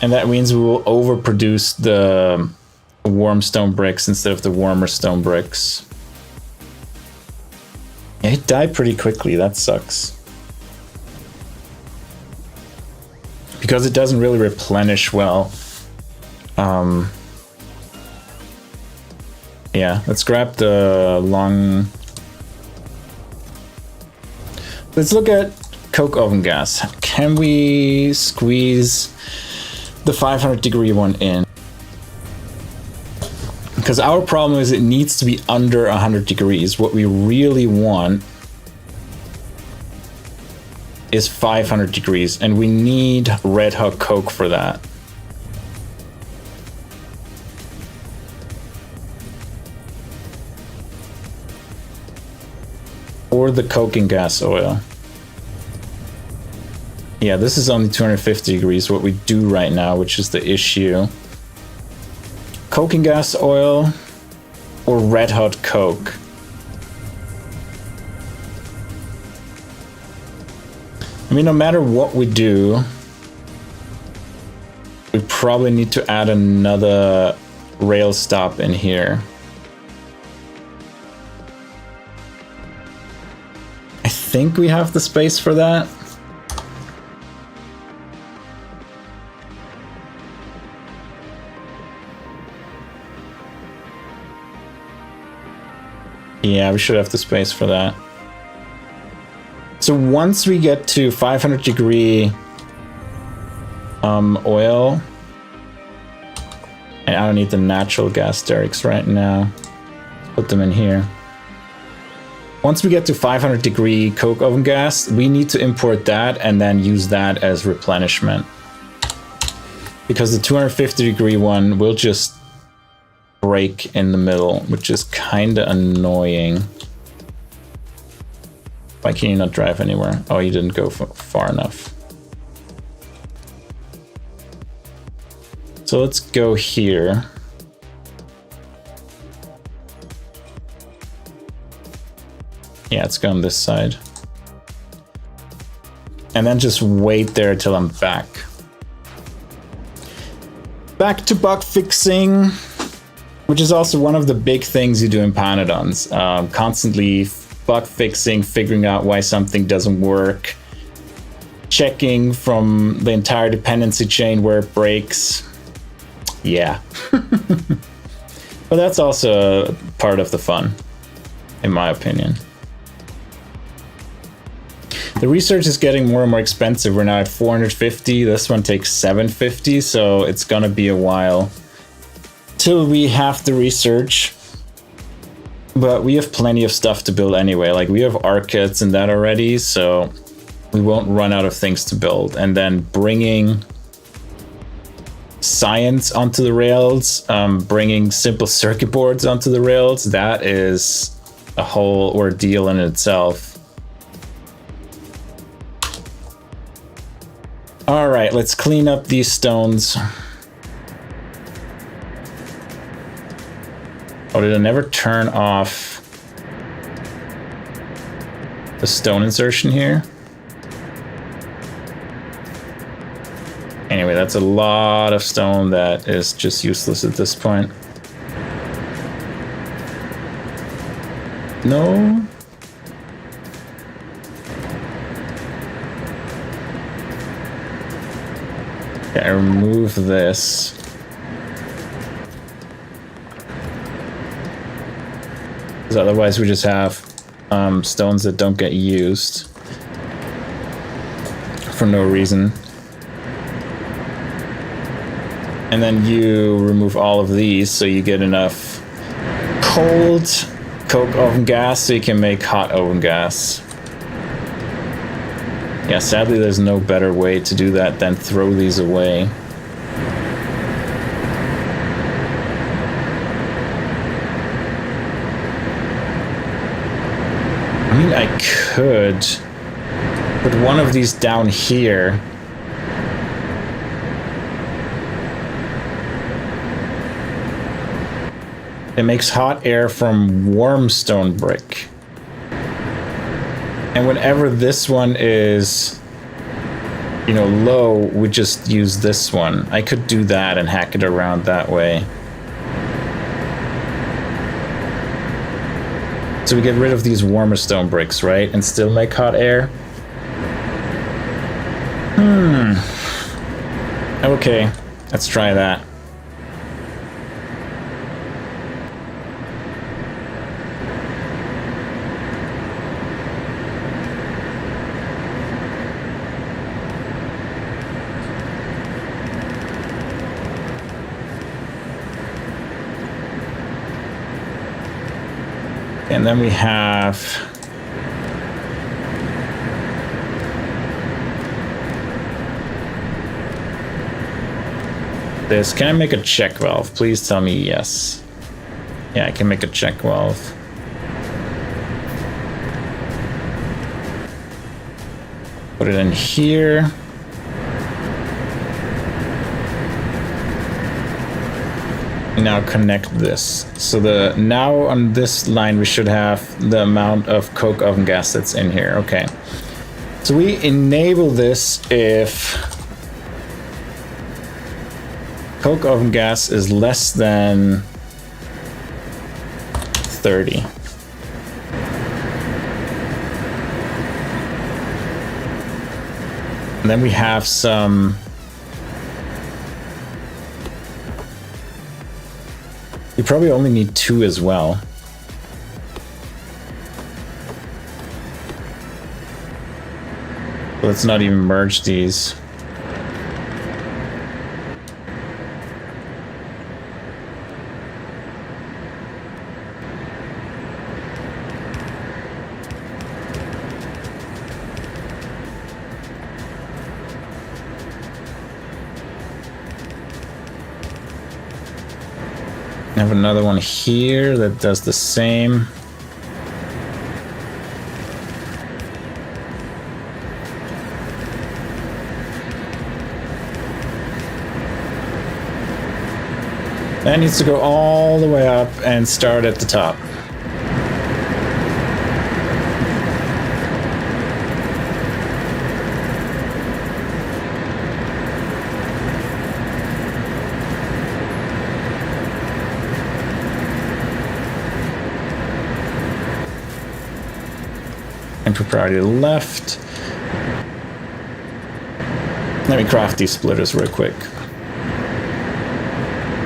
and that means we will overproduce the warm stone bricks instead of the warmer stone bricks. Yeah, it died pretty quickly, that sucks. Because it doesn't really replenish well. Yeah, let's grab the long... Let's look at coke oven gas. Can we squeeze the 500 degree one in? Because our problem is it needs to be under 100 degrees. What we really want is 500 degrees, and we need red hot coke for that. Or the coking gas oil. Yeah, this is only 250 degrees, what we do right now, which is the issue. Coking gas oil or red hot coke. I mean, no matter what we do, we probably need to add another rail stop in here. I think we have the space for that. Yeah, we should have the space for that. So once we get to 500 degree oil, and I don't need the natural gas derricks right now, put them in here. Once we get to 500 degree coke oven gas, we need to import that and then use that as replenishment. Because the 250 degree one will just break in the middle, which is kind of annoying. Why can you not drive anywhere? Oh, you didn't go far enough. So let's go here. Yeah, let's go on this side. And then just wait there till I'm back. Back to bug fixing, which is also one of the big things you do in Pyanodons. Constantly bug fixing, figuring out why something doesn't work, checking from the entire dependency chain where it breaks. Yeah. But that's also part of the fun, in my opinion. The research is getting more and more expensive. We're now at 450. This one takes 750, so it's gonna be a while till we have the research. But we have plenty of stuff to build anyway. Like, we have ARC kits and that already, so we won't run out of things to build. And then bringing science onto the rails, bringing simple circuit boards onto the rails, that is a whole ordeal in itself. All right, let's clean up these stones. Oh, did I never turn off the stone insertion here? Anyway, that's a lot of stone that is just useless at this point. No. Okay, I remove this. Because otherwise we just have stones that don't get used for no reason. And then you remove all of these so you get enough cold coke oven gas so you can make hot oven gas. Yeah, sadly there's no better way to do that than throw these away. I mean, I could put one of these down here. It makes hot air from warm stone brick. And whenever this one is, you know, low, we just use this one. I could do that and hack it around that way. So we get rid of these warmer stone bricks, right? And still make hot air? Okay, let's try that. And then we have this. Can I make a check valve? Please tell me yes. Yeah, I can make a check valve. Put it in here. Now connect this. So now on this line we should have the amount of coke oven gas that's in here. Okay. So we enable this if coke oven gas is less than 30. And then we have some you probably only need 2 as well. Let's not even merge these. I have another one here that does the same. That needs to go all the way up and start at the top. Priority left. Let me craft these splitters real quick.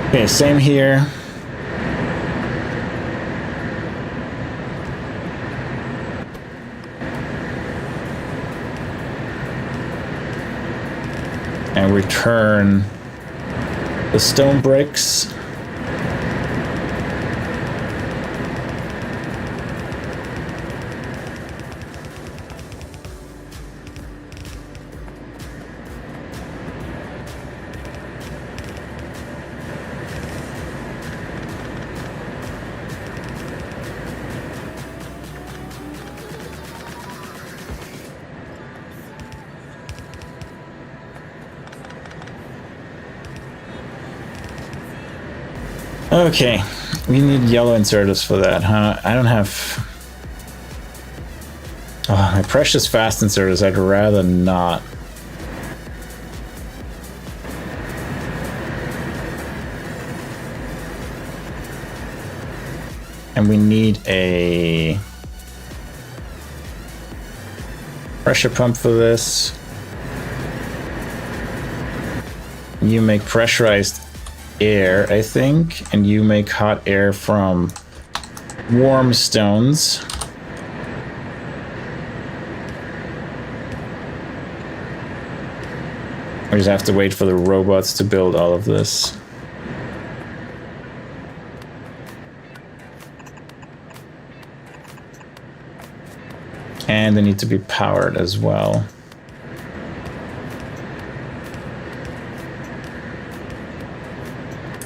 Okay, same here. And return the stone bricks. Okay, we need yellow inserters for that, huh? I don't have... Oh, my precious fast inserters, I'd rather not. And we need a pressure pump for this. You make pressurized air, I think, and you make hot air from warm stones. We just have to wait for the robots to build all of this. And they need to be powered as well.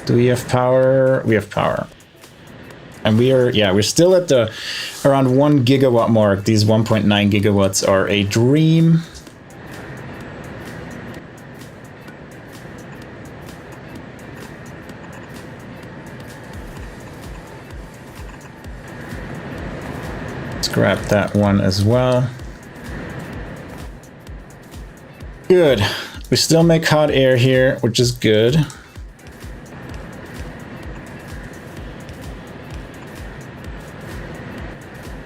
Do we have power? We have power. And we are, yeah, we're still at the around 1 gigawatt mark. These 1.9 gigawatts are a dream. Let's grab that one as well. Good. We still make hot air here, which is good.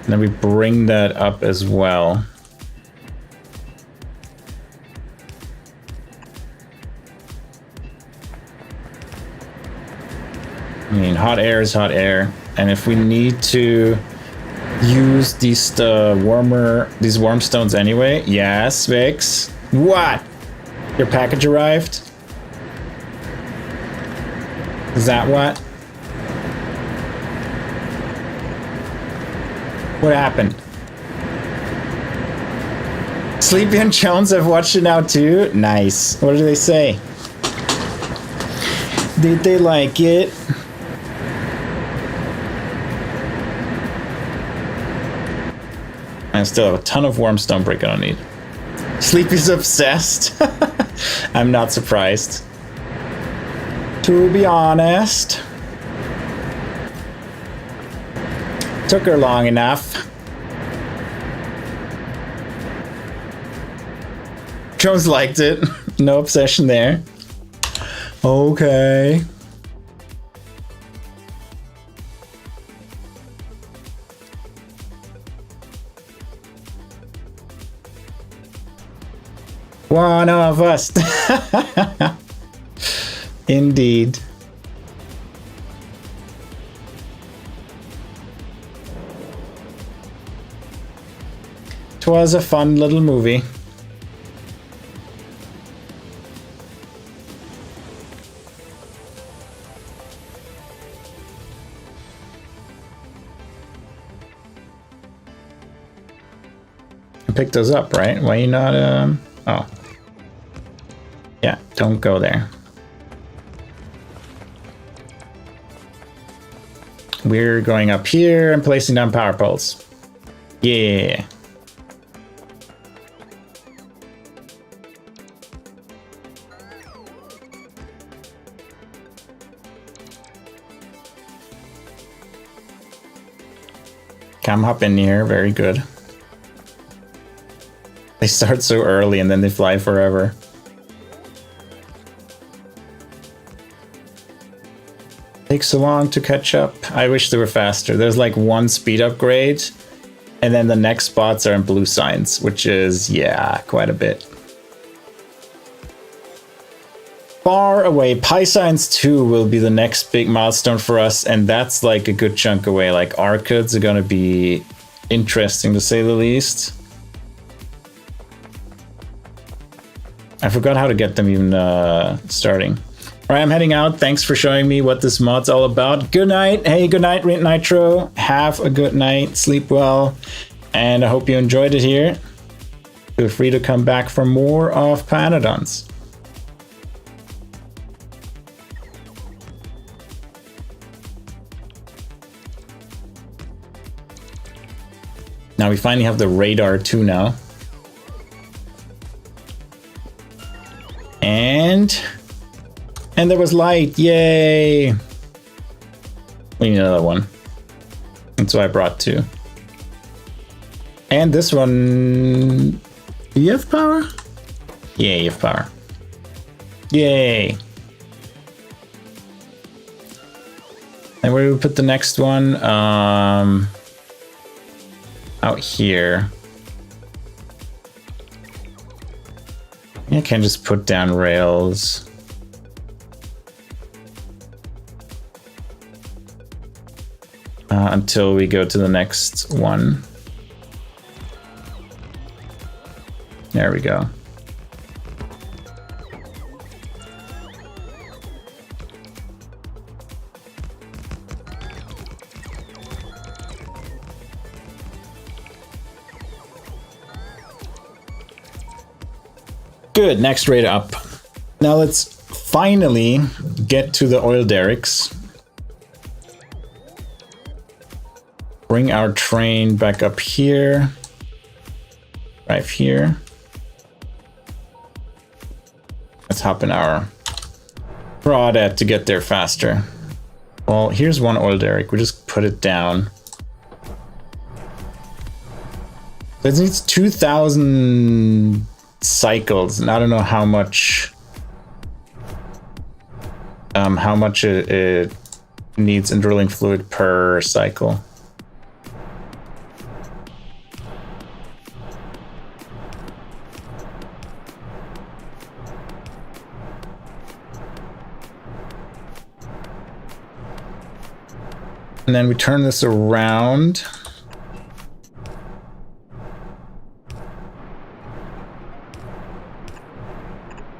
And then we bring that up as well. I mean, hot air is hot air. And if we need to use these warm stones anyway. Yes, Vix. What? Your package arrived? Is that what? What happened? Sleepy and Jones have watched it now too? Nice. What do they say? Did they like it? I still have a ton of warm stone brick I don't need. Sleepy's obsessed. I'm not surprised. To be honest. Took her long enough. Jones liked it. No obsession there. Okay. One of us. Indeed. Twas a fun little movie. I picked those up, right? Why you not, oh. Yeah, don't go there. We're going up here and placing down power poles. Yeah. Come hop in here, very good. They start so early and then they fly forever. Takes so long to catch up. I wish they were faster. There's like one speed upgrade, and then the next spots are in blue signs, which is, yeah, quite a bit. Far away. Pi Signs 2 will be the next big milestone for us, and that's like a good chunk away. Like, Arcades are gonna be interesting to say the least. I forgot how to get them even starting. All right, I'm heading out. Thanks for showing me what this mod's all about. Good night. Hey, good night, Nitro. Have a good night. Sleep well. And I hope you enjoyed it here. Feel free to come back for more of Pyanodons. Now we finally have the radar too now. And there was Lite, yay! We need another one. That's why I brought two. And this one, do you have power? Yeah, you have power. Yay! And where do we put the next one? Out here. I can't just put down rails. Until we go to the next one. There we go. Good, next rate up. Now let's finally get to the oil derricks. Bring our train back up here. Drive here. Let's hop in our crawdad to get there faster. Well, here's one oil derrick. We just put it down. It needs 2,000 cycles, and I don't know how much it needs in drilling fluid per cycle. And then we turn this around.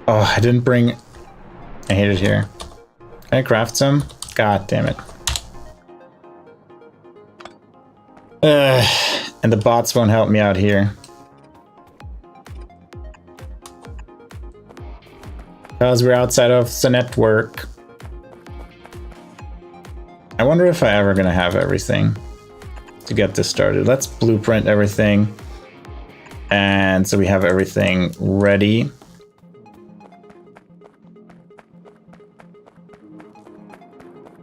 Oh, I didn't bring... I hate it here. Can I craft some? God damn it. And the bots won't help me out here. Because we're outside of the network. I wonder if I'm ever gonna have everything to get this started. Let's blueprint everything. And so we have everything ready.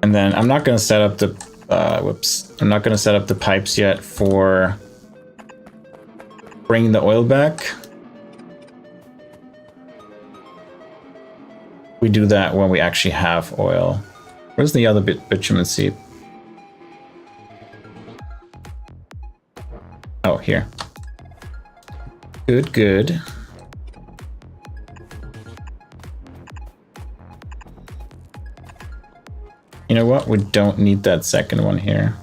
And then I'm not gonna set up the, I'm not gonna set up the pipes yet for bringing the oil back. We do that when we actually have oil. Where's the other bitumen seep? Oh, here. Good, good. You know what? We don't need that second one here.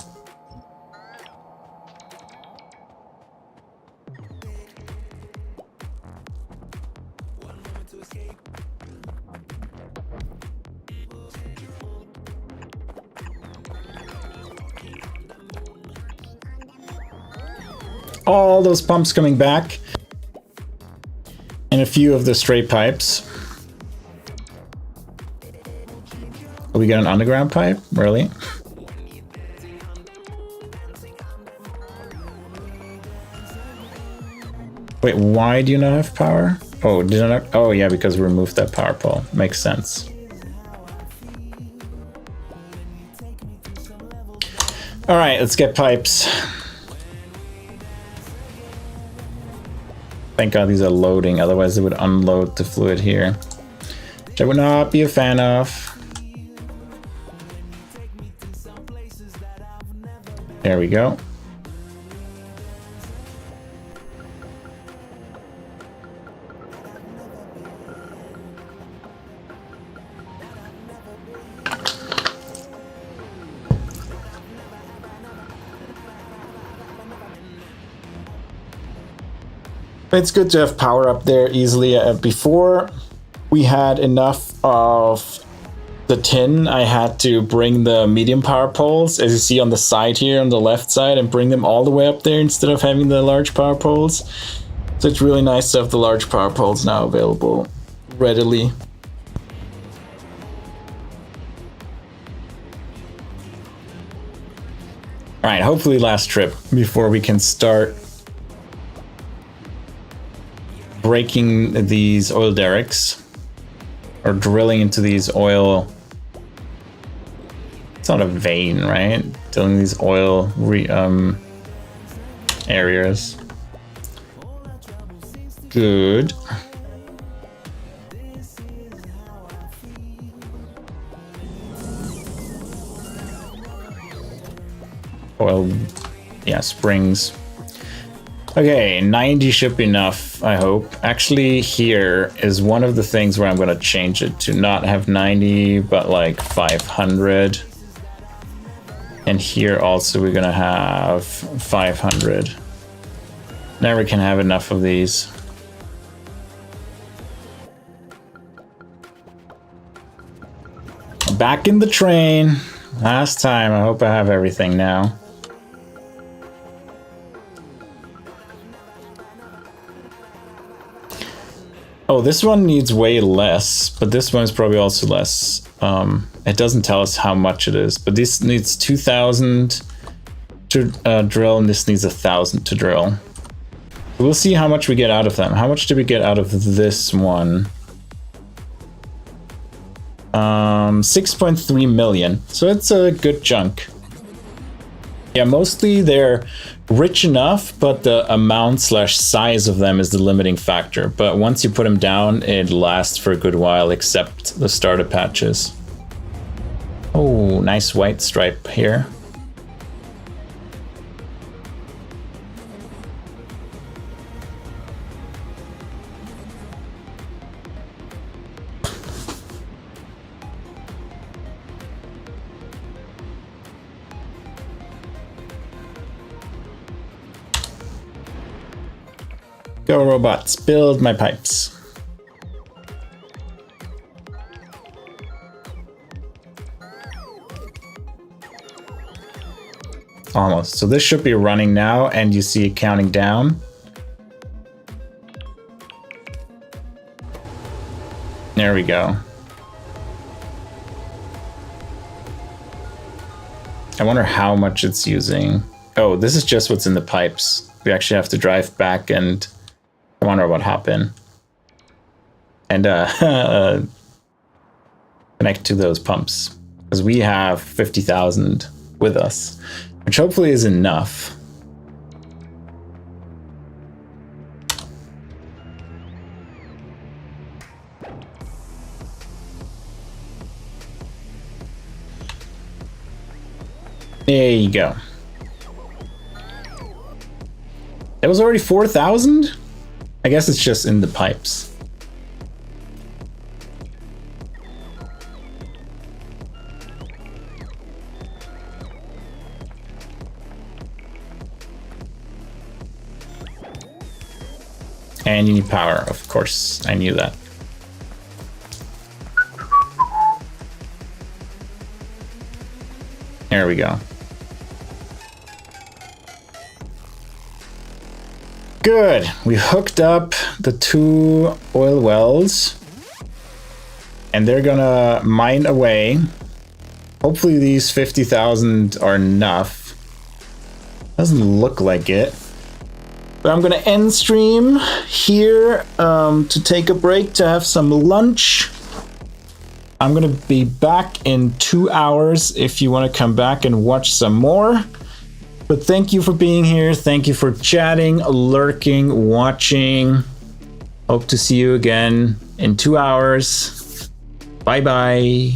All those pumps coming back. And a few of the straight pipes. Oh, we got an underground pipe? Really? Wait, why do you not have power? Oh, did I not? Oh, yeah, because we removed that power pole. Makes sense. All right, let's get pipes. Thank God these are loading, otherwise it would unload the fluid here, which I would not be a fan of. There we go. It's good to have power up there easily. Before we had enough of the tin, I had to bring the medium power poles, as you see on the side here on the left side, and bring them all the way up there instead of having the large power poles. So it's really nice to have the large power poles now available readily. All right, hopefully last trip before we can start breaking these oil derricks, or drilling into these oil. It's not a vein, right? Drilling these oil areas. Good. Oil, yeah, springs. Okay, 90 should be enough, I hope. Actually, here is one of the things where I'm going to change it to not have 90, but like 500. And here also we're going to have 500. Now we can have enough of these. Back in the train. Last time, I hope I have everything now. Oh, this one needs way less, but this one is probably also less. It doesn't tell us how much it is, but this needs 2,000 to drill, and this needs 1,000 to drill. We'll see how much we get out of them. How much did we get out of this one? 6.3 million. So it's a good chunk. Yeah, mostly they're rich enough, but the amount / size of them is the limiting factor. But once you put them down, it lasts for a good while, except the starter patches. Oh, nice white stripe here. Go robots, build my pipes. Almost. So this should be running now, and you see it counting down. There we go. I wonder how much it's using. Oh, this is just what's in the pipes. We actually have to drive back and I wonder what happened. And connect to those pumps. Because we have 50,000 with us, which hopefully is enough. There you go. It was already 4,000? I guess it's just in the pipes. And you need power, of course. I knew that. There we go. Good. We hooked up the 2 oil wells. And they're gonna mine away. Hopefully these 50,000 are enough. Doesn't look like it. But I'm gonna end stream here to take a break to have some lunch. I'm gonna be back in 2 hours if you want to come back and watch some more. But thank you for being here. Thank you for chatting, lurking, watching. Hope to see you again in 2 hours. Bye bye.